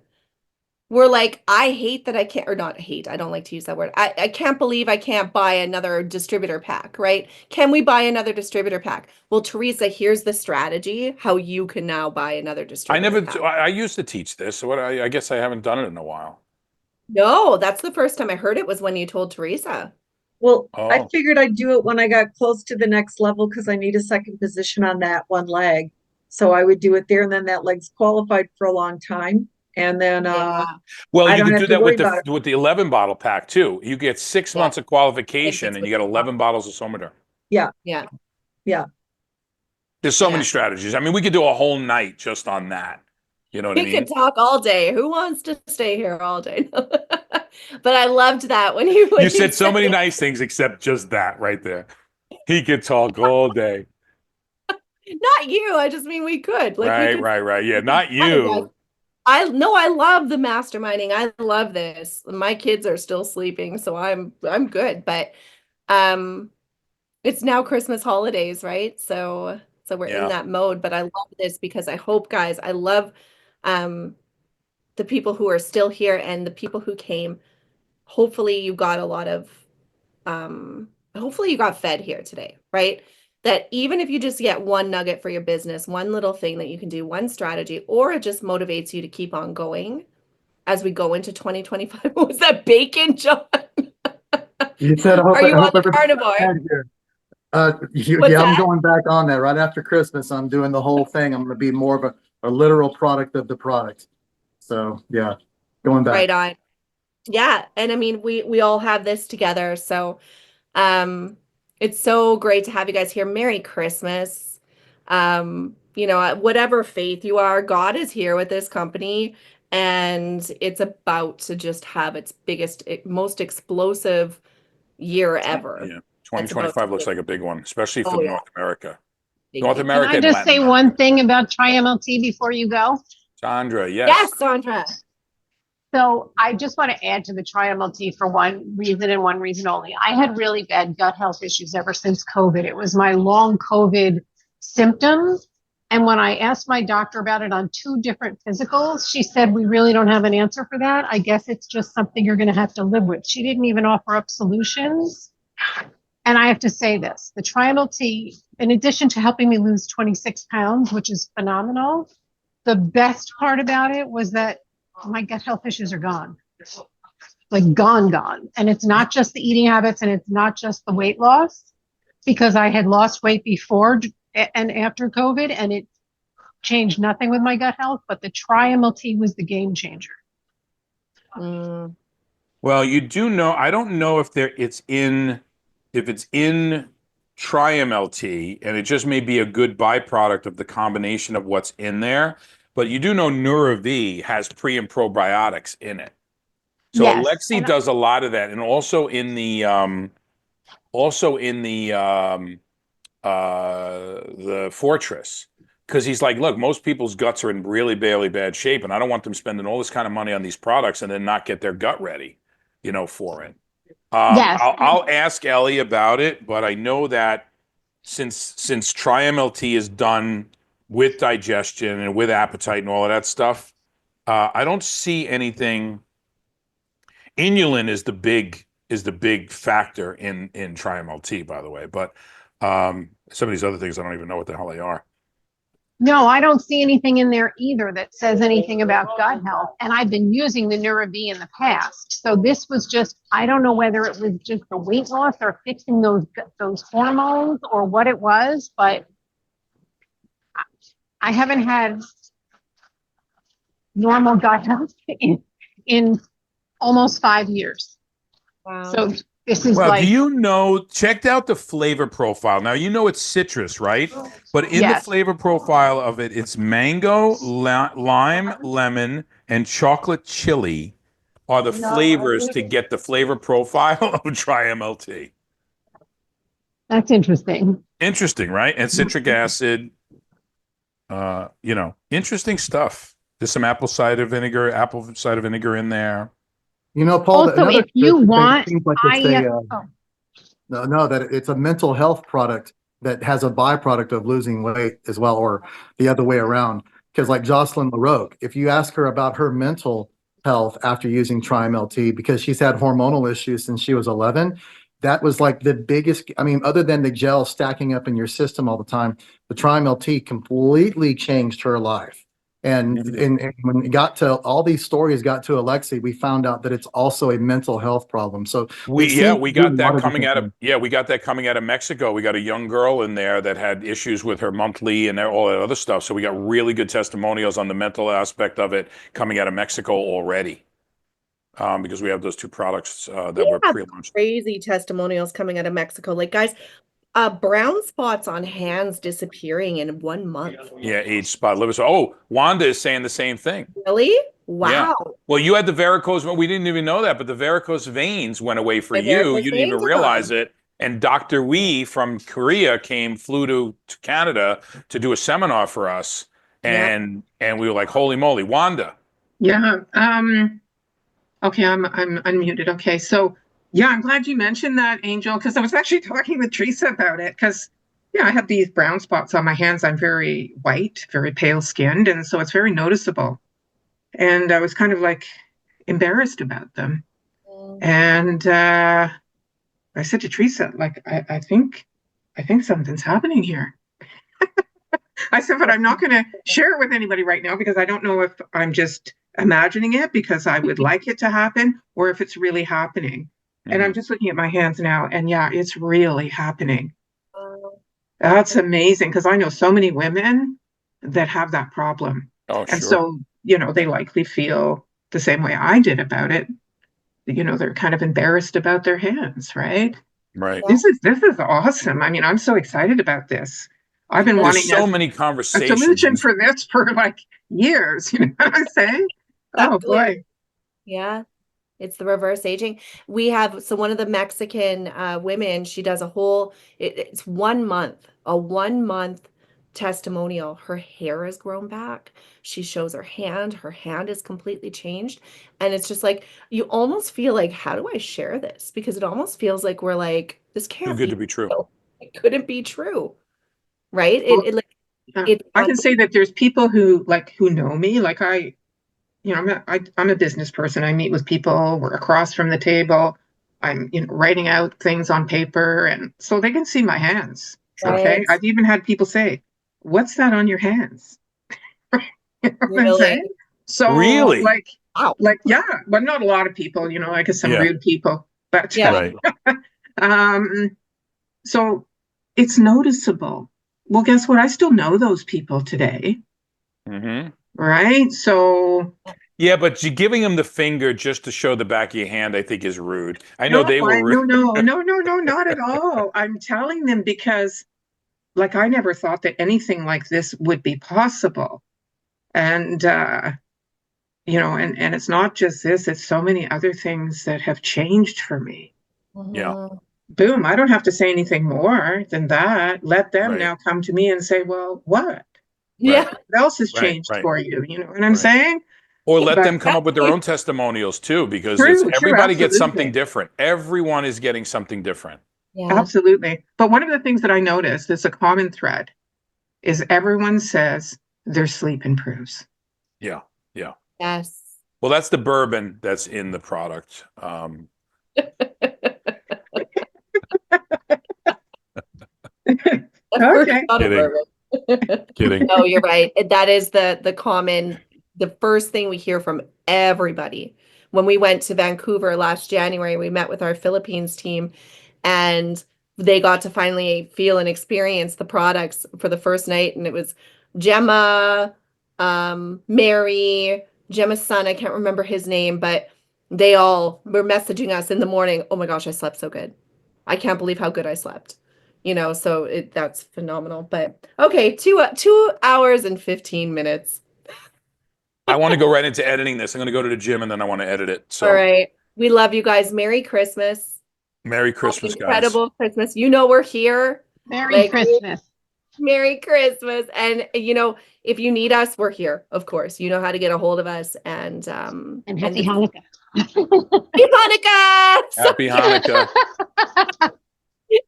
were like, I hate that I can't, or not hate, I don't like to use that word. I can't believe I can't buy another distributor pack, right? Can we buy another distributor pack? Well, Teresa, here's the strategy, how you can now buy another distributor pack. I used to teach this, so I guess I haven't done it in a while. No, that's the first time I heard it was when you told Teresa. Well, I Oh. figured I'd do it when I got close to the next level because I need a second position on that one leg. So I would do it there, and then that leg's qualified for a long time. And then Well, I you don't could have do to that worry with about it. the 11 bottle pack too. You get 6 Yeah. months of qualification It's and you get 11 bottles of Somaderm. Yeah. Yeah. Yeah. There's so Yeah. many strategies. I mean, we could do a whole night just on that. You know what I We mean? could talk all day. Who wants to stay here all day? But I loved that when you You said so many nice things except just that right there. He could talk all day. Not you. I just mean we could. Like we could. Right. Yeah, not Hi, guys. you. I love the masterminding. I love this. My kids are still sleeping, so I'm good. But it's now Christmas holidays, right? So we're in Yeah. that mode. But I love this because I hope, guys, I love the people who are still here and the people who came. Hopefully you got a lot of hopefully you got fed here today, right? That even if you just get one nugget for your business, one little thing that you can do, one strategy, or it just motivates you to keep on going as we go into 2025. What was that bacon, John? You said, Are you I on hope the everybody carnivore? had here. What's Yeah, I'm that? going back on that right after Christmas. I'm doing the whole thing. I'm going to be more of a literal product of the product. So yeah, going back. Right on. Yeah. And I mean, we all have this together. So it's so great to have you guys here. Merry Christmas. Whatever faith you are, God is here with this company, and it's about to just have its biggest, most explosive year ever. Yeah. 2025 looks like a big one, especially for North America. North Big. America Can I and just Latin say America. one thing about Tri-MLT before you go? Sandra, yes. Yes, Sandra. So I just want to add to the Tri-MLT for one reason and one reason only. I had really bad gut health issues ever since COVID. It was my long COVID symptoms. And when I asked my doctor about it on 2 different physicals, she said, we really don't have an answer for that. I guess it's just something you're going to have to live with. She didn't even offer up solutions. And I have to say this, the Tri-MLT, in addition to helping me lose 26 pounds, which is phenomenal, the best part about it was that my gut health issues are gone. Like gone. And it's not just the eating habits and it's not just the weight loss, because I had lost weight before and after COVID and it changed nothing with my gut health, but the Tri-MLT was the game changer. Well, you do know, I don't know if it's in Tri-MLT, and it just may be a good byproduct of the combination of what's in there. But you do know Nuravi has pre and probiotics in it. So Yes, Alexi and does a lot of that, and also in the Fortress, because he's like, look, most people's guts are in really, really bad shape, and I don't want them spending all this kind of money on these products and then not get their gut ready, for it. yes, I'll ask Ellie about it, but I know that since Tri-MLT is done with digestion and with appetite and all of that stuff, I don't see anything. Inulin is the big factor in Tri-MLT, by the way, but some of these other things I don't even know what the hell they are. no, I don't see anything in there either that says anything about gut health. And I've been using the NeuroV in the past. So this was just, I don't know whether it was just the weight loss or fixing those hormones or what it was, but I haven't had normal gut health in almost 5 years. Wow. So this is Well, like, checked out the flavor profile. Now, it's citrus, right? But in the yes. flavor profile of it, it's mango, lime, lemon, and chocolate chili are the flavors to get the flavor profile of Tri-MLT. That's interesting. Interesting, right? And citric acid, interesting stuff. There's some apple cider vinegar in there. Paul, Also, another if you thing want, seems like that it's a mental health product that has a byproduct of losing weight as well, or the other way around. Because like Jocelyn LaRoque, if you ask her about her mental health after using Tri-MLT, because she's had hormonal issues since she was 11, that was like the biggest, other than the gel stacking up in your system all the time, the Tri-MLT completely changed her life. And, and when it got to all these stories got to Alexi, we found out that it's also a mental health problem. So we got that coming out of Mexico. We got a young girl in there that had issues with her monthly and all that other stuff. So we got really good testimonials on the mental aspect of it coming out of Mexico already. Because we have those two products that were pre-launched. Crazy testimonials coming out of Mexico. Like, guys, brown spots on hands disappearing in 1 month. Yeah, age spot liver. So, Wanda is saying the same thing. Really? Wow. Yeah. Well, you had the varicose. We didn't even know that, but the varicose veins went away for you. You didn't even realize it. And Dr. Wee from Korea flew to Canada to do a seminar for us, and we were like, "Holy moly, Wanda!" Yeah. Okay, I'm unmuted. Okay, so yeah, I'm glad you mentioned that, Angel, because I was actually talking with Teresa about it. Because I have these brown spots on my hands. I'm very white, very pale skinned, and so it's very noticeable. And I was kind of like embarrassed about them. And I said to Teresa, like, I think something's happening here. I said, but I'm not going to share it with anybody right now because I don't know if I'm just imagining it because I would like it to happen or if it's really happening. And I'm just looking at my hands now, and yeah, it's really happening. That's amazing because I know so many women that have that problem. Oh, and sure. so, they likely feel the same way I did about it. They're kind of embarrassed about their hands, right? Right. This is awesome. I mean, I'm so excited about this. I've been wanting so many a conversations. solution for this for like years. You know what I'm saying? Oh boy. Yeah. It's the reverse aging. We have, so one of the Mexican women, she does a whole, it's 1 month, a 1 month testimonial. Her hair has grown back. She shows her hand is completely changed. And it's just like, you almost feel like, how do I share this? Because it almost feels like we're like, this can't Too good to be true. It couldn't be true. Right? I can say that there's people who know me, like I'm a business person. I meet with people. We're across from the table. I'm writing out things on paper, and so they can see my hands. Okay, I've even had people say, "What's that on your hands?" You know what I'm saying? So really, yeah, but not a lot of people. Like some rude people, but right. So it's noticeable. Well, guess what? I still know those people today. Right? So yeah, but you giving them the finger just to show the back of your hand, I think, is rude. I know they were rude. No, not at all. I'm telling them because, I never thought that anything like this would be possible. And, you know, and it's not just this, it's so many other things that have changed for me. Yeah. Mhm. Boom, I don't have to say anything more than that. Let them Right. now come to me and say, well, what? Yeah. What else has Right, changed right. for you? You know what I'm Right. saying? Or let But them come up with their own testimonials too, because true, it's true, everybody gets something absolutely. different. Everyone is getting something different. Yeah. Absolutely. But one of the things that I noticed that's a common thread is everyone says their sleep improves. Yeah. Yeah. Yes. Well, that's the bourbon that's in the product. Of course, Okay. not a Kidding. bourbon. Kidding. No, you're right. That is the common, the first thing we hear from everybody. When we went to Vancouver last January, we met with our Philippines team, and they got to finally feel and experience the products for the first night. And it was Gemma, Mary, Gemma's son, I can't remember his name, but they all were messaging us in the morning. Oh my gosh, I slept so good. I can't believe how good I slept. You know, so that's phenomenal. But okay, 2 hours and 15 minutes. I want to go right into editing this. I'm going to go to the gym and then I want to edit it. All So right. We love you guys. Merry Christmas. Merry Christmas, guys. Incredible Christmas. You know we're here. Merry Like, Christmas. Merry Christmas. And you know, if you need us, we're here, of course. You know how to get a hold of us. And Happy Hanukkah. Happy Hanukkah. Happy Hanukkah.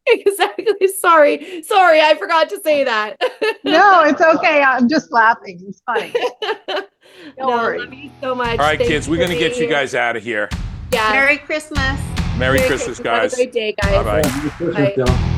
Exactly. Sorry, I forgot to say that. No, it's okay. I'm just laughing. It's funny. No, worry. love you so much. All right, Thanks kids, we're for going to get being you here. guys out of here. Yeah. Merry Christmas. Merry Christmas, Have a guys. great day, guys. Bye-bye. Merry Christmas, Bye. y'all.